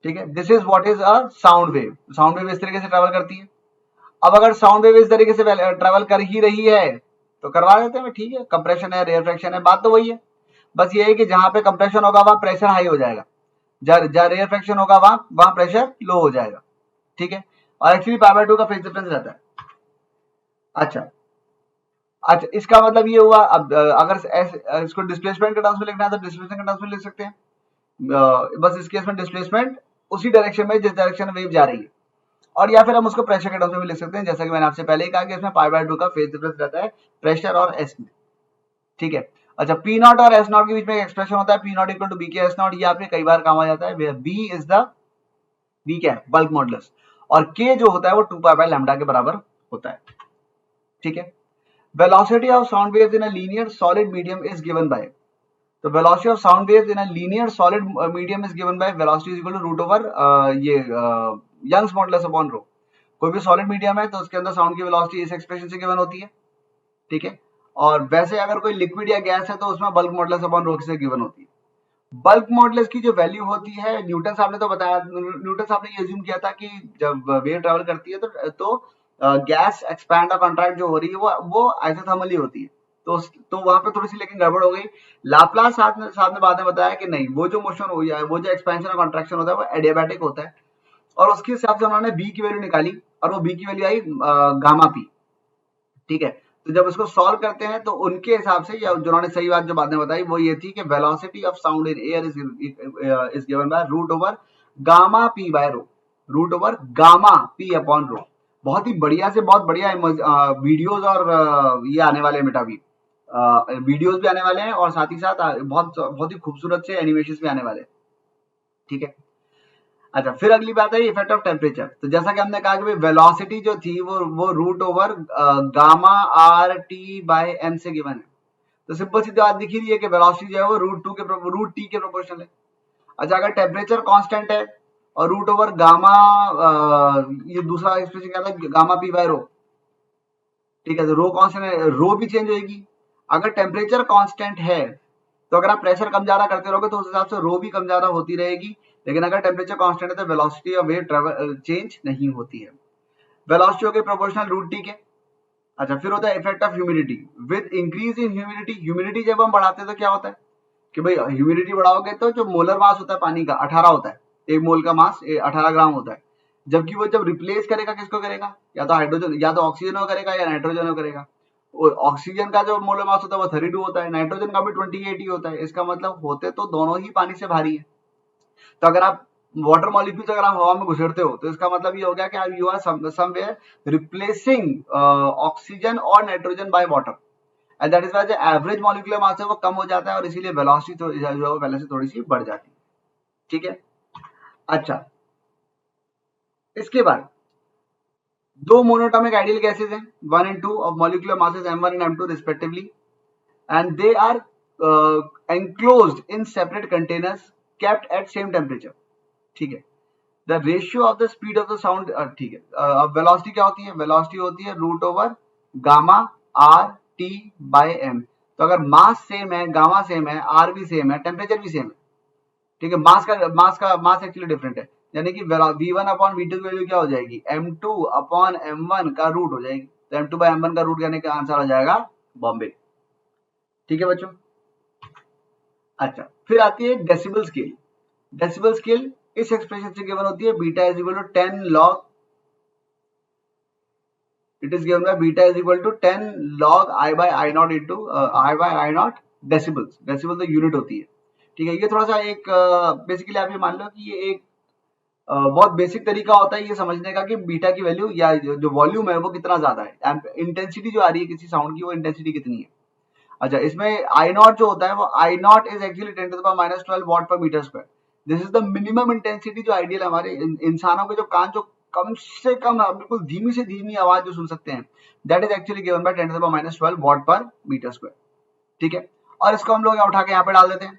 ठीक है, this is what is a sound wave. Sound wave इस तरीके से ट्रेवल करती है। अब अगर साउंड वेव इस तरीके से ट्रेवल कर ही रही है तो करवा देते हैं, ठीक है, कंप्रेशन है, रेयरफेक्शन है, बात तो वही है, बस ये है कि जहां पे कंप्रेशन होगा वहां प्रेशर हाई हो जाएगा, जहां रेयरफेक्शन होगा वहां प्रेशर लो हो जाएगा। ठीक है, और एक्चुअली π/2 का फेज डिफरेंस रहता है। अच्छा, इसका मतलब ये हुआ, अब अगर इसको डिस्प्लेसमेंट के टर्म्स में लिखना है तो डिस्प्लेसमेंट के टर्म्स में लिख सकते हैं। बस इस केस में डिस्प्लेसमेंट उसी डायरेक्शन में जिस डायरेक्शन में वेव जा रही है, और या फिर हम उसको प्रेशर के टर्म्स में भी लिख सकते हैं, जैसा कि मैंने आपसे पहले ही कहा कि इसमें π/2 का फेज डिफरेंस रहता है प्रेशर और एस में। ठीक है, अच्छा, पी नॉट और एस नॉट के बीच में एक एक्सप्रेशन होता है, P naught equal to B के एस नॉट, ये आपके कई बार काम आ जाता है, बी इज द बी क्या है, बल्क मॉडुलस, और के जो होता है वो 2 पाई बाय लैम्डा के बराबर होता है, ठीक है। Velocity of sound waves in a linear solid medium is given by, तो velocity of sound waves in a linear solid medium is given by velocity is equal to root over ये Young's modulus upon rho. कोई भी solid medium है तो उसके अंदर sound की velocity इस एक्सप्रेशन से गिवन होती है, ठीक है। और वैसे अगर कोई लिक्विड या गैस है तो उसमें बल्क मॉडुलस अपॉन रो से गिवन होती है। बल्क मॉडुलस की जो वैल्यू होती है, न्यूटन साहब ने तो बताया, न्यूटन साहब ने ये अज्यूम किया था कि जब वेव ट्रैवल करती है तो गैस एक्सपैंड और कॉन्ट्रैक्ट जो हो रही है वो आइसोथर्मली होती है, तो वहां पे थोड़ी सी लेकिन गड़बड़ हो गई। लाप्लास साहब ने बाद में बताया कि नहीं, वो जो मोशन हो है, वो जो एक्सपेंशन और कॉन्ट्रैक्शन होता है वो एडियाबैटिक होता है, और उसके हिसाब से उन्होंने बी की वैल्यू निकाली और वो बी की वैल्यू आई गामा पी, ठीक है। तो जब इसको सॉल्व करते हैं तो उनके हिसाब से, या जिन्होंने सही बात जो बाद में बताई वो ये थी कि velocity of sound in air is given by root over gamma P by rho, root over gamma P upon rho. बहुत ही बढ़िया से बहुत बढ़िया वीडियोस और ये आने वाले हैं बेटा, भी वीडियोस भी आने वाले हैं और साथ ही साथ बहुत ही खूबसूरत से एनिमेशन भी आने वाले हैं, ठीक है। अच्छा, फिर अगली बात है इफेक्ट ऑफ टेम्परेचर। तो जैसा कि हमने कहा कि वेलोसिटी जो थी वो root over gamma R T by M से गिवन है, तो सिंपल सी बात दिख ही रही है कि वेलोसिटी जो है वो रूट टी के प्रोपोर्शनल है। अच्छा, अगर टेम्परेचर कांस्टेंट है और रूट ओवर गामा ये दूसरा एक्सप्रेशन क्या था, गामा पी बाय रो, ठीक है। तो रो कांस्टेंट है, रो भी चेंज होगी। अगर टेम्परेचर कांस्टेंट है तो अगर आप प्रेशर कम ज्यादा करते रहोगे तो उस हिसाब से रो भी कम ज्यादा होती रहेगी, लेकिन अगर टेम्परेचर कांस्टेंट है तो velocity of wave travel change नहीं होती है। वेलोसिटी हो गई प्रोपोर्शनल रूट टी के। अच्छा, फिर होता है effect of humidity. With increase in humidity, humidity जब हम बढ़ाते हैं तो क्या होता है कि भाई ह्यूमिडिटी बढ़ाओगे तो जो मोलर मास होता है पानी का 18 होता है, एक मोल का मास 18 ग्राम होता है, जबकि वो जब रिप्लेस करेगा किसको करेगा, या तो हाइड्रोजन या तो ऑक्सीजन को करेगा या नाइट्रोजन को करेगा। ऑक्सीजन का जो मोलर मास होता है वो 32 होता है, नाइट्रोजन का भी 28 ही होता है। इसका मतलब होते तो दोनों ही पानी से भारी है। तो अगर आप वाटर मॉलिक्यूल्स अगर आप हवा में घुसेड़ते हो तो इसका मतलब ये हो गया कि you are somewhere replacing oxygen और nitrogen by water, and that is why जो एवरेज मॉलिक्यूलर मास है वो कम हो जाता है और इसीलिए वेलोसिटी जो है पहले से थोड़ी सी बढ़ जाती है, ठीक है। अच्छा, इसके बाद दो मोनोटॉमिक आइडियल गैसेज हैं 1 and 2 of molecular masses m1 and m2 respectively, and they are enclosed in separate containers kept at same temperature, ठीक है। The ratio of the speed of the sound, ठीक है। अब वेलोसिटी क्या होती है, velocity होती है root over gamma R T by M. तो अगर मास सेम है, गामा सेम है, आर भी सेम है, टेम्परेचर भी सेम है, ठीक है। मास एक्चुअली डिफरेंट है, यानी कि v1 अपॉन v2 की वैल्यू क्या हो जाएगी, m2 अपॉन m1 का रूट हो जाएगी। तो m2 बाय m1 का रूट करने का आंसर हो जाएगा बॉम्बे, ठीक है बच्चों। अच्छा, फिर आती है डेसिबल स्केल। डेसिबल स्केल इस एक्सप्रेशन से गिवन होती है, beta is equal to 10 log, it is given by beta is equal to 10 log I by I naught into I by I naught decibels. Decibel तो unit होती है, ठीक है। ये थोड़ा सा एक बेसिकली आप ये मान लो कि ये एक बहुत बेसिक तरीका होता है ये समझने का कि बीटा की वैल्यू या जो वॉल्यूम है वो कितना ज्यादा है, इंटेंसिटी जो आ रही है किसी साउंड की वो इंटेंसिटी कितनी है। अच्छा, इसमें आई नॉट जो होता है वो I naught is actually 10 to the power -12 watt per metre square. This is the minimum intensity जो आइडियल हमारे इंसानों के जो कान जो कम से कम बिल्कुल धीमी से धीमी आवाज जो सुन सकते हैं, that is actually given by 10 to the power -12 watt per metre square, ठीक है। और इसको हम लोग उठा के यहाँ पे डाल देते हैं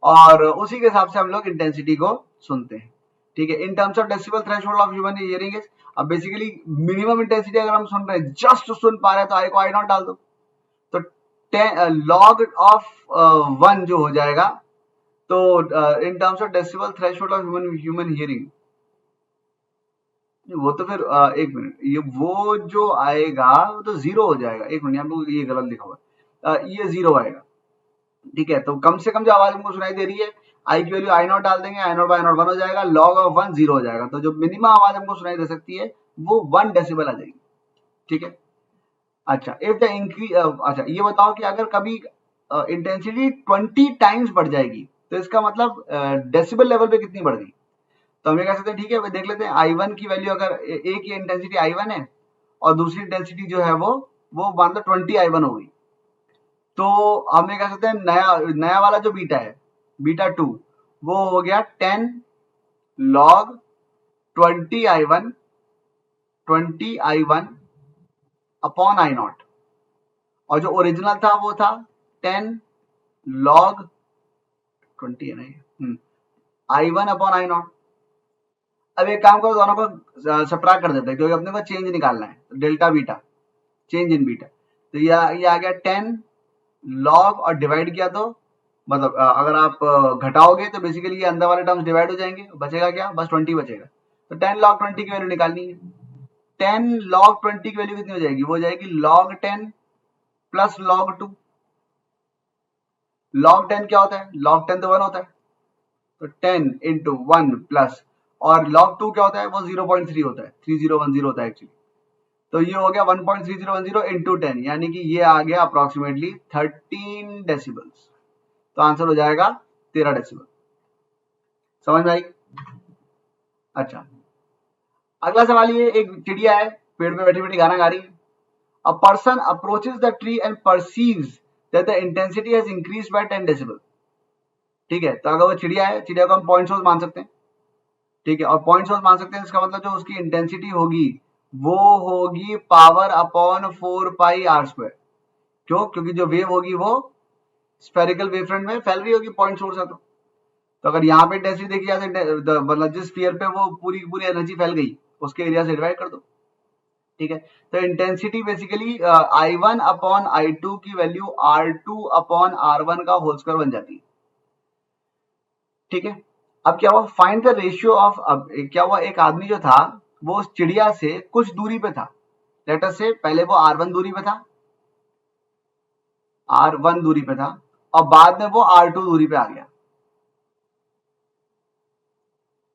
और उसी के हिसाब से हम लोग इंटेंसिटी को सुनते हैं, ठीक है। In terms of decibel threshold of human hearing is, अब बेसिकली मिनिमम इंटेंसिटी अगर हम सुन रहे हैं, जस्ट सुन पा रहे हैं, तो आई को आई नॉट डाल दो, तो लॉग ऑफ 1 जो हो जाएगा। तो in terms of decibel threshold of human hearing, वो तो फिर एक मिनट, ये वो जो आएगा वो तो 0 हो जाएगा। एक मिनट, यहाँ पे ये गलत लिखा हुआ है, ये 0 आएगा, ठीक है। तो कम से कम जो आवाज हमको सुनाई दे रही है, आई की वैल्यू आई नॉट डाल देंगे, आई नॉट बाय नॉट 1 हो जाएगा, लॉग ऑफ 1 0 हो जाएगा। तो जो मिनिमम आवाज हमको सुनाई दे सकती है वो 1 डेसिबल आ जाएगी, ठीक है। अच्छा, इफ द इंक्रीज, अच्छा ये बताओ कि अगर कभी इंटेंसिटी 20 टाइम्स बढ़ जाएगी तो इसका मतलब डेसिबल लेवल पे कितनी बढ़ गई। तो हम ये कह सकते हैं, ठीक है, देख लेते हैं I1 की वैल्यू, अगर एक ही इंटेंसिटी I1 है और दूसरी इंटेंसिटी जो है वो मान लो 20 I1 हो गई, तो हम ये कह सकते हैं नया नया वाला जो बीटा है, बीटा 2, वो हो गया 10 लॉग 20I1 अपॉन I0, और जो ओरिजिनल था वो था 10 log 20 है नहीं I1 अपॉन I0। अब एक काम करो, दोनों को सब्ट्रैक्ट कर देते हैं क्योंकि अपने को चेंज निकालना है, delta beta, change in beta. तो ये आ गया 10 log और डिवाइड किया तो मतलब अगर आप घटाओगे तो बेसिकली ये अंदर वाले टर्म्स डिवाइड हो जाएंगे, बचेगा क्या, बस 20 बचेगा। तो 10 log 20 की वैल्यू निकालनी है। 10 log 20 की वैल्यू कितनी हो जाएगी, वो हो जाएगी log 10 प्लस log 2। log 10 क्या होता है, log 10 तो 1 होता है, तो 10 इंटू 1 प्लस, और log 2 क्या होता है, वो 0.3 होता है, 3010 होता है एक्चुअली। तो ये हो गया 1.3010 इंटू 10, यानी कि ये आ गया अप्रोक्सीमेटली 13 डेसिबल्स। तो आंसर हो जाएगा 13 डेसिबल। समझ में आई? अच्छा, अगला सवाल ये, एक चिड़िया है पेड़ में बैठी बैठी गाना गा रही है। A person approaches the tree and perceives that the intensity has increased by 10 decibel. ठीक है, तो अगर वो चिड़िया है, चिड़िया को हम पॉइंट सोर्स मान सकते हैं, ठीक है, और पॉइंट सोर्स मान सकते हैं, इसका मतलब जो उसकी इंटेंसिटी होगी वो होगी power upon 4 pi R square. क्यों? क्योंकि जो वेव होगी वो स्फेरिकल वेव फ्रंट में फैल रही होगी, पॉइंट सोर्स है तो अगर यहाँ पे इंटेंसिटी देखी जाए मतलब जिस स्फीयर पे वो पूरी पूरी एनर्जी फैल गई उसके एरिया से डिवाइड कर दो। ठीक है, तो intensity basically I1 upon I2 की वैल्यू R2 अपॉन R1 का होल स्क्वायर बन जाती है। ठीक है, अब क्या हुआ, फाइंड द रेशियो ऑफ, अब क्या हुआ, एक आदमी जो था वो उस चिड़िया से कुछ दूरी पे था, लेट अस से पहले वो R1 दूरी पे था, R1 दूरी पे था, और बाद में वो R2 दूरी पे आ गया।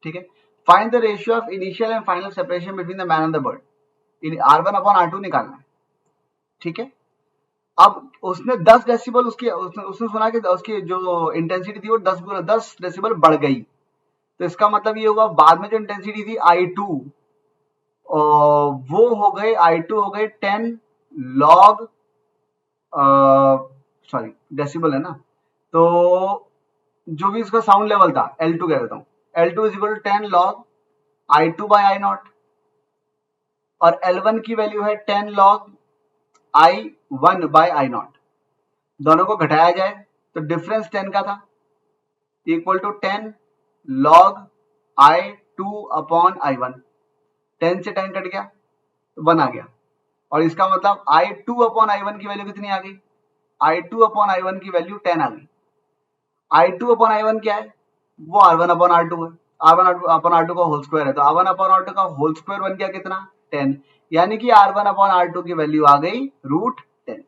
ठीक है, find the ratio of initial and final separation between the man and the bird. R1 upon R2 निकालना है। ठीक है, अब उसने 10 डेसिबल उसने सुना कि उसकी जो इंटेंसिटी थी वो 10 डेसिबल बढ़ गई, तो इसका मतलब ये हुआ बाद में जो इंटेंसिटी थी I2 वो हो गए I2 हो गए 10 log सॉरी डेसिबल है ना, तो जो भी इसका साउंड लेवल था L2 कह देता हूँ, L2 is equal to 10 log I2 by I0, और L1 की वैल्यू है 10 log I1 बाय I0। दोनों को घटाया जाए तो डिफरेंस 10 का था, equal to 10 log I2 upon I1। 10 से 10 कट गया तो 1 आ गया, और इसका मतलब I2 अपॉन I1 की वैल्यू कितनी आ गई, I2 अपॉन I1 की वैल्यू 10 आ गई। I2 अपॉन I1 क्या है, वो R1 अपॉन R2 है, R1 अपॉन R2 का होल स्क्वायर है, तो R1 अपॉन R2 का होल स्क्वायर बन गया कितना, 10, यानी कि R1 अपॉन R2 की वैल्यू आ गई √10।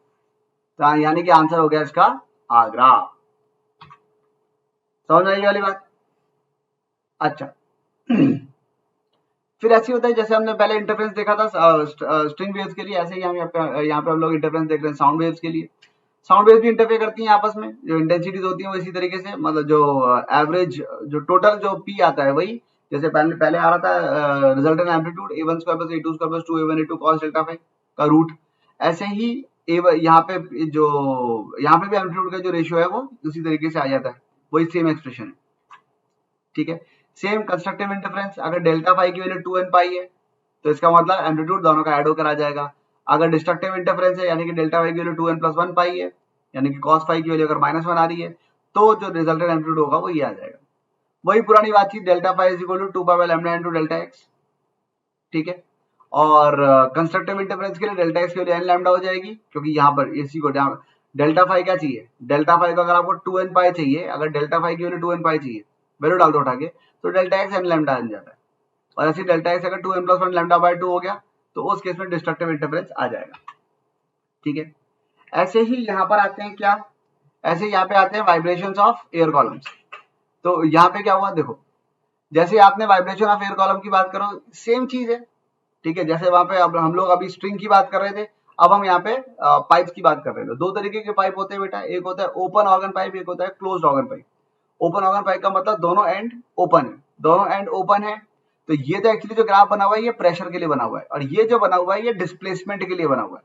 तो यानी कि आंसर हो गया इसका आगरा। समझ आई वाली बात? अच्छा फिर ऐसे होता है जैसे हमने पहले इंटरफेरेंस देखा था स्ट्रिंग वेव्स के लिए, ऐसे ही हम यहाँ पे हम लोग इंटरफेरेंस देख रहे हैं साउंड वेव्स के लिए। साउंड वेव्स भी इंटरफेयर करती हैं आपस में, जो इंटेंसिटीज होती हैं वो इसी तरीके से, मतलब जो एवरेज जो टोटल जो पी आता है वही, जैसे पहले आ रहा था resultant amplitude A1 square plus A2 square plus 2A1 A2 cos delta phi का रूट, ऐसे ही यहाँ पे भी एम्पलीट्यूड का जो रेशियो है वो उसी तरीके से आ जाता है, वही सेम एक्सप्रेशन है। ठीक है, सेम कंस्ट्रक्टिव इंटरफेरेंस, अगर डेल्टा फाई की वैल्यू 2n पाई है तो इसका मतलब एम्पलीट्यूड दोनों का ऐड होकर आ जाएगा। अगर डिस्ट्रक्टिव इंटरफेरेंस है यानी कि डेल्टा फाई की वैल्यू 2n प्लस 1 पाई है, यानी कि cos फाई की वैल्यू अगर -1 आ रही है तो जो रिजल्टेंट एम्पलीट्यूड होगा वो ये आ जाएगा। वही पुरानी बातचीत, delta phi is equal to 2 pi by lambda into delta x। ठीक है, और कंस्ट्रक्टिव इंटरफेरेंस के लिए डेल्टा x की वैल्यू n लैम्डा हो जाएगी, क्योंकि यहाँ पर इसी को डेल्टा फाई क्या चाहिए, डेल्टा फाई को अगर आपको 2n पाई चाहिए, अगर डेल्टा फाई की वैल्यू 2n पाई चाहिए, वैल्यू डाल दो उठा के, तो डेल्टा x n लैम्डा बन जाता है, और ऐसे डेल्टा x अगर 2n प्लस 1 लैम्डा बाय 2 हो गया तो उस केस में डिस्ट्रक्टिव इंटरफेरेंस आ जाएगा। ठीक है, ऐसे ही यहाँ पर आते हैं क्या, ऐसे यहाँ पे आते हैं वाइब्रेशंस ऑफ एयर कॉलम्स। तो यहाँ पे क्या हुआ देखो, जैसे आपने वाइब्रेशन ऑफ एयर कॉलम की बात करो, सेम चीज है। ठीक है, जैसे वहां पे अब हम लोग अभी स्ट्रिंग की बात कर रहे थे, अब हम यहाँ पे पाइप्स की बात कर रहे थे। दो तरीके के पाइप होते हैं बेटा, एक होता है ओपन ऑर्गन पाइप, एक होता है closed organ pipe. Open organ pipe का मतलब दोनों एंड ओपन है, दोनों एंड ओपन है। तो ये तो एक्चुअली जो ग्राफ बना हुआ है ये प्रेशर के लिए बना हुआ है, और ये जो बना हुआ है ये डिस्प्लेसमेंट के लिए बना हुआ है।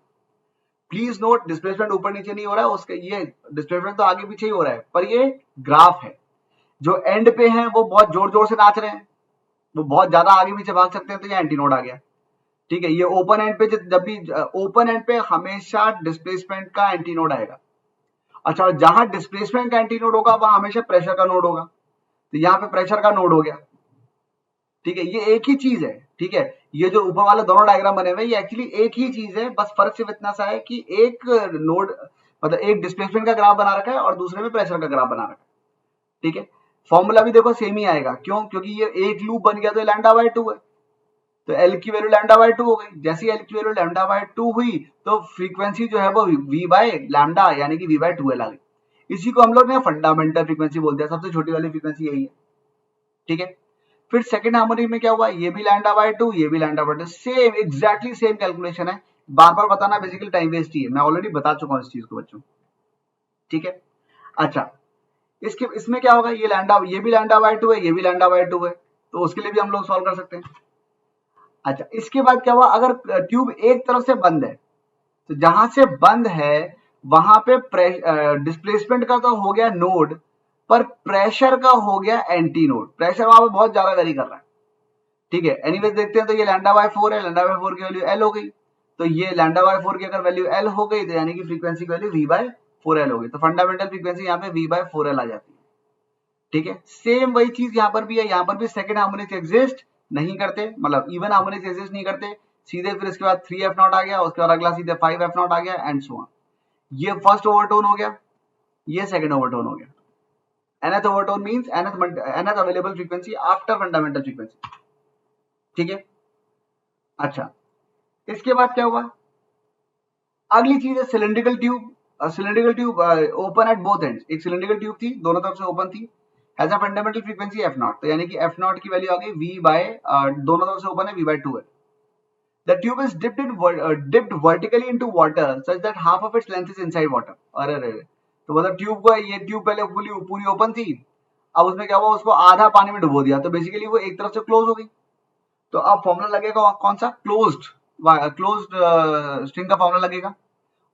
प्लीज नोट, डिस्प्लेसमेंट ऊपर नीचे नहीं हो रहा है, उसके ये डिस्प्लेसमेंट तो आगे पीछे ही हो रहा है, पर ये ग्राफ है। जो एंड पे हैं वो बहुत जोर जोर से नाच रहे हैं, वो बहुत ज्यादा आगे पीछे भाग सकते हैं, तो ये एंटी नोड आ गया। ठीक है, ये ओपन एंड पे जब भी ओपन एंड पे हमेशा डिस्प्लेसमेंट का एंटी नोड आएगा। अच्छा, और जहां डिस्प्लेसमेंट का एंटी नोड होगा वहां हमेशा प्रेशर का नोड होगा, तो यहाँ पे प्रेशर का नोड हो गया। ठीक है, ये एक ही चीज है। ठीक है, ये जो ऊपर वाले दोनों डायग्राम बने हुए हैं ये एक्चुअली एक ही चीज है, बस फर्क सिर्फ इतना सा है कि एक नोड मतलब एक डिस्प्लेसमेंट का ग्राफ बना रखा है और दूसरे में प्रेशर का ग्राफ बना रखा है। ठीक है, फॉर्मूला भी देखो सेम ही आएगा, क्यों? क्योंकि ये एक लूप बन गया तो लैम्डा बाय 2 है, तो एल की वैल्यू लैम्डा बाय 2 हो गई। जैसे एल की वैल्यू लैम्डा बाय 2 हुई तो फ्रीक्वेंसी जो है वो वी बाय लैम्डा यानी कि वी बाय 2 एल आ गई। इसी को हम लोग ने फंडामेंटल फ्रीक्वेंसी बोलते हैं, सबसे छोटी वाली फ्रीक्वेंसी यही है। ठीक है, फिर सेकंड हार्मोनिक में क्या हुआ, ये भी लैम्डा बाय 2, ये भी lambda by 2, same exactly same calculation है। बार बार बताना बेसिकली टाइम वेस्ट ही है, मैं ऑलरेडी बता चुका हूं इस चीज को बच्चों। ठीक है, अच्छा, इसके इसमें क्या होगा, ये लैम्डा, ये भी लैम्डा बाय 2 है, ये भी लैम्डा बाय 2 है, तो उसके लिए भी हम लोग सॉल्व कर सकते हैं। अच्छा, इसके बाद क्या हुआ, अगर ट्यूब एक तरफ से बंद है तो जहां से बंद है वहां पे डिस्प्लेसमेंट का तो हो गया नोड, पर प्रेशर का हो गया एंटी नोड। प्रेशर वहां पे बहुत ज्यादा वेरी कर रहा है। ठीक है, एनीवेज देखते हैं, तो ये लैम्डा बाय 4 है, लैम्डा बाय 4 की वैल्यू एल हो गई, तो ये लैम्डा बाय 4 की अगर वैल्यू एल हो गई तो यानी कि फ्रीक्वेंसी की वैल्यू वी बाय 4 एल हो गई, तो फंडामेंटल फ्रीक्वेंसी यहाँ पे वी बाय 4 एल आ जाती है। ठीक है, सेम वही चीज यहाँ पर भी है, यहाँ पर भी सेकंड हार्मोनिक्स एग्जिस्ट नहीं करते, मतलब इवन हार्मोनिक्स एग्जिस्ट नहीं करते, सीधे फिर इसके बाद 3 एफ नॉट आ गया, उसके बाद अगला सीधे 5 एफ नॉट आ गया एंड सो ऑन। ये फर्स्ट ओवरटोन हो गया, ये सेकंड ओवरटोन हो गया। nth overtone means nth available frequency after fundamental frequency. ठीक है, अच्छा, इसके बाद क्या हुआ, अगली चीज है cylindrical tube. Cylindrical tube open at both ends, एक सिलिंड्रिकल ट्यूब थी, दोनों तरफ से ओपन थी, has a fundamental frequency F not, तो यानी कि एफ नॉट की वैल्यू आ गई वी बाय, दोनों तरफ से ओपन है, वी बाय 2 है। The tube is dipped vertically into water such that half of its length is inside water. अरे अरे, तो मतलब ट्यूब को, ये ट्यूब पहले पूरी ओपन थी, अब उसमें क्या हुआ, उसको आधा पानी में डुबो दिया, तो बेसिकली वो एक तरफ से क्लोज हो गई। तो अब फॉर्मूला लगेगा कौन सा, क्लोज्ड स्ट्रिंग का फॉर्मूला लगेगा,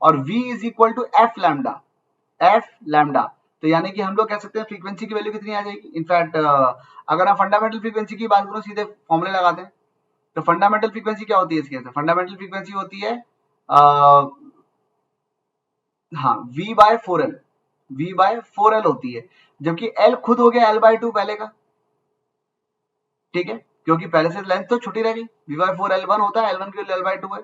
और V is equal to f lambda. तो यानी कि हम लोग कह सकते हैं फ्रीक्वेंसी की वैल्यू कितनी आ जाएगी। इनफैक्ट अगर हम फंडामेंटल फ्रीक्वेंसी की बात करो, सीधे फॉर्मूले लगाते हैं, तो फंडामेंटल फ्रीक्वेंसी क्या होती है इसके अंदर, फंडामेंटल फ्रीक्वेंसी होती है हाँ V bye 4L, V bye 4L होती है, जबकि L खुद हो गया L बाय 2 पहले का। ठीक है, क्योंकि पहले से लेंथ तो छोटी रह गई, V बाय 4 L1 होता है, L1 की वैल्यू L बाय 2 है,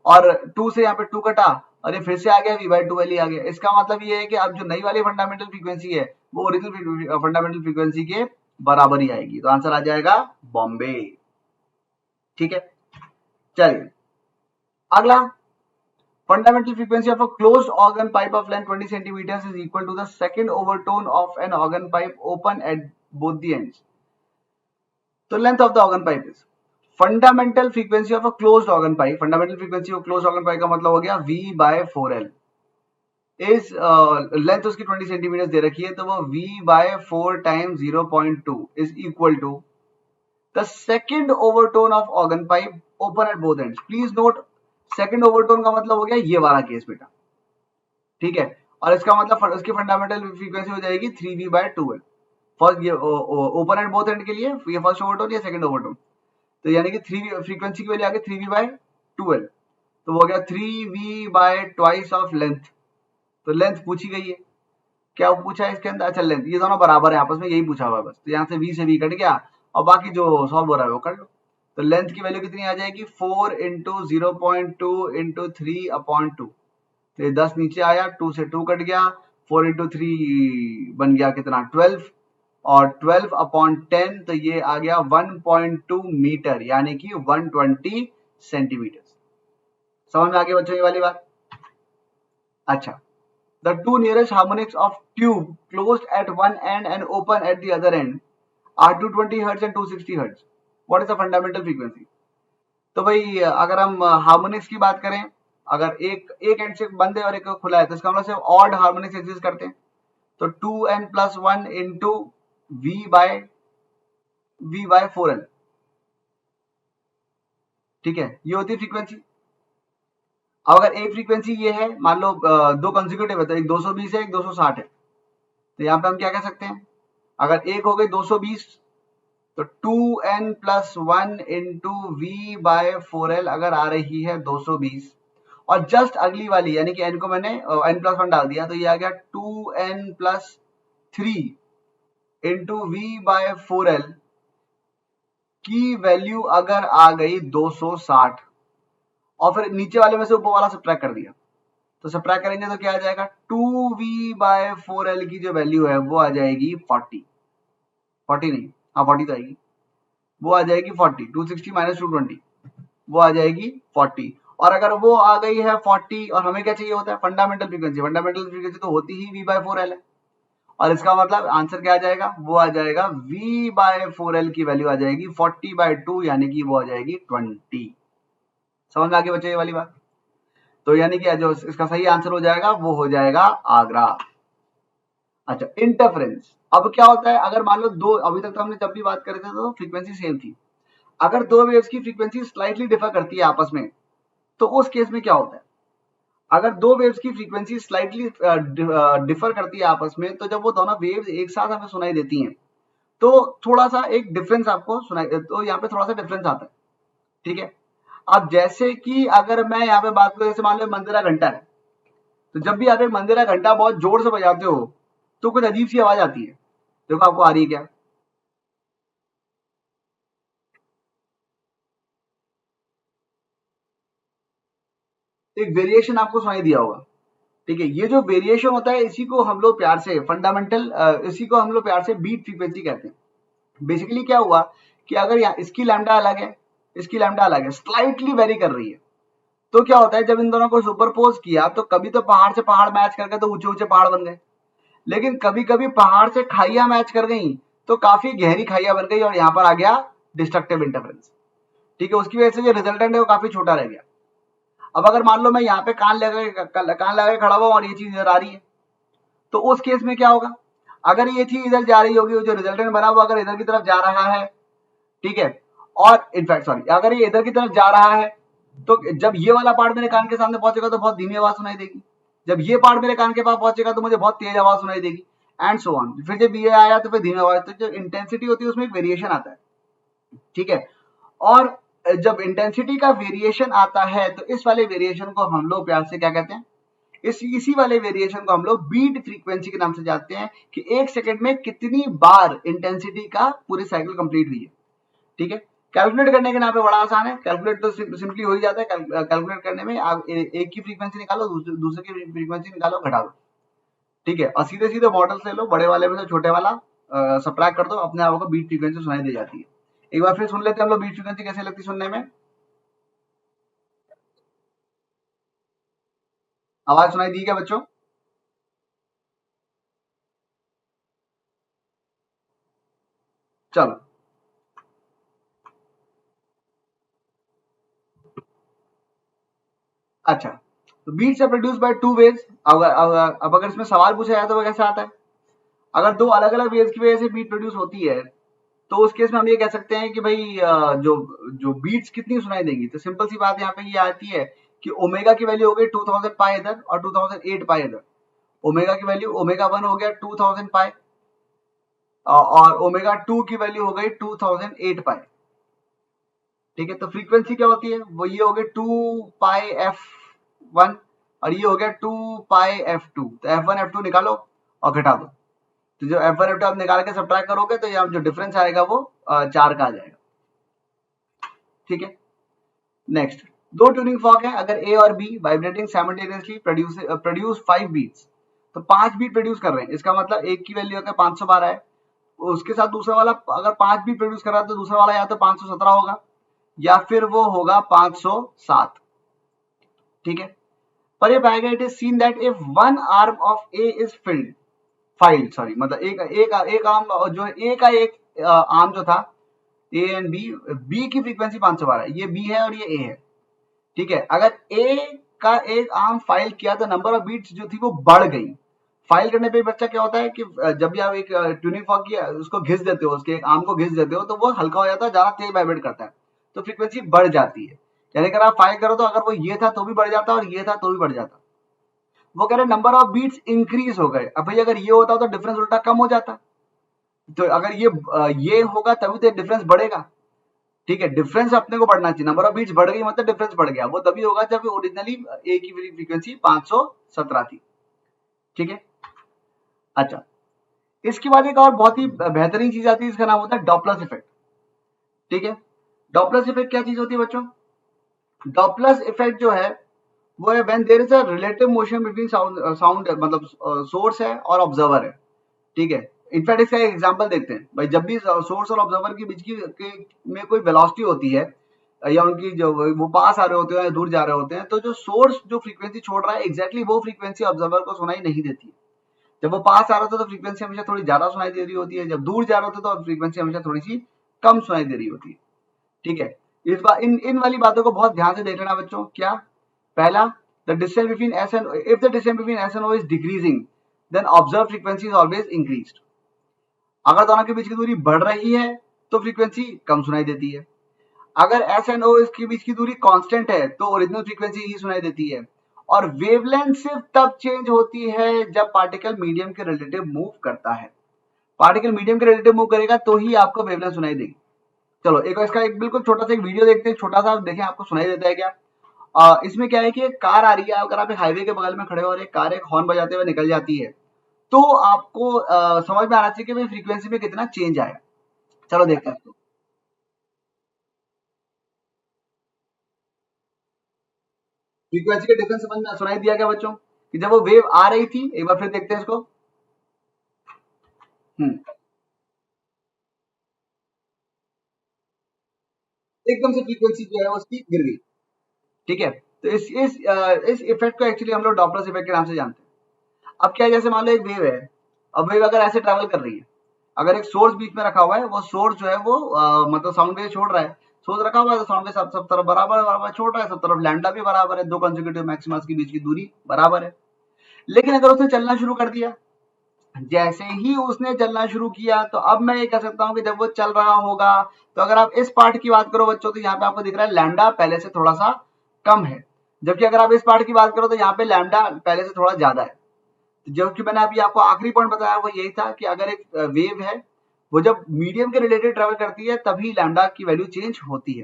और 2 से यहाँ पे 2 कटा और ये फिर से आ गया V बाय 2L ही आ गया। इसका मतलब ये है कि अब जो नई वाली फंडामेंटल फ्रीक्वेंसी है वो ओरिजिनल फंडामेंटल फ्रीक्वेंसी के बराबर ही आएगी, तो आंसर आ जाएगा बॉम्बे। ठीक है, चलिए अगला, fundamental frequency of a closed organ pipe of length 20 centimeters is equal to the second overtone of an organ pipe open at both the ends. So length of the organ pipe is fundamental frequency of a closed organ pipe. Fundamental frequency of closed organ pipe का मतलब हो गया V by 4L is length उसकी 20 centimetre दे रखी है, तो वो V by 4 times 0.2 is equal to the second overtone of organ pipe open at both ends. Please note, second overtone का मतलब हो गया ये वाला केस बेटा। ठीक है, और इसका मतलब उसकी फंडामेंटल फ्रीक्वेंसी हो जाएगी 3V by 2L। फर्स्ट ये ओपन एट बोथ एंड के लिए ये फर्स्ट ओवरटोन या सेकंड ओवरटोन, तो यानी कि 3 फ्रीक्वेंसी की वैल्यू आ गई 3V by 2L, तो वो हो गया 3V by twice of length. तो लेंथ पूछी गई है, क्या पूछा है इसके अंदर, अच्छा लेंथ, ये दोनों बराबर है आपस में, यही पूछा हुआ है बस, तो यहाँ से V से V कट गया और बाकी जो सॉल्व हो रहा है वो कर लो। तो लेंथ की वैल्यू कितनी आ जाएगी, 4 इंटू 0.2 इंटू 3/2, तो ये 10 नीचे आया, 2 से 2 कट गया, 4 इंटू 3 बन गया कितना 12, और 12/10 तो ये आ गया 1.2 मीटर यानी कि 120 सेंटीमीटर। समझ में आ गया बच्चों ये वाली बात। अच्छा, the two nearest harmonics of tube closed at one end and open at the other end are 220 Hz and 260 Hz. What is the fundamental frequency? तो भाई अगर हम हार्मोनिक्स की बात करें, अगर एक एंड से बंद है और एक खुला है, तो इसका मतलब सिर्फ ऑड हार्मोनिक्स एग्जिस्ट करते हैं, तो 2n+1 into V bye 4L। ठीक है, ये होती है फ्रीक्वेंसी। अब अगर एक फ्रीक्वेंसी ये है, मान लो दो कंसेक्यूटिव है, तो एक 220 है, एक 260 है, तो यहाँ पे हम क्या कह सकते हैं, अगर एक हो गई 220 तो 2n+1 into we bye 4l अगर आ रही है 220, और जस्ट अगली वाली यानी कि n को मैंने n+1 डाल दिया, तो ये आ गया 2n+3 into we bye 4l की वैल्यू अगर आ गई 260, और फिर नीचे वाले में से ऊपर वाला सब्ट्रैक्ट कर दिया, तो सब्ट्रैक्ट करेंगे तो क्या आ जाएगा, 2v/4l की जो वैल्यू है वो आ जाएगी 40, 40 नहीं, हाँ 40 तो आएगी, वो आ जाएगी 40, 260 - 220 वो आ जाएगी 40। और अगर वो आ गई है 40 और हमें क्या चाहिए होता है, फंडामेंटल फ्रीक्वेंसी, फंडामेंटल फ्रीक्वेंसी तो होती ही v/4l है, और इसका मतलब आंसर क्या आ जाएगा, वो आ जाएगा v/4l की वैल्यू आ जाएगी 40/2 यानी कि वो आ जाएगी 20। समझ में आगे बचे ये वाली बात। तो यानी कि जो इसका सही आंसर हो जाएगा वो हो जाएगा आगरा। अच्छा, इंटरफेरेंस। अब क्या होता है, अगर मान लो दो, अभी तक तो हमने जब भी बात कर रहे थे तो फ्रीक्वेंसी सेम थी, अगर दो वेव्स की फ्रीक्वेंसी स्लाइटली डिफर करती है आपस में, तो उस केस में क्या होता है, अगर दो वेव्स की फ्रीक्वेंसी स्लाइटली डिफर करती है आपस में, तो जब वो दोनों वेव्स एक साथ हमें सुनाई देती हैं तो थोड़ा सा एक डिफरेंस आपको सुनाई, तो यहाँ पे थोड़ा सा डिफरेंस आता है, ठीक है। अब जैसे कि अगर मैं यहाँ पे बात करूं, जैसे मान लो मंदिरा घंटा है, तो जब भी आप एक मंदिरा घंटा बहुत जोर से बजाते हो तो कुछ अजीब सी आवाज आती है, देखो आपको आ रही है क्या, एक वेरिएशन आपको सुनाई दिया होगा, ठीक है। ये जो वेरिएशन होता है इसी को हम लोग प्यार से फंडामेंटल, इसी को हम लोग प्यार से बीट फ्रीक्वेंसी कहते हैं। बेसिकली क्या हुआ कि अगर यहाँ इसकी लैम्डा अलग है, इसकी लैम्डा अलग है, स्लाइटली वेरी कर रही है, तो क्या होता है जब इन दोनों को सुपरपोज किया तो कभी तो पहाड़ से पहाड़ मैच कर गए तो ऊंचे ऊंचे पहाड़ बन गए, लेकिन कभी कभी पहाड़ से खाइयां मैच कर गई तो काफी गहरी खाइयां बन गई और यहाँ पर आ गया डिस्ट्रक्टिव इंटरफेरेंस, ठीक है। उसकी वजह से जो रिजल्टेंट है वो काफी छोटा रह गया। अब अगर मान लो मैं यहाँ पे कान लगा के खड़ा हुआ और ये चीज इधर आ रही है, तो उस केस में क्या होगा, अगर ये चीज इधर जा रही होगी, जो रिजल्टेंट बना हुआ अगर इधर की तरफ जा रहा है, ठीक है, और इनफैक्ट सॉरी अगर ये इधर की तरफ जा रहा है, तो जब ये वाला पार्ट मेरे कान के सामने पहुंचेगा तो बहुत धीमी आवाज सुनाई देगी, जब ये पार्ट मेरे कान के पास पहुंचेगा तो मुझे बहुत तेज आवाज सुनाई देगी, एंड सो ऑन। फिर जब ये आया तो फिर धीमी आवाज, तो जो इंटेंसिटी होती है उसमें एक वेरिएशन आता है, ठीक है। और जब इंटेंसिटी का वेरिएशन आता है तो इस वाले वेरिएशन को हम लोग प्यार से क्या कहते हैं, इसी वाले वेरिएशन को हम लोग बीट फ्रीक्वेंसी के नाम से जानते हैं, कि एक सेकंड में कितनी बार इंटेंसिटी का पूरी साइकिल कंप्लीट हुई है, ठीक है। कैलकुलेट करने के नाम पे बड़ा आसान है, कैलकुलेट तो सिंपली हो ही जाता है, कैलकुलेट करने में आप एक की फ्रीक्वेंसी निकालो, दूसरे की फ्रीक्वेंसी निकालो, घटा दो, ठीक है, और सीधे सीधे मॉडल्स ले लो, बड़े वाले में से छोटे वाला सब्ट्रैक्ट कर दो, अपने आप को बीट फ्रीक्वेंसी सुनाई दे जाती है। एक बार फिर सुन लेते हैं हम लोग बीट फ्रीक्वेंसी कैसे लगती है सुनने में, आवाज सुनाई दी क्या बच्चों? चलो, अच्छा, तो beats are produce by two waves. अब अगर इसमें सवाल पूछा जाए तो वो कैसे आता है, अगर दो अलग अलग वेव्स की वजह से बीट प्रोड्यूस होती है तो उस केस में हम ये कह सकते हैं कि भाई जो जो बीट्स कितनी सुनाई देंगी, तो सिंपल सी बात यहाँ पे ये आती है कि ओमेगा की वैल्यू हो गई 2000 पाई इधर और 2008 पाई इधर, ओमेगा की वैल्यू ओमेगा 1 हो गया 2000 पाई और ओमेगा 2 की वैल्यू हो गई 2008 पाई, ठीक है। तो फ्रीक्वेंसी क्या होती है, वो ये हो गई 2 पाई f1 और ये हो गया 2 पाई f2, तो f1 f2 निकालो और घटा दो, तो जो f1 f2 आप निकाल के सब्ट्रैक्ट करोगे तो यहाँ जो डिफरेंस आएगा वो 4 का आ जाएगा, ठीक है। नेक्स्ट, दो ट्यूनिंग फॉर्क है, अगर ए और B vibrating simultaneously produce 5 beats, तो 5 बीट प्रोड्यूस कर रहे हैं, इसका मतलब एक की वैल्यू अगर 512 है, उसके साथ दूसरा वाला अगर 5 बीट प्रोड्यूस कर रहा है तो दूसरा वाला या तो 517 होगा या फिर वो होगा 507, ठीक है। पर ये पाया गया, it is seen that if one arm of A is filed sorry मतलब एक आर्म जो है, ए का एक आर्म जो था ए एंड बी की फ्रीक्वेंसी 512 है, ये बी है और ये ए है, ठीक है। अगर ए का एक आर्म फाइल किया तो नंबर ऑफ बीट्स जो थी वो बढ़ गई, फाइल करने पे बच्चा क्या होता है कि जब भी आप एक ट्यूनिंग फॉर्क की उसको घिस देते हो, उसके एक आर्म को घिस देते हो तो वो हल्का हो जाता है, ज्यादा तेज वाइब्रेट करता है, तो फ्रीक्वेंसी बढ़ जाती है। यानी अगर आप फाइल करो तो अगर वो ये था तो भी बढ़ जाता और ये था तो भी बढ़ जाता, वो कह रहे नंबर ऑफ बीट्स इंक्रीज हो गए। अब भाई अगर ये होता तो डिफरेंस उल्टा कम हो जाता, तो अगर ये होगा तभी तो डिफरेंस बढ़ेगा, ठीक है। डिफरेंस अपने को बढ़ना चाहिए, नंबर ऑफ बीट्स बढ़ गई मतलब डिफरेंस बढ़ गया, वो तभी होगा जब ओरिजिनली ए की फ्रीक्वेंसी 517 थी, ठीक है। अच्छा, इसके बाद एक और बहुत ही बेहतरीन चीज आती है, इसका नाम होता है डॉपलर इफेक्ट, ठीक है। डॉपलर इफेक्ट क्या चीज होती है बच्चों? डॉपलर इफेक्ट जो है वो है when there is a relative motion between sound मतलब सोर्स है और ऑब्जर्वर है, ठीक है। इनफैक्ट इसका एक एग्जांपल देखते हैं भाई, जब भी सोर्स और ऑब्जर्वर के बीच में कोई वेलोसिटी होती है या उनकी जो वो पास आ रहे होते हैं या दूर जा रहे होते हैं, तो जो सोर्स जो फ्रीक्वेंसी छोड़ रहा है एग्जैक्टली वो फ्रीक्वेंसी ऑब्जर्वर को सुनाई नहीं देती है। जब वो पास आ रहा होता है तो फ्रीक्वेंसी हमेशा थोड़ी ज्यादा सुनाई दे रही होती है, जब दूर जा रहे होते हैं तो फ्रीक्वेंसी हमेशा थोड़ी सी कम सुनाई दे रही होती है, ठीक है। इस बार इन वाली बातों को बहुत ध्यान से देख लेना बच्चों। क्या? पहला, the distance between S and if the distance between S and O is decreasing then observe frequency is always increased. अगर दोनों के बीच की दूरी बढ़ रही है तो फ्रीक्वेंसी कम सुनाई देती है। अगर एस एंड ओ के बीच की दूरी कांस्टेंट है तो ओरिजिनल फ्रीक्वेंसी ही सुनाई देती है। और वेवलेंथ सिर्फ तब चेंज होती है जब पार्टिकल मीडियम के रिलेटिव मूव करता है। पार्टिकल मीडियम के रिलेटिव मूव करेगा तो ही आपको वेवलेंथ सुनाई देगी। चलो एक इसका एक बिल्कुल छोटा सा एक वीडियो देखते हैं, छोटा सा देखें आपको सुनाई देता है क्या। इसमें क्या है कि एक कार आ रही है, अगर आप एक हाईवे के बगल में खड़े हो और एक कार एक हॉर्न बजाते हुए निकल जाती है तो आपको समझ में आना चाहिए कि भाई फ्रीक्वेंसी में कितना चेंज आया। चलो देखते हैं इसको। फ्रीक्वेंसी का डिफरेंस समझ में सुनाई दिया क्या बच्चों कि जब वो वेव आ रही थी? एक बार फिर देखते हैं इसको। हम्म, एकदम से फ्रीक्वेंसी जो है उसकी गिर गई, ठीक है। तो इस इफेक्ट को एक्चुअली हम लोग डॉपलर इफेक्ट के नाम से जानते हैं। अब क्या है, जैसे मान लो एक वेव है, अब वेव अगर ऐसे ट्रेवल कर रही है, अगर एक सोर्स बीच में रखा हुआ है, वो सोर्स जो है वो मतलब साउंड वेव छोड़ रहा है, सोर्स रखा हुआ है तो साउंड वेव सब सब तरफ बराबर बराबर छोड़ रहा है, सब तरफ लैम्डा भी बराबर है, दो कंसेक्यूटिव मैक्सिमस के बीच की दूरी बराबर है। लेकिन अगर उसने चलना शुरू कर दिया, जैसे ही उसने चलना शुरू किया, तो अब मैं ये कह सकता हूं कि जब वो चल रहा होगा, तो अगर आप इस पार्ट की बात करो बच्चों तो यहाँ पे आपको दिख रहा है लैम्डा पहले से थोड़ा सा कम है, जबकि अगर आप इस पार्ट की बात करो तो यहाँ पे लैम्डा पहले से थोड़ा ज्यादा है। जो कि मैंने अभी आपको आखिरी पॉइंट बताया वो यही था कि अगर एक वेव है वो जब मीडियम के रिलेटेड ट्रेवल करती है तभी लैम्डा की वैल्यू चेंज होती है,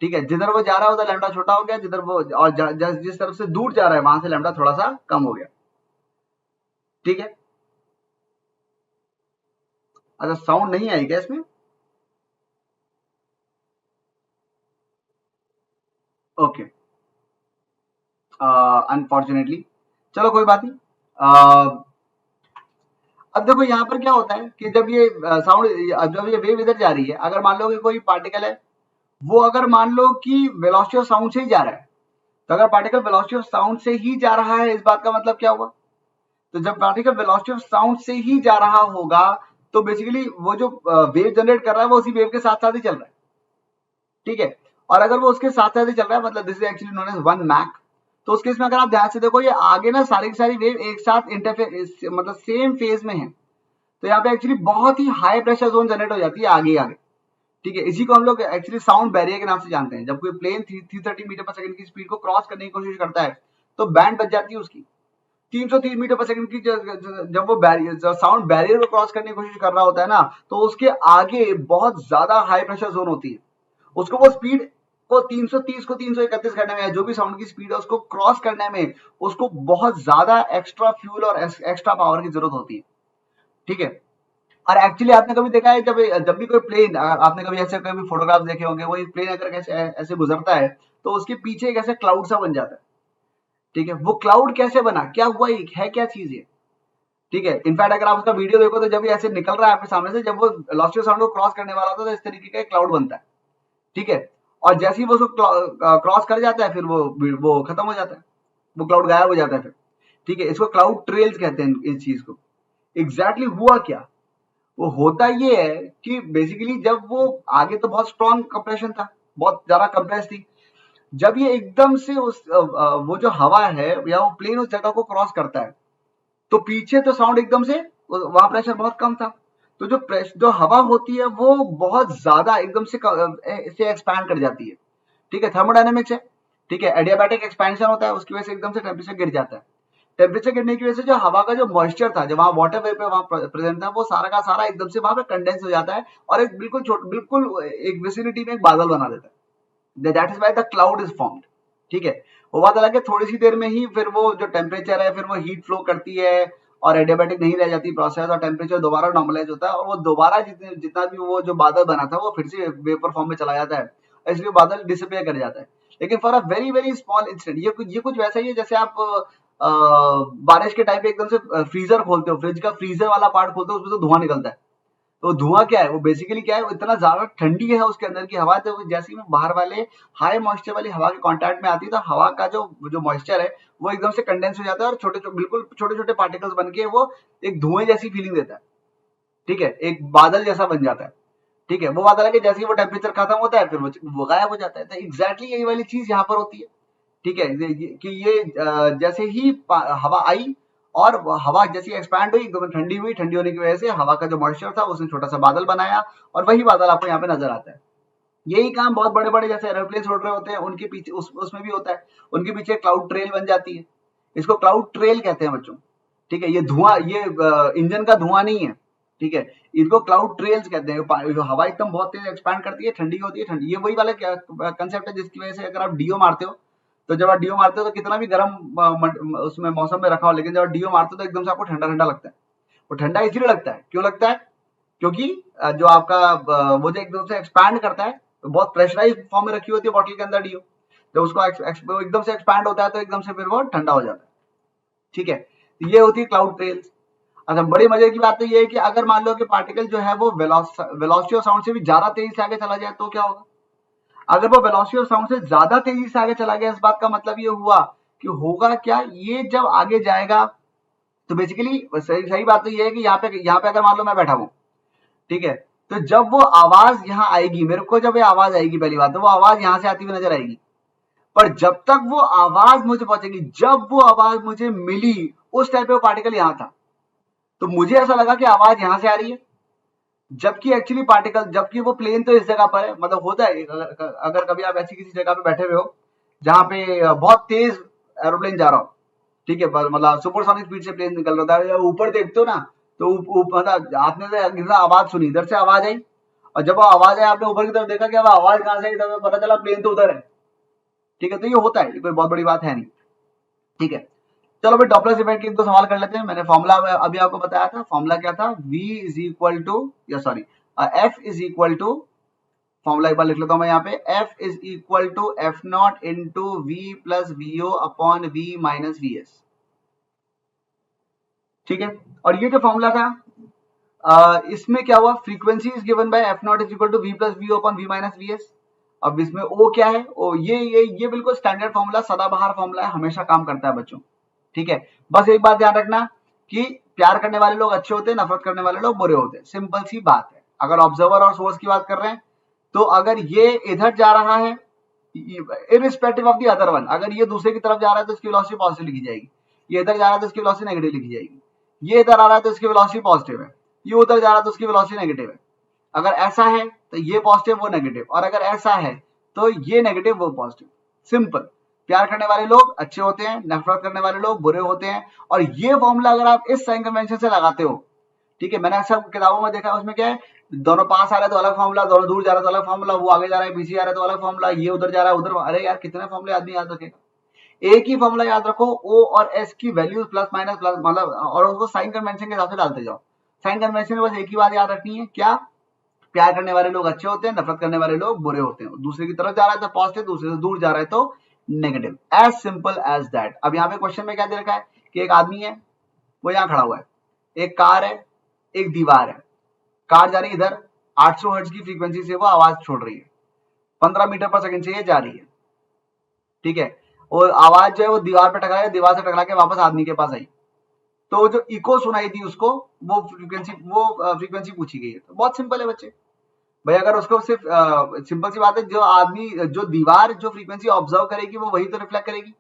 ठीक है। जिधर वो जा रहा होता है लैम्डा छोटा हो गया, जिधर वो और जिस तरफ से दूर जा रहा है वहां से लैम्डा थोड़ा सा कम हो गया, ठीक है। अच्छा, साउंड नहीं आई क्या इसमें? ओके, अनफॉर्चुनेटली, चलो कोई बात नहीं। अब देखो यहाँ पर क्या होता है कि जब ये साउंड जब ये वेव इधर जा रही है, अगर मान लो कि कोई पार्टिकल है, वो अगर मान लो कि वेलोसिटी ऑफ साउंड से ही जा रहा है, तो अगर पार्टिकल वेलोसिटी ऑफ साउंड से ही जा रहा है, इस बात का मतलब क्या हुआ? तो जब पार्टिकल वेलोसिटी ऑफ साउंड से ही जा रहा होगा तो बेसिकली वो जो वेव जनरेट कर रहा है वो उसी वेव के साथ साथ ही चल रहा है, ठीक है। और अगर वो उसके साथ साथ ही चल रहा है, मतलब this is actually known as one Mach, तो उस केस में अगर आप ध्यान से देखो ये आगे ना सारी की सारी वेव एक साथ इंटरफेस मतलब सेम फेज में है, तो यहाँ पे एक्चुअली बहुत ही हाई प्रेशर जोन जनरेट हो जाती है आगे आगे, ठीक है। इसी को हम लोग एक्चुअली साउंड बैरियर के नाम से जानते हैं। जब कोई प्लेन 330 मीटर पर सेकंड की स्पीड को क्रॉस करने की कोशिश करता है तो बैंड बच जाती है उसकी। 330 मीटर पर सेकंड की जब वो बैरियर साउंड बैरियर को क्रॉस करने की कोशिश कर रहा होता है ना, तो उसके आगे बहुत ज्यादा हाई प्रेशर जोन होती है, उसको वो स्पीड को 330 को 331 करने में, जो भी साउंड की स्पीड है उसको क्रॉस करने में उसको बहुत ज्यादा एक्स्ट्रा फ्यूल और एक्स्ट्रा पावर की जरूरत होती है, ठीक है। और एक्चुअली आपने कभी देखा है जब भी कोई प्लेन, आपने कभी ऐसे कभी फोटोग्राफ देखे होंगे, वो एक प्लेन अगर कैसे ऐसे गुजरता है तो उसके पीछे एक ऐसे क्लाउड सा बन जाता है, ठीक है। वो क्लाउड कैसे बना, क्या हुआ, एक है क्या चीज है, ठीक है। इनफैक्ट अगर आप उसका वीडियो देखो तो जब ये ऐसे निकल रहा है आपके सामने से, जब वो लॉस्ट साउंड को क्रॉस करने वाला होता है तो इस तरीके का एक क्लाउड बनता है, ठीक है। और जैसे ही वो उसको क्रॉस कर जाता है फिर वो खत्म हो जाता है, वो क्लाउड गायब हो जाता है फिर, ठीक है। इसको क्लाउड ट्रेल्स कहते हैं इस चीज को। एग्जैक्टली हुआ क्या, वो होता ये है कि बेसिकली जब वो आगे तो बहुत स्ट्रॉन्ग कंप्रेशन था, बहुत ज्यादा कंप्रेस थी, जब ये एकदम से वो जो हवा है या वो प्लेन उस जगह को क्रॉस करता है तो पीछे तो साउंड एकदम से, वहां प्रेशर बहुत कम था, तो जो हवा होती है वो बहुत ज्यादा एकदम से एक्सपैंड कर जाती है, ठीक है। थर्मोडायनेमिक्स है, ठीक है। एडियाबैटिक एक्सपेंशन होता है, उसकी वजह से एकदम से टेम्परेचर गिर जाता है, टेम्परेचर गिरने की वजह से जो हवा का जो मॉइस्चर था, जो वहां वाटर वेपर वहां प्रेजेंट था, वो सारा का सारा एकदम से वहां पे कंडेंस हो जाता है और एक बिल्कुल एक विसिनिटी में एक बादल बना देता है। That is why the cloud is formed. ठीक है, वो बात अलग है, थोड़ी सी देर में ही फिर वो जो टेम्परेचर है, फिर वो हीट फ्लो करती है और एडियाबैटिक नहीं रह जाती प्रोसेस, और टेम्परेचर दोबारा नॉर्मलाइज होता है, और वो दोबारा जितना भी वो जो बादल बना था वो फिर से वेपर फॉर्म में चला जाता है, इसलिए बादल डिसअपियर कर जाता है। लेकिन for a very very small incident, ये कुछ वैसा ही है जैसे आप बारिश के टाइम पे एकदम से फ्रीजर खोलते हो, फ्रिज का फ्रीजर वाला पार्ट खोलते हो, उसमें से धुआं निकलता है। तो धुआं क्या है, वो बेसिकली क्या है, वो इतना ज्यादा ठंडी है उसके अंदर की हवा, तो जैसे ही वो बाहर वाले हाई मॉइस्चर वाली हवा के कांटेक्ट में आती है, तो हवा का जो मॉइस्चर है वो एकदम से कंडेंस हो जाता है और बिल्कुल छोटे छोटे पार्टिकल्स बन के वो एक धुएं जैसी फीलिंग देता है। ठीक है, एक बादल जैसा बन जाता है। ठीक है, वो बात अलग है, जैसे ही वो टेम्परेचर खत्म होता है फिर वो गायब हो जाता है। तो एग्जैक्टली यही वाली चीज यहाँ पर होती है। ठीक है, कि ये जैसे ही हवा आई और हवा जैसी एक्सपैंड हुई, एकदम ठंडी हुई, ठंडी होने की वजह से हवा का जो मॉइस्चर था उसने छोटा सा बादल बनाया, और वही बादल आपको यहाँ पे नजर आता है। यही काम बहुत बड़े बड़े जैसे एरोप्लेन उड़ रहे होते हैं उनके पीछे उसमें भी होता है, उनके पीछे क्लाउड ट्रेल बन जाती है। इसको क्लाउड ट्रेल कहते हैं बच्चों। ठीक है, ये धुआं, ये इंजन का धुआं नहीं है। ठीक है, इनको क्लाउड ट्रेल्स कहते हैं। जो हवा एकदम बहुत तेज एक्सपैंड करती है, ठंडी होती है, ठंडी, ये वही वाला कंसेप्ट है जिसकी वजह से अगर आप डीओ मारते हो, तो जब आप डीओ मारते हो तो कितना भी गर्म उसमें मौसम में रखा हो, लेकिन जब आप डीओ मारते हो तो एकदम से आपको ठंडा ठंडा लगता है। वो ठंडा इसलिए लगता है, क्यों लगता है, क्योंकि जो आपका वो जो एकदम से एक्सपैंड करता है, तो बहुत प्रेशराइज फॉर्म में रखी होती है बॉटल के अंदर डीओ, जब उसको वो एकदम से एक्सपैंड होता है तो एकदम से फिर वो ठंडा हो जाता है। ठीक है, तो ये होती है क्लाउड ट्रेल्स। अच्छा, बड़ी मजे की बात तो ये है कि अगर मान लो कि पार्टिकल जो है वो वेलोसिटी ऑफ साउंड से भी ज्यादा तेजी से आगे चला जाए तो क्या होगा। अगर वो वेलोसिटी ऑफ साउंड से ज्यादा तेजी से आगे चला गया, इस बात का मतलब ये हुआ कि होगा क्या, ये जब आगे जाएगा तो बेसिकली सही बात तो ये है कि यहाँ पे अगर मान लो मैं बैठा हूँ, ठीक है, तो जब वो आवाज यहाँ आएगी, मेरे को जब ये आवाज आएगी, पहली बात तो वो आवाज यहाँ से आती हुई नजर आएगी, पर जब तक वो आवाज मुझे पहुंचेगी, जब वो आवाज मुझे मिली उस टाइम पे वो पार्टिकल यहाँ था, तो मुझे ऐसा लगा कि आवाज यहाँ से आ रही है, जबकि एक्चुअली पार्टिकल, जबकि वो प्लेन तो इस जगह पर है। मतलब होता है, अगर कभी आप ऐसी किसी जगह पे बैठे हुए हो जहाँ पे बहुत तेज एरोप्लेन जा रहा हो, ठीक है, मतलब सुपरसोनिक स्पीड से प्लेन निकल रहा है, ऊपर देखते हो ना, तो मतलब आपने से आवाज सुनी, इधर से आवाज आई, और जब वो आवाज आई आपने ऊपर की तरफ देखा कि अब आवाज कहाँ से आई, तब पता चला प्लेन तो उधर है। ठीक है, तो ये होता है, ये कोई बहुत बड़ी बात है नहीं। ठीक है, चलो भाई डॉपलर इफेक्ट के 2 सवाल कर लेते हैं। मैंने फॉर्मूला अभी आपको बताया था, फॉर्मूला क्या था, v इज इक्वल टू, या sorry, f is equal to, formula एक बार लिख लेता हूं मैं यहाँ पे, f is equal to f naught into v plus v o upon v minus v s. ठीक है, और ये जो फॉर्मूला था, इसमें क्या हुआ, frequency is given by f naught is equal to v plus v o upon v minus v s. अब इसमें ओ क्या है, ओ ये बिल्कुल स्टैंडर्ड फॉर्मूला, सदाबहार फॉर्मूला है, हमेशा काम करता है बच्चों। ठीक है, बस एक बात ध्यान रखना कि प्यार करने वाले लोग अच्छे होते हैं, नफरत करने वाले लोग बुरे होते हैं, सिंपल सी बात है। अगर ऑब्जर्वर और सोर्स की बात कर रहे हैं, तो अगर ये इधर जा रहा है, irrespective of the other one, अगर ये दूसरे की तरफ जा रहा है तो इसकी वेलोसिटी पॉजिटिव लिखी जाएगी, ये इधर जा रहा है तो इसकी वेलोसिटी नेगेटिव लिखी जाएगी, ये इधर आ रहा है तो इसकी वेलोसिटी पॉजिटिव है, ये उधर जा रहा है तो उसकी वेलोसिटी नेगेटिव है। अगर ऐसा है तो ये पॉजिटिव वो नेगेटिव, और अगर ऐसा है तो ये नेगेटिव वो पॉजिटिव। सिंपल। प्यार करने वाले लोग अच्छे होते हैं, नफरत करने वाले लोग बुरे होते हैं, और ये फॉर्मूला अगर आप इस साइन कन्वेंशन से लगाते हो, ठीक है, मैंने अक्सर किताबों में देखा, उसमें क्या है, दोनों पास आ रहे तो अलग फॉर्मूला, दोनों दूर जा रहे तो अलग फॉर्मूला, वो आगे जा रहा है पीछे आ रहा है तो अलग फॉर्मूला, ये उधर जा रहा है उधर, अरे यार कितने फॉर्मूले आदमी याद रखेगा। एक ही फॉर्मूला याद रखो, ओ और एस की वैल्यूज प्लस माइनस प्लस, मतलब, और उसको साइन कन्वेंशन के हिसाब से डालते जाओ। साइन कन्वेंशन में बस एक ही बात याद रखनी है, क्या, प्यार करने वाले लोग अच्छे होते हैं, नफरत करने वाले लोग बुरे होते हैं। दूसरे की तरफ जा रहा है तो पॉजिटिव, दूसरे से दूर जा रहा है तो negative, as simple as that. अब यहाँ पे क्वेश्चन में क्या दे रखा है कि एक आदमी है, वो यहाँ खड़ा हुआ है, एक कार है, एक दीवार है, कार जा रही है इधर, 800 हर्ट्ज की फ्रीक्वेंसी से वो आवाज छोड़ रही है, 15 मीटर पर सेकंड से ये जा रही है। ठीक है, और आवाज जो है वो दीवार पे टकरा है, दीवार से टकरा के वापस आदमी के पास आई, तो जो इको सुनाई थी उसको, वो फ्रीक्वेंसी पूछी गई है। तो बहुत सिंपल है बच्चे भाई, अगर उसको सिर्फ सिंपल सी बात है, जो आदमी, जो दीवार जो फ्रीक्वेंसी ऑब्जर्व करेगी वो वही तो रिफ्लेक्ट करेगी।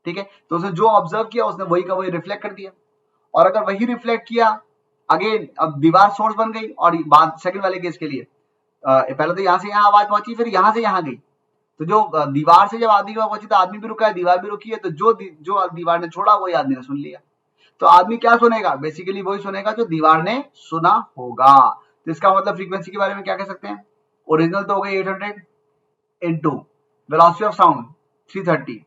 ठीक है, तो उसने जो ऑब्जर्व किया उसने वही का वही रिफ्लेक्ट कर दिया, और अगर वही रिफ्लेक्ट किया अगेन, अब दीवार सोर्स बन गई, और बात सेकंड वाले केस के लिए, पहले तो यहां से यहां आवाज पहुंची, फिर यहां से यहां गई, तो जो दीवार से जब आदमी के पास पहुंची तो आदमी भी रुका है, दीवार भी रुकी है, तो जो दीवार ने छोड़ा वही आदमी ने सुन लिया। तो आदमी क्या सुनेगा? बेसिकली वही सुनेगा जो दीवार ने सुना होगा। तो इसका मतलब फ्रीक्वेंसी के बारे में क्या कह सकते हैं? ओरिजिनल तो हो गई 800 into velocity of sound 330,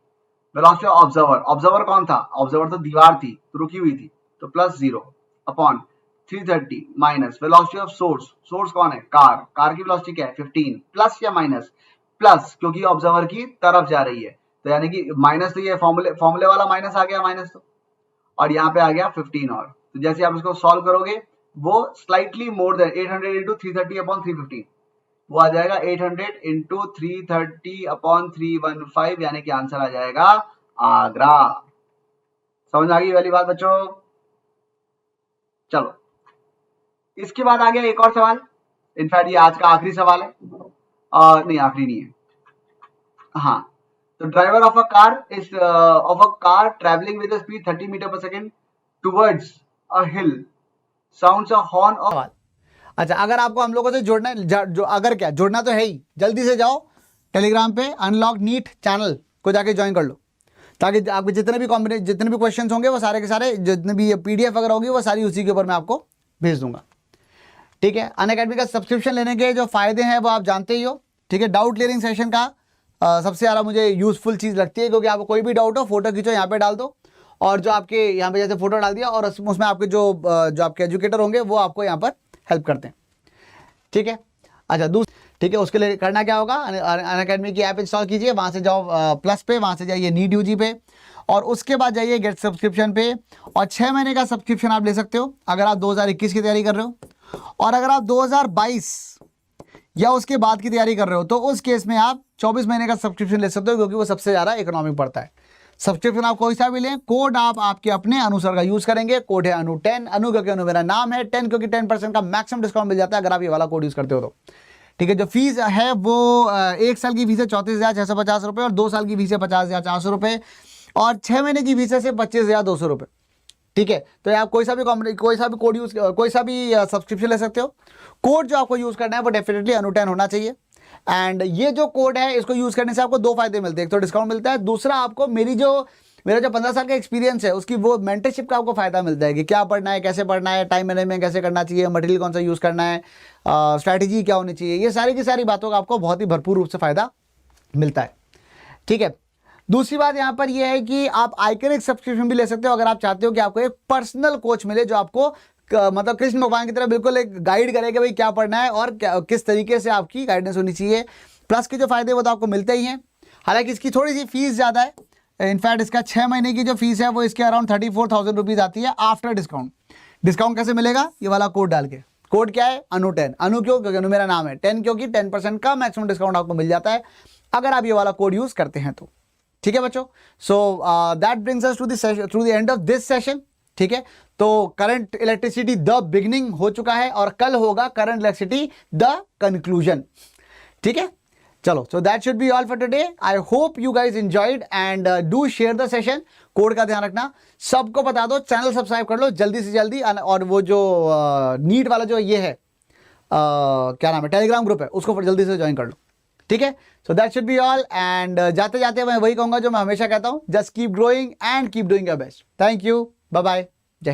velocity of observer, observer कौन था? ऑब्जर्वर तो दीवार थी, तो रुकी हुई थी, तो plus 0 upon 330 minus velocity of source, source कौन है? कार की वेलोसिटी क्या है? 15, प्लस या माइनस? प्लस, क्योंकि ऑब्जर्वर की तरफ जा रही है, तो यानी कि माइनस, तो ये फॉर्मूले वाला माइनस आ गया माइनस, तो और यहाँ पे आ गया 15 और। तो जैसे आप इसको सॉल्व करोगे वो slightly more than 800 into 330 upon 315, वो आ जाएगा 800 इंटू 330 अपॉन 315, यानी कि आंसर आ जाएगा आगरा। समझ आ गई वाली बात बच्चों? चलो, इसके बाद आ गया एक और सवाल, इनफैक्ट ये आज का आखिरी सवाल है, नहीं आखिरी नहीं है, हाँ। तो driver of a car travelling with speed 30 metre per second towards a hill sounds a horn of. अच्छा, अगर आपको हम लोगों से जुड़ना है, जो अगर क्या जुड़ना तो है ही, जल्दी से जाओ टेलीग्राम पे अनलॉक नीट चैनल को जाके ज्वाइन कर लो, ताकि आपके जितने भी क्वेश्चंस होंगे वो सारे के सारे, जितने भी पीडीएफ अगर होगी वो सारी उसी के ऊपर मैं आपको भेज दूंगा। ठीक है, अनअकैडमी का सब्सक्रिप्शन लेने के जो फायदे हैं वो आप जानते ही हो। ठीक है, डाउट क्लियरिंग सेशन का सबसे ज़्यादा मुझे यूजफुल चीज़ लगती है, क्योंकि आपको कोई भी डाउट हो फोटो खींचो, यहाँ पे डाल दो, और जो आपके यहाँ पे जैसे फोटो डाल दिया, और उसमें आपके जो आपके एजुकेटर होंगे वो आपको यहाँ पर हेल्प करते हैं। ठीक है, अच्छा ठीक है, उसके लिए करना क्या होगा? अनअकैडमी की ऐप इंस्टॉल कीजिए, वहाँ से जाओ प्लस पे, वहाँ से जाइए नीट यूजी पे, और उसके बाद जाइए गेट सब्सक्रिप्शन पे, और 6 महीने का सब्सक्रिप्शन आप ले सकते हो अगर आप 2021 की तैयारी कर रहे हो, और अगर आप 2022 या उसके बाद की तैयारी कर रहे हो तो उस केस में आप 24 महीने का सब्सक्रिप्शन ले सकते हो, क्योंकि वो सबसे ज़्यादा इकोनॉमिक पड़ता है। सब्सक्रिप्शन आप कोई सा भी लें, कोड आप आपके अपने अनुसार का यूज़ करेंगे। कोड है अनु10, अनु क्योंकि अनु मेरा नाम है, 10 क्योंकि 10% का मैक्सिमम डिस्काउंट मिल जाता है अगर आप ये वाला कोड यूज़ करते हो तो। ठीक है, जो फीस है वो 1 साल की फीस है 34,650 रुपये, और 2 साल की फीस है 50,400 रुपये, और 6 महीने की फीस है सिर्फ 25,200 रुपये। ठीक है, तो आप कोई सा भी कोड यूज, कोई सा भी सब्सक्रिप्शन ले सकते हो। कोड जो आपको यूज़ करना है वो डेफिनेटली अनु10 होना चाहिए। एंड ये जो कोड है इसको यूज़ करने से आपको 2 फायदे मिलते हैं, एक तो डिस्काउंट मिलता है, दूसरा आपको मेरा जो 15 साल का एक्सपीरियंस है उसकी वो मेंटरशिप का आपको फायदा मिलता है कि क्या पढ़ना है, कैसे पढ़ना है, टाइम मैनेजमेंट कैसे करना चाहिए, मटेरियल कौन सा यूज़ करना है, स्ट्रैटेजी क्या होनी चाहिए, ये सारी की सारी बातों का आपको बहुत ही भरपूर रूप से फायदा मिलता है। ठीक है, दूसरी बात यहाँ पर यह है कि आप आइकनिक सब्सक्रिप्शन भी ले सकते हो अगर आप चाहते हो कि आपको एक पर्सनल कोच मिले जो आपको मतलब कृष्ण भगवान की तरह बिल्कुल एक गाइड करे कि भाई क्या पढ़ना है और किस तरीके से आपकी गाइडेंस होनी चाहिए। प्लस के जो फायदे वो तो आपको मिलते ही हैं, हालांकि इसकी थोड़ी सी फीस ज़्यादा है। इनफैक्ट इसका 6 महीने की जो फीस है वो इसके अराउंड 34,000 रुपीज़ आती है आफ्टर डिस्काउंट। डिस्काउंट कैसे मिलेगा? ये वाला कोड डाल के। कोड क्या है? अनु10। अनु क्यों? क्योंकि अनु मेरा नाम है। 10 क्योंकि 10% का मैक्सिमम डिस्काउंट आपको मिल जाता है अगर आप ये वाला कोड यूज़ करते हैं तो। ठीक है बच्चों, so that brings us to the end of this session. ठीक है, तो करंट इलेक्ट्रिसिटी द बिगनिंग हो चुका है और कल होगा करंट इलेक्ट्रिसिटी द कंक्लूजन। ठीक है, चलो, so that should be all for today. I hope you guys enjoyed and do share the session. Code का ध्यान रखना, सबको बता दो, चैनल सब्सक्राइब कर लो जल्दी से जल्दी, और वो जो नीट वाला जो ये है क्या नाम है, टेलीग्राम ग्रुप है, उसको जल्दी से ज्वाइन कर लो। ठीक है, so that should be all. And जाते जाते मैं वही कहूंगा जो मैं हमेशा कहता हूं, just keep growing and keep doing your best. Thank you, bye bye.